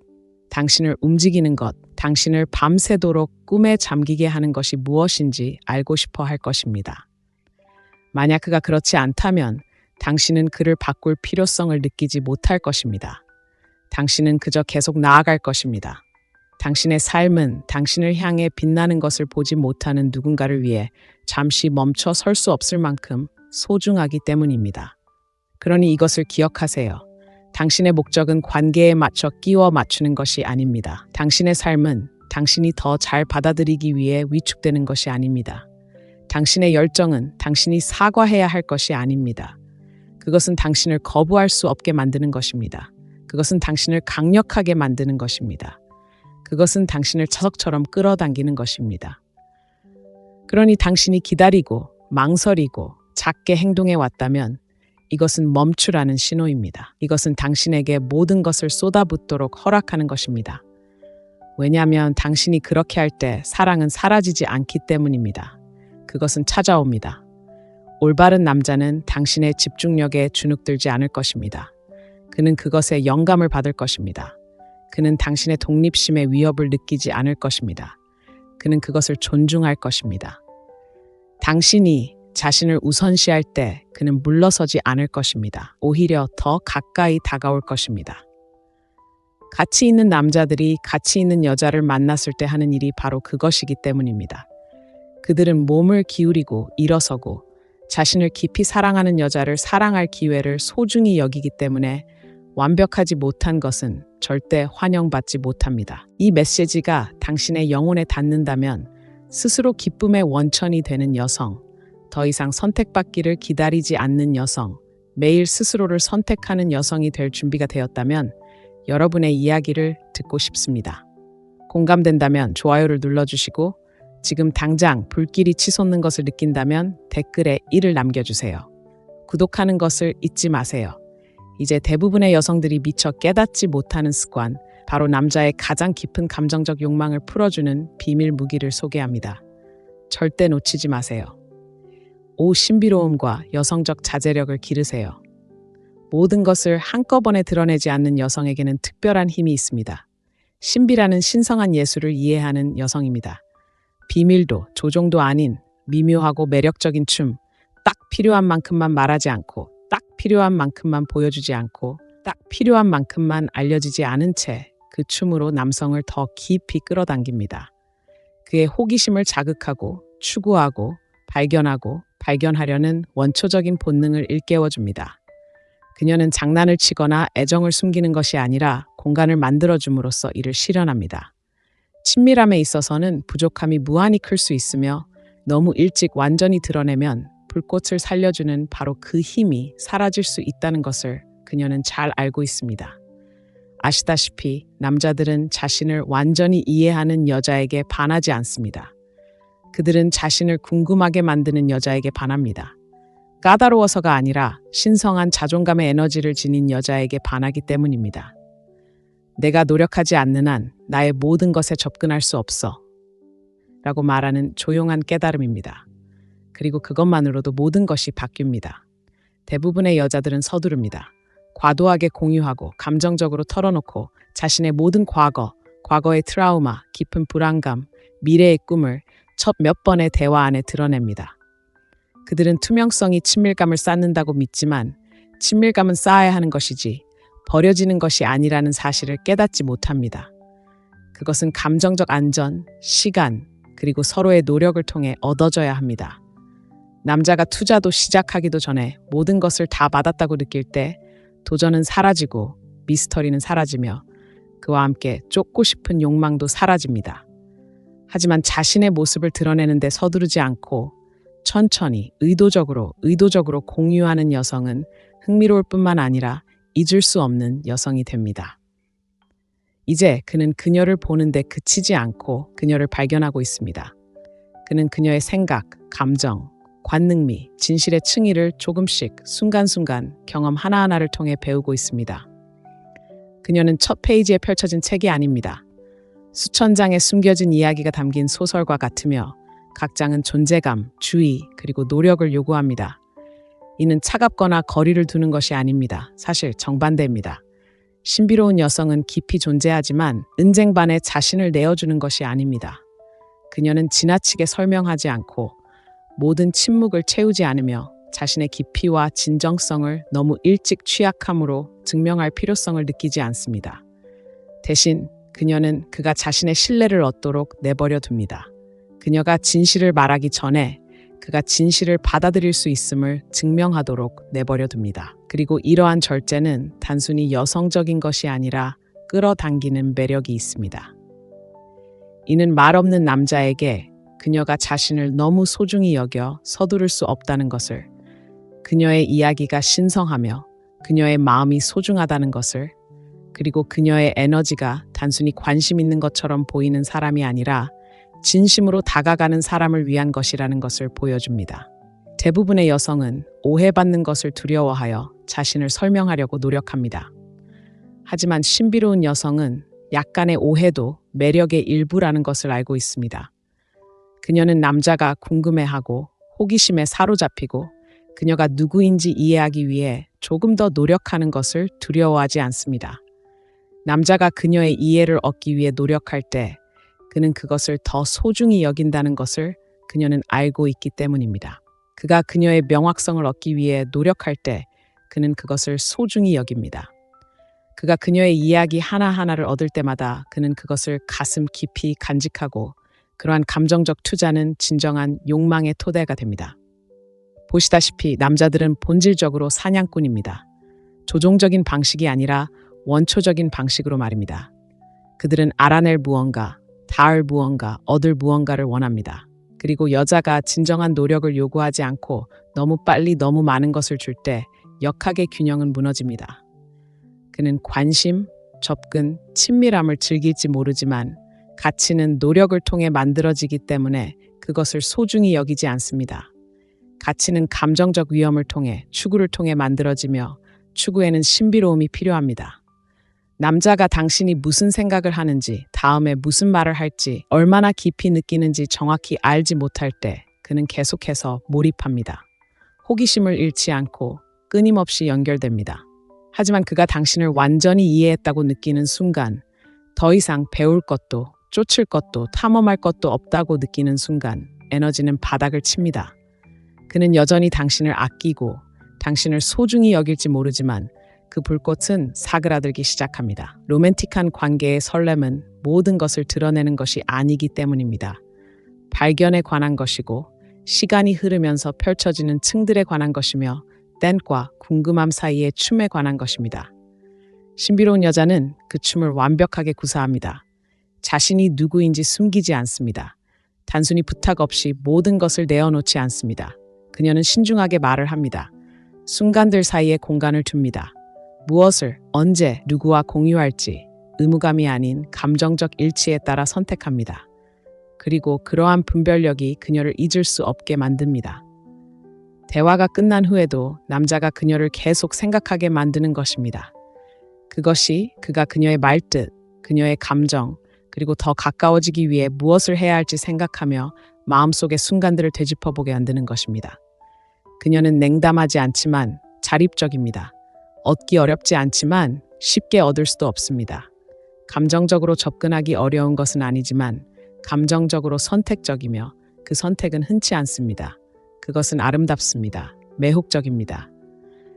당신을 움직이는 것, 당신을 밤새도록 꿈에 잠기게 하는 것이 무엇인지 알고 싶어 할 것입니다. 만약 그가 그렇지 않다면 당신은 그를 바꿀 필요성을 느끼지 못할 것입니다. 당신은 그저 계속 나아갈 것입니다. 당신의 삶은 당신을 향해 빛나는 것을 보지 못하는 누군가를 위해 잠시 멈춰 설 수 없을 만큼 소중하기 때문입니다. 그러니 이것을 기억하세요. 당신의 목적은 관계에 맞춰 끼워 맞추는 것이 아닙니다. 당신의 삶은 당신이 더 잘 받아들이기 위해 위축되는 것이 아닙니다. 당신의 열정은 당신이 사과해야 할 것이 아닙니다. 그것은 당신을 거부할 수 없게 만드는 것입니다. 그것은 당신을 강력하게 만드는 것입니다. 그것은 당신을 차석처럼 끌어당기는 것입니다. 그러니 당신이 기다리고 망설이고 작게 행동해 왔다면 이것은 멈추라는 신호입니다. 이것은 당신에게 모든 것을 쏟아붓도록 허락하는 것입니다. 왜냐하면 당신이 그렇게 할 때 사랑은 사라지지 않기 때문입니다. 그것은 찾아옵니다. 올바른 남자는 당신의 집중력에 주눅들지 않을 것입니다. 그는 그것에 영감을 받을 것입니다. 그는 당신의 독립심의 위협을 느끼지 않을 것입니다. 그는 그것을 존중할 것입니다. 당신이 자신을 우선시할 때 그는 물러서지 않을 것입니다. 오히려 더 가까이 다가올 것입니다. 가치 있는 남자들이 가치 있는 여자를 만났을 때 하는 일이 바로 그것이기 때문입니다. 그들은 몸을 기울이고 일어서고 자신을 깊이 사랑하는 여자를 사랑할 기회를 소중히 여기기 때문에 완벽하지 못한 것은 절대 환영받지 못합니다. 이 메시지가 당신의 영혼에 닿는다면 스스로 기쁨의 원천이 되는 여성, 더 이상 선택받기를 기다리지 않는 여성, 매일 스스로를 선택하는 여성이 될 준비가 되었다면 여러분의 이야기를 듣고 싶습니다. 공감된다면 좋아요를 눌러주시고 지금 당장 불길이 치솟는 것을 느낀다면 댓글에 1을 남겨주세요. 구독하는 것을 잊지 마세요. 이제 대부분의 여성들이 미처 깨닫지 못하는 습관, 바로 남자의 가장 깊은 감정적 욕망을 풀어주는 비밀 무기를 소개합니다. 절대 놓치지 마세요. 신비로움과 여성적 자제력을 기르세요. 모든 것을 한꺼번에 드러내지 않는 여성에게는 특별한 힘이 있습니다. 신비라는 신성한 예술을 이해하는 여성입니다. 비밀도 조종도 아닌 미묘하고 매력적인 춤, 딱 필요한 만큼만 말하지 않고, 딱 필요한 만큼만 보여주지 않고, 딱 필요한 만큼만 알려지지 않은 채 그 춤으로 남성을 더 깊이 끌어당깁니다. 그의 호기심을 자극하고 추구하고 발견하려는 원초적인 본능을 일깨워줍니다. 그녀는 장난을 치거나 애정을 숨기는 것이 아니라 공간을 만들어줌으로써 이를 실현합니다. 친밀함에 있어서는 부족함이 무한히 클 수 있으며 너무 일찍 완전히 드러내면 불꽃을 살려주는 바로 그 힘이 사라질 수 있다는 것을 그녀는 잘 알고 있습니다. 아시다시피 남자들은 자신을 완전히 이해하는 여자에게 반하지 않습니다. 그들은 자신을 궁금하게 만드는 여자에게 반합니다. 까다로워서가 아니라 신성한 자존감의 에너지를 지닌 여자에게 반하기 때문입니다. 내가 노력하지 않는 한 나의 모든 것에 접근할 수 없어 라고 말하는 조용한 깨달음입니다. 그리고 그것만으로도 모든 것이 바뀝니다. 대부분의 여자들은 서두릅니다. 과도하게 공유하고 감정적으로 털어놓고 자신의 모든 과거의 트라우마, 깊은 불안감, 미래의 꿈을 첫 몇 번의 대화 안에 드러냅니다. 그들은 투명성이 친밀감을 쌓는다고 믿지만 친밀감은 쌓아야 하는 것이지 버려지는 것이 아니라는 사실을 깨닫지 못합니다. 그것은 감정적 안전, 시간, 그리고 서로의 노력을 통해 얻어져야 합니다. 남자가 투자도 시작하기도 전에 모든 것을 다 받았다고 느낄 때 도전은 사라지고 미스터리는 사라지며 그와 함께 쫓고 싶은 욕망도 사라집니다. 하지만 자신의 모습을 드러내는 데 서두르지 않고 천천히 의도적으로 공유하는 여성은 흥미로울 뿐만 아니라 잊을 수 없는 여성이 됩니다. 이제 그는 그녀를 보는데 그치지 않고 그녀를 발견하고 있습니다. 그는 그녀의 생각, 감정, 관능미, 진실의 층위를 조금씩 순간순간 경험 하나하나를 통해 배우고 있습니다. 그녀는 첫 페이지에 펼쳐진 책이 아닙니다. 수천 장의 숨겨진 이야기가 담긴 소설과 같으며 각 장은 존재감, 주의, 그리고 노력을 요구합니다. 이는 차갑거나 거리를 두는 것이 아닙니다. 사실 정반대입니다. 신비로운 여성은 깊이 존재하지만 은쟁반에 자신을 내어주는 것이 아닙니다. 그녀는 지나치게 설명하지 않고 모든 침묵을 채우지 않으며 자신의 깊이와 진정성을 너무 일찍 취약함으로 증명할 필요성을 느끼지 않습니다. 대신 그녀는 그가 자신의 신뢰를 얻도록 내버려 둡니다. 그녀가 진실을 말하기 전에 그가 진실을 받아들일 수 있음을 증명하도록 내버려 둡니다. 그리고 이러한 절제는 단순히 여성적인 것이 아니라 끌어당기는 매력이 있습니다. 이는 말 없는 남자에게 그녀가 자신을 너무 소중히 여겨 서두를 수 없다는 것을, 그녀의 이야기가 신성하며 그녀의 마음이 소중하다는 것을, 그리고 그녀의 에너지가 단순히 관심 있는 것처럼 보이는 사람이 아니라 진심으로 다가가는 사람을 위한 것이라는 것을 보여줍니다. 대부분의 여성은 오해받는 것을 두려워하여 자신을 설명하려고 노력합니다. 하지만 신비로운 여성은 약간의 오해도 매력의 일부라는 것을 알고 있습니다. 그녀는 남자가 궁금해하고 호기심에 사로잡히고 그녀가 누구인지 이해하기 위해 조금 더 노력하는 것을 두려워하지 않습니다. 남자가 그녀의 이해를 얻기 위해 노력할 때 그는 그것을 더 소중히 여긴다는 것을 그녀는 알고 있기 때문입니다. 그가 그녀의 명확성을 얻기 위해 노력할 때 그는 그것을 소중히 여깁니다. 그가 그녀의 이야기 하나하나를 얻을 때마다 그는 그것을 가슴 깊이 간직하고 그러한 감정적 투자는 진정한 욕망의 토대가 됩니다. 보시다시피 남자들은 본질적으로 사냥꾼입니다. 조종적인 방식이 아니라 원초적인 방식으로 말입니다. 그들은 알아낼 무언가, 닿을 무언가, 얻을 무언가를 원합니다. 그리고 여자가 진정한 노력을 요구하지 않고 너무 빨리 너무 많은 것을 줄 때 역학의 균형은 무너집니다. 그는 관심, 접근, 친밀함을 즐길지 모르지만 가치는 노력을 통해 만들어지기 때문에 그것을 소중히 여기지 않습니다. 가치는 감정적 위험을 통해, 추구를 통해 만들어지며 추구에는 신비로움이 필요합니다. 남자가 당신이 무슨 생각을 하는지, 다음에 무슨 말을 할지, 얼마나 깊이 느끼는지 정확히 알지 못할 때 그는 계속해서 몰입합니다. 호기심을 잃지 않고 끊임없이 연결됩니다. 하지만 그가 당신을 완전히 이해했다고 느끼는 순간, 더 이상 배울 것도, 쫓을 것도, 탐험할 것도 없다고 느끼는 순간, 에너지는 바닥을 칩니다. 그는 여전히 당신을 아끼고, 당신을 소중히 여길지 모르지만 그 불꽃은 사그라들기 시작합니다. 로맨틱한 관계의 설렘은 모든 것을 드러내는 것이 아니기 때문입니다. 발견에 관한 것이고 시간이 흐르면서 펼쳐지는 층들에 관한 것이며 댄과 궁금함 사이의 춤에 관한 것입니다. 신비로운 여자는 그 춤을 완벽하게 구사합니다. 자신이 누구인지 숨기지 않습니다. 단순히 부탁 없이 모든 것을 내어놓지 않습니다. 그녀는 신중하게 말을 합니다. 순간들 사이에 공간을 둡니다. 무엇을, 언제, 누구와 공유할지 의무감이 아닌 감정적 일치에 따라 선택합니다. 그리고 그러한 분별력이 그녀를 잊을 수 없게 만듭니다. 대화가 끝난 후에도 남자가 그녀를 계속 생각하게 만드는 것입니다. 그것이 그가 그녀의 말뜻, 그녀의 감정, 그리고 더 가까워지기 위해 무엇을 해야 할지 생각하며 마음속의 순간들을 되짚어보게 만드는 것입니다. 그녀는 냉담하지 않지만 자립적입니다. 얻기 어렵지 않지만 쉽게 얻을 수도 없습니다. 감정적으로 접근하기 어려운 것은 아니지만 감정적으로 선택적이며 그 선택은 흔치 않습니다. 그것은 아름답습니다. 매혹적입니다.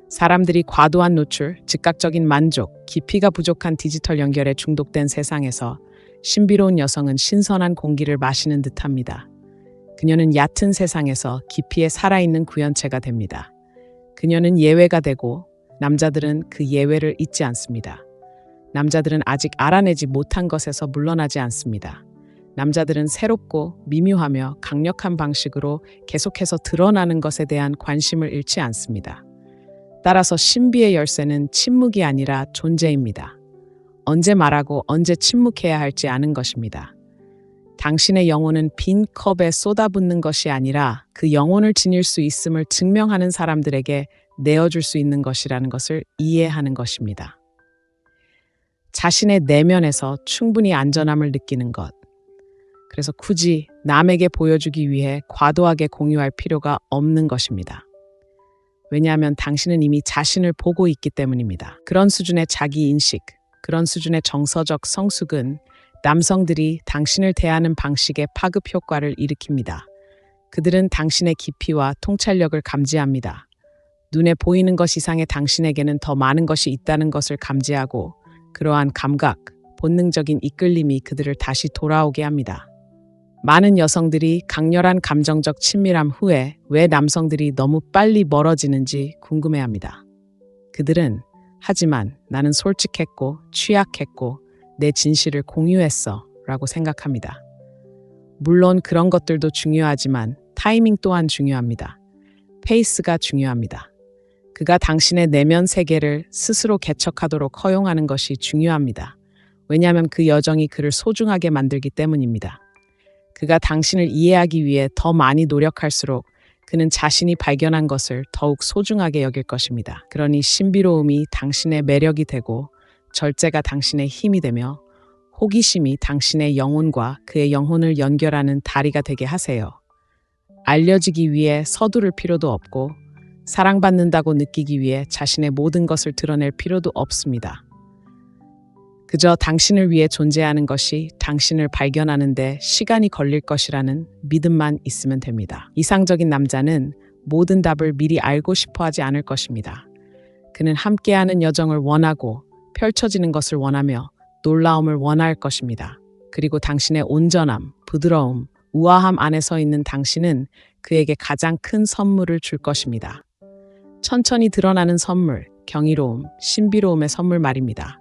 사람들이 과도한 노출, 즉각적인 만족, 깊이가 부족한 디지털 연결에 중독된 세상에서 신비로운 여성은 신선한 공기를 마시는 듯합니다. 그녀는 얕은 세상에서 깊이에 살아있는 구연체가 됩니다. 그녀는 예외가 되고 남자들은 그 예외를 잊지 않습니다. 남자들은 아직 알아내지 못한 것에서 물러나지 않습니다. 남자들은 새롭고 미묘하며 강력한 방식으로 계속해서 드러나는 것에 대한 관심을 잃지 않습니다. 따라서 신비의 열쇠는 침묵이 아니라 존재입니다. 언제 말하고 언제 침묵해야 할지 아는 것입니다. 당신의 영혼은 빈 컵에 쏟아붓는 것이 아니라 그 영혼을 지닐 수 있음을 증명하는 사람들에게 내어줄 수 있는 것이라는 것을 이해하는 것입니다. 자신의 내면에서 충분히 안전함을 느끼는 것. 그래서 굳이 남에게 보여주기 위해 과도하게 공유할 필요가 없는 것입니다. 왜냐하면 당신은 이미 자신을 보고 있기 때문입니다. 그런 수준의 자기인식, 그런 수준의 정서적 성숙은 남성들이 당신을 대하는 방식의 파급 효과를 일으킵니다. 그들은 당신의 깊이와 통찰력을 감지합니다. 눈에 보이는 것 이상의 당신에게는 더 많은 것이 있다는 것을 감지하고 그러한 감각, 본능적인 이끌림이 그들을 다시 돌아오게 합니다. 많은 여성들이 강렬한 감정적 친밀함 후에 왜 남성들이 너무 빨리 멀어지는지 궁금해합니다. 그들은 하지만 나는 솔직했고 취약했고 내 진실을 공유했어 라고 생각합니다. 물론 그런 것들도 중요하지만 타이밍 또한 중요합니다. 페이스가 중요합니다. 그가 당신의 내면 세계를 스스로 개척하도록 허용하는 것이 중요합니다. 왜냐하면 그 여정이 그를 소중하게 만들기 때문입니다. 그가 당신을 이해하기 위해 더 많이 노력할수록 그는 자신이 발견한 것을 더욱 소중하게 여길 것입니다. 그러니 신비로움이 당신의 매력이 되고 절제가 당신의 힘이 되며 호기심이 당신의 영혼과 그의 영혼을 연결하는 다리가 되게 하세요. 알려지기 위해 서두를 필요도 없고 사랑받는다고 느끼기 위해 자신의 모든 것을 드러낼 필요도 없습니다. 그저 당신을 위해 존재하는 것이 당신을 발견하는 데 시간이 걸릴 것이라는 믿음만 있으면 됩니다. 이상적인 남자는 모든 답을 미리 알고 싶어 하지 않을 것입니다. 그는 함께하는 여정을 원하고 펼쳐지는 것을 원하며 놀라움을 원할 것입니다. 그리고 당신의 온전함, 부드러움, 우아함 안에 서 있는 당신은 그에게 가장 큰 선물을 줄 것입니다. 천천히 드러나는 선물, 경이로움, 신비로움의 선물 말입니다.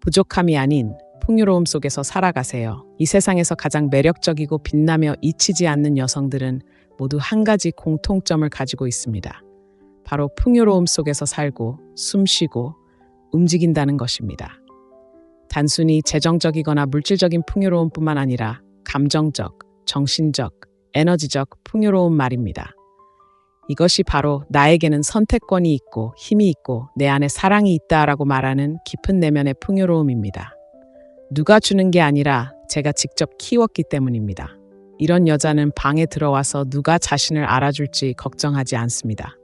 부족함이 아닌 풍요로움 속에서 살아가세요. 이 세상에서 가장 매력적이고 빛나며 잊히지 않는 여성들은 모두 한 가지 공통점을 가지고 있습니다. 바로 풍요로움 속에서 살고 숨쉬고 움직인다는 것입니다. 단순히 재정적이거나 물질적인 풍요로움뿐만 아니라 감정적, 정신적, 에너지적 풍요로움 말입니다. 이것이 바로 나에게는 선택권이 있고 힘이 있고 내 안에 사랑이 있다라고 말하는 깊은 내면의 풍요로움입니다. 누가 주는 게 아니라 제가 직접 키웠기 때문입니다. 이런 여자는 방에 들어와서 누가 자신을 알아줄지 걱정하지 않습니다.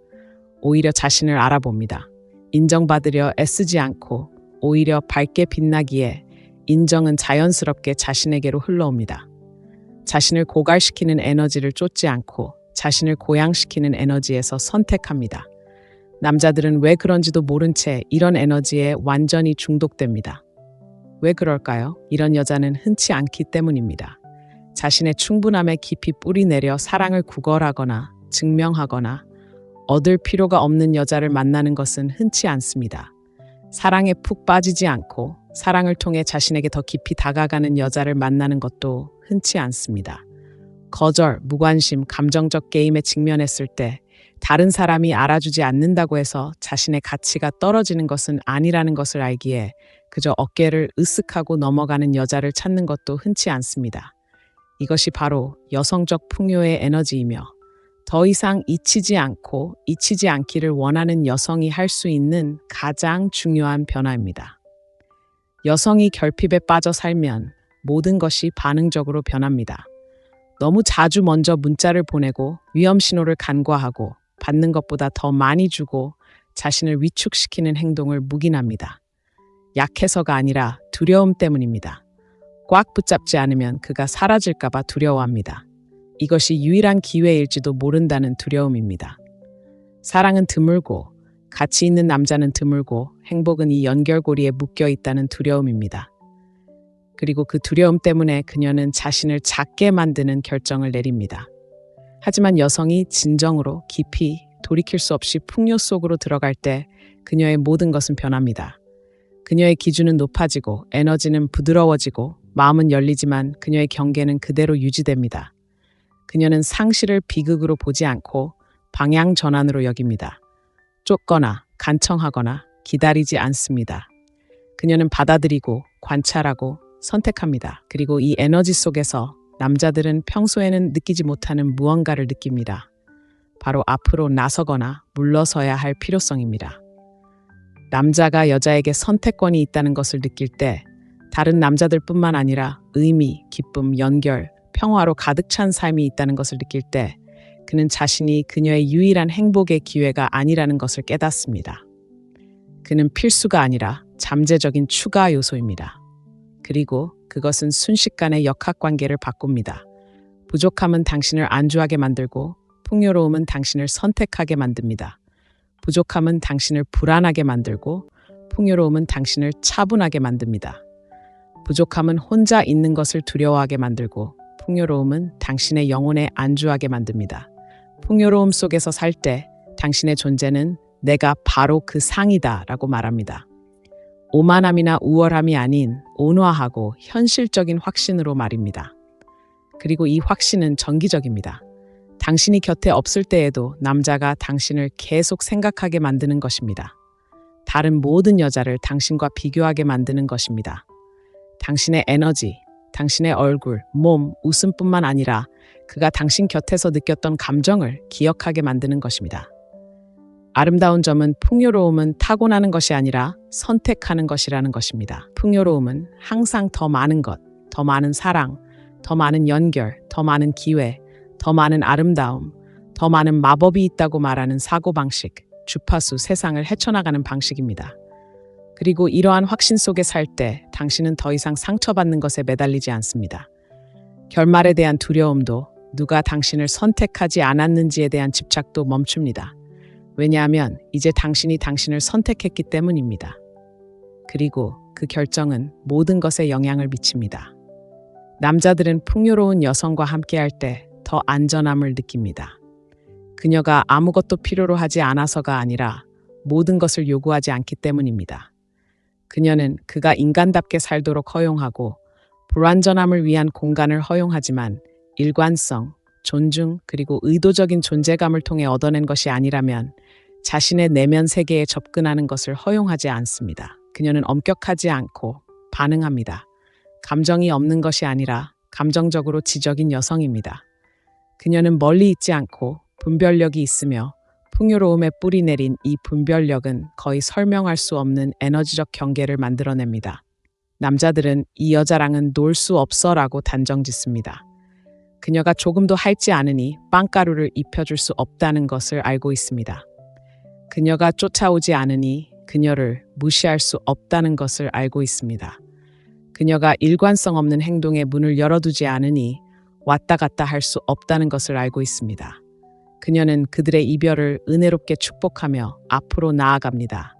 오히려 자신을 알아봅니다. 인정받으려 애쓰지 않고 오히려 밝게 빛나기에 인정은 자연스럽게 자신에게로 흘러옵니다. 자신을 고갈시키는 에너지를 쫓지 않고 자신을 고양시키는 에너지에서 선택합니다. 남자들은 왜 그런지도 모른 채 이런 에너지에 완전히 중독됩니다. 왜 그럴까요? 이런 여자는 흔치 않기 때문입니다. 자신의 충분함에 깊이 뿌리 내려 사랑을 구걸하거나 증명하거나 얻을 필요가 없는 여자를 만나는 것은 흔치 않습니다. 사랑에 푹 빠지지 않고 사랑을 통해 자신에게 더 깊이 다가가는 여자를 만나는 것도 흔치 않습니다. 거절, 무관심, 감정적 게임에 직면했을 때 다른 사람이 알아주지 않는다고 해서 자신의 가치가 떨어지는 것은 아니라는 것을 알기에 그저 어깨를 으쓱하고 넘어가는 여자를 찾는 것도 흔치 않습니다. 이것이 바로 여성적 풍요의 에너지이며 더 이상 잊히지 않고 잊히지 않기를 원하는 여성이 할 수 있는 가장 중요한 변화입니다. 여성이 결핍에 빠져 살면 모든 것이 반응적으로 변합니다. 너무 자주 먼저 문자를 보내고 위험 신호를 간과하고 받는 것보다 더 많이 주고 자신을 위축시키는 행동을 묵인합니다. 약해서가 아니라 두려움 때문입니다. 꽉 붙잡지 않으면 그가 사라질까봐 두려워합니다. 이것이 유일한 기회일지도 모른다는 두려움입니다. 사랑은 드물고 가치 있는 남자는 드물고 행복은 이 연결고리에 묶여 있다는 두려움입니다. 그리고 그 두려움 때문에 그녀는 자신을 작게 만드는 결정을 내립니다. 하지만 여성이 진정으로 깊이 돌이킬 수 없이 풍요 속으로 들어갈 때 그녀의 모든 것은 변합니다. 그녀의 기준은 높아지고 에너지는 부드러워지고 마음은 열리지만 그녀의 경계는 그대로 유지됩니다. 그녀는 상실을 비극으로 보지 않고 방향 전환으로 여깁니다. 쫓거나 간청하거나 기다리지 않습니다. 그녀는 받아들이고 관찰하고 선택합니다. 그리고 이 에너지 속에서 남자들은 평소에는 느끼지 못하는 무언가를 느낍니다. 바로 앞으로 나서거나 물러서야 할 필요성입니다. 남자가 여자에게 선택권이 있다는 것을 느낄 때 다른 남자들뿐만 아니라 의미, 기쁨, 연결, 평화로 가득 찬 삶이 있다는 것을 느낄 때 그는 자신이 그녀의 유일한 행복의 기회가 아니라는 것을 깨닫습니다. 그는 필수가 아니라 잠재적인 추가 요소입니다. 그리고 그것은 순식간에 역학관계를 바꿉니다. 부족함은 당신을 안주하게 만들고 풍요로움은 당신을 선택하게 만듭니다. 부족함은 당신을 불안하게 만들고 풍요로움은 당신을 차분하게 만듭니다. 부족함은 혼자 있는 것을 두려워하게 만들고 풍요로움은 당신의 영혼에 안주하게 만듭니다. 풍요로움 속에서 살 때 당신의 존재는 내가 바로 그 상이다 라고 말합니다. 오만함이나 우월함이 아닌 온화하고 현실적인 확신으로 말입니다. 그리고 이 확신은 정기적입니다. 당신이 곁에 없을 때에도 남자가 당신을 계속 생각하게 만드는 것입니다. 다른 모든 여자를 당신과 비교하게 만드는 것입니다. 당신의 에너지, 당신의 얼굴, 몸, 웃음뿐만 아니라 그가 당신 곁에서 느꼈던 감정을 기억하게 만드는 것입니다. 아름다운 점은 풍요로움은 타고나는 것이 아니라 선택하는 것이라는 것입니다. 풍요로움은 항상 더 많은 것, 더 많은 사랑, 더 많은 연결, 더 많은 기회, 더 많은 아름다움, 더 많은 마법이 있다고 말하는 사고방식, 주파수 세상을 헤쳐나가는 방식입니다. 그리고 이러한 확신 속에 살 때 당신은 더 이상 상처받는 것에 매달리지 않습니다. 결말에 대한 두려움도 누가 당신을 선택하지 않았는지에 대한 집착도 멈춥니다. 왜냐하면 이제 당신이 당신을 선택했기 때문입니다. 그리고 그 결정은 모든 것에 영향을 미칩니다. 남자들은 풍요로운 여성과 함께할 때 더 안전함을 느낍니다. 그녀가 아무것도 필요로 하지 않아서가 아니라 모든 것을 요구하지 않기 때문입니다. 그녀는 그가 인간답게 살도록 허용하고 불완전함을 위한 공간을 허용하지만 일관성, 존중, 그리고 의도적인 존재감을 통해 얻어낸 것이 아니라면 자신의 내면 세계에 접근하는 것을 허용하지 않습니다. 그녀는 엄격하지 않고 반응합니다. 감정이 없는 것이 아니라 감정적으로 지적인 여성입니다. 그녀는 멀리 있지 않고 분별력이 있으며 풍요로움에 뿌리 내린 이 분별력은 거의 설명할 수 없는 에너지적 경계를 만들어냅니다. 남자들은 이 여자랑은 놀 수 없어라고 단정짓습니다. 그녀가 조금도 핥지 않으니 빵가루를 입혀줄 수 없다는 것을 알고 있습니다. 그녀가 쫓아오지 않으니 그녀를 무시할 수 없다는 것을 알고 있습니다. 그녀가 일관성 없는 행동에 문을 열어두지 않으니 왔다 갔다 할 수 없다는 것을 알고 있습니다. 그녀는 그들의 이별을 은혜롭게 축복하며 앞으로 나아갑니다.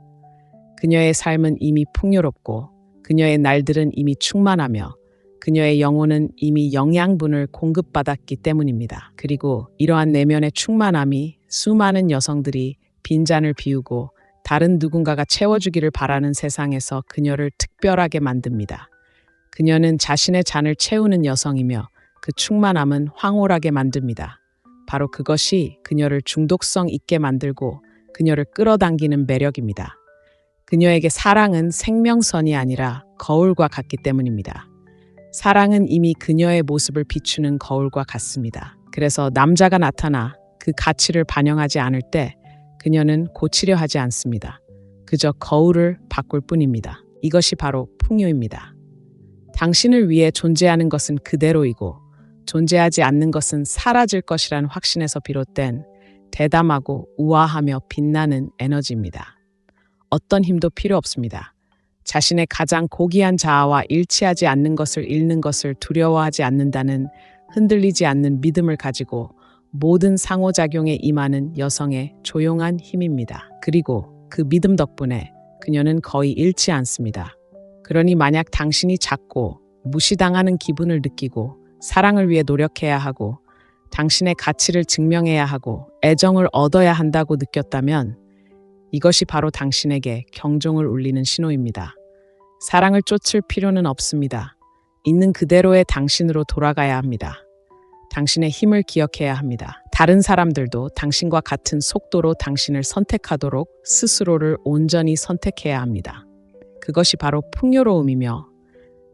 그녀의 삶은 이미 풍요롭고 그녀의 날들은 이미 충만하며 그녀의 영혼은 이미 영양분을 공급받았기 때문입니다. 그리고 이러한 내면의 충만함이 수많은 여성들이 빈잔을 비우고 다른 누군가가 채워주기를 바라는 세상에서 그녀를 특별하게 만듭니다. 그녀는 자신의 잔을 채우는 여성이며 그 충만함은 황홀하게 만듭니다. 바로 그것이 그녀를 중독성 있게 만들고 그녀를 끌어당기는 매력입니다. 그녀에게 사랑은 생명선이 아니라 거울과 같기 때문입니다. 사랑은 이미 그녀의 모습을 비추는 거울과 같습니다. 그래서 남자가 나타나 그 가치를 반영하지 않을 때 그녀는 고치려 하지 않습니다. 그저 거울을 바꿀 뿐입니다. 이것이 바로 풍요입니다. 당신을 위해 존재하는 것은 그대로이고 존재하지 않는 것은 사라질 것이란 확신에서 비롯된 대담하고 우아하며 빛나는 에너지입니다. 어떤 힘도 필요 없습니다. 자신의 가장 고귀한 자아와 일치하지 않는 것을 잃는 것을 두려워하지 않는다는 흔들리지 않는 믿음을 가지고 모든 상호작용에 임하는 여성의 조용한 힘입니다. 그리고 그 믿음 덕분에 그녀는 거의 잃지 않습니다. 그러니 만약 당신이 작고 무시당하는 기분을 느끼고 사랑을 위해 노력해야 하고 당신의 가치를 증명해야 하고 애정을 얻어야 한다고 느꼈다면 이것이 바로 당신에게 경종을 울리는 신호입니다. 사랑을 쫓을 필요는 없습니다. 있는 그대로의 당신으로 돌아가야 합니다. 당신의 힘을 기억해야 합니다. 다른 사람들도 당신과 같은 속도로 당신을 선택하도록 스스로를 온전히 선택해야 합니다. 그것이 바로 풍요로움이며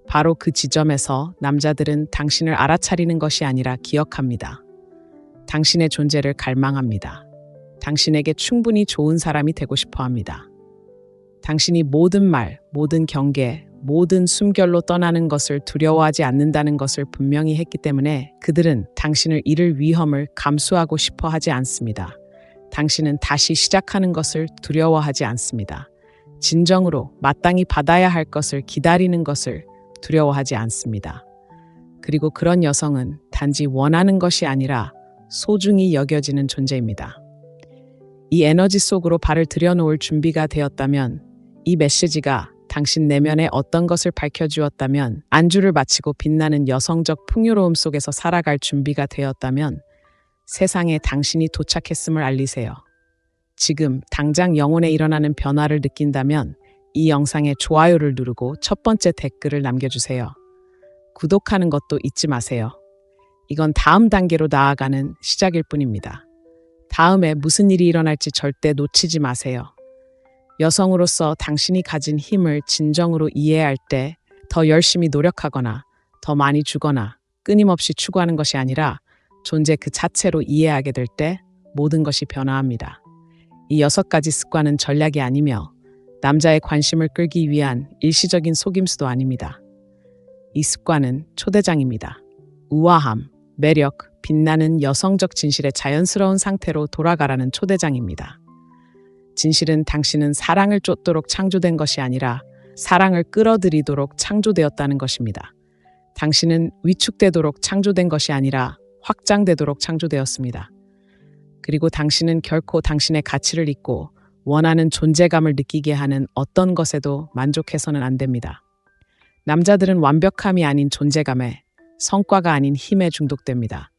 바로 그 지점에서 남자들은 당신을 알아차리는 것이 아니라 기억합니다. 당신의 존재를 갈망합니다. 당신에게 충분히 좋은 사람이 되고 싶어 합니다. 당신이 모든 말, 모든 경계, 모든 숨결로 떠나는 것을 두려워하지 않는다는 것을 분명히 했기 때문에 그들은 당신을 잃을 위험을 감수하고 싶어 하지 않습니다. 당신은 다시 시작하는 것을 두려워하지 않습니다. 진정으로 마땅히 받아야 할 것을 기다리는 것을 두려워하지 않습니다. 그리고 그런 여성은 단지 원하는 것이 아니라 소중히 여겨지는 존재입니다. 이 에너지 속으로 발을 들여놓을 준비가 되었다면, 이 메시지가 당신 내면의 어떤 것을 밝혀주었다면, 안주를 마치고 빛나는 여성적 풍요로움 속에서 살아갈 준비가 되었다면 세상에 당신이 도착했음을 알리세요. 지금 당장 영혼에 일어나는 변화를 느낀다면 이 영상에 좋아요를 누르고 첫 번째 댓글을 남겨주세요. 구독하는 것도 잊지 마세요. 이건 다음 단계로 나아가는 시작일 뿐입니다. 다음에 무슨 일이 일어날지 절대 놓치지 마세요. 여성으로서 당신이 가진 힘을 진정으로 이해할 때 더 열심히 노력하거나 더 많이 주거나 끊임없이 추구하는 것이 아니라 존재 그 자체로 이해하게 될 때 모든 것이 변화합니다. 이 6가지 습관은 전략이 아니며 남자의 관심을 끌기 위한 일시적인 속임수도 아닙니다. 이 습관은 초대장입니다. 우아함, 매력, 빛나는 여성적 진실의 자연스러운 상태로 돌아가라는 초대장입니다. 진실은 당신은 사랑을 쫓도록 창조된 것이 아니라 사랑을 끌어들이도록 창조되었다는 것입니다. 당신은 위축되도록 창조된 것이 아니라 확장되도록 창조되었습니다. 그리고 당신은 결코 당신의 가치를 잊고 원하는 존재감을 느끼게 하는 어떤 것에도 만족해서는 안 됩니다. 남자들은 완벽함이 아닌 존재감에, 성과가 아닌 힘에 중독됩니다.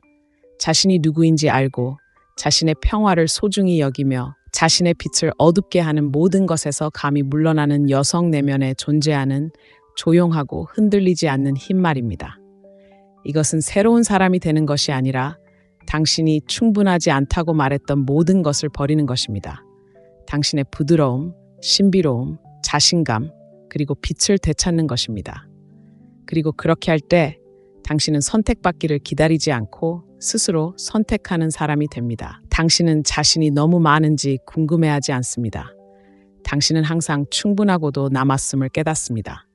자신이 누구인지 알고 자신의 평화를 소중히 여기며 자신의 빛을 어둡게 하는 모든 것에서 감히 물러나는 여성 내면에 존재하는 조용하고 흔들리지 않는 힘 말입니다. 이것은 새로운 사람이 되는 것이 아니라 당신이 충분하지 않다고 말했던 모든 것을 버리는 것입니다. 당신의 부드러움, 신비로움, 자신감, 그리고 빛을 되찾는 것입니다. 그리고 그렇게 할 때 당신은 선택받기를 기다리지 않고 스스로 선택하는 사람이 됩니다. 당신은 자신이 너무 많은지 궁금해하지 않습니다. 당신은 항상 충분하고도 남았음을 깨닫습니다.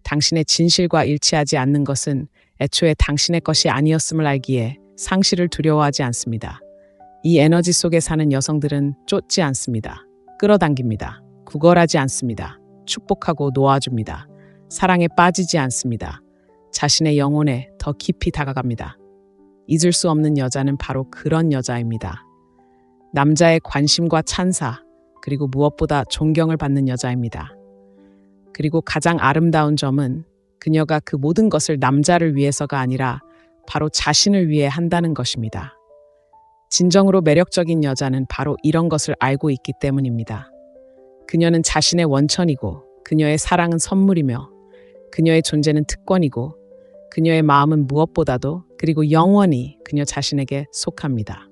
당신의 진실과 일치하지 않는 것은 애초에 당신의 것이 아니었음을 알기에 상실을 두려워하지 않습니다. 이 에너지 속에 사는 여성들은 쫓지 않습니다. 끌어당깁니다. 구걸하지 않습니다. 축복하고 놓아줍니다. 사랑에 빠지지 않습니다. 자신의 영혼에 더 깊이 다가갑니다. 잊을 수 없는 여자는 바로 그런 여자입니다. 남자의 관심과 찬사, 그리고 무엇보다 존경을 받는 여자입니다. 그리고 가장 아름다운 점은 그녀가 그 모든 것을 남자를 위해서가 아니라 바로 자신을 위해 한다는 것입니다. 진정으로 매력적인 여자는 바로 이런 것을 알고 있기 때문입니다. 그녀는 자신의 원천이고 그녀의 사랑은 선물이며 그녀의 존재는 특권이고 그녀의 마음은 무엇보다도 그리고 영원히 그녀 자신에게 속합니다.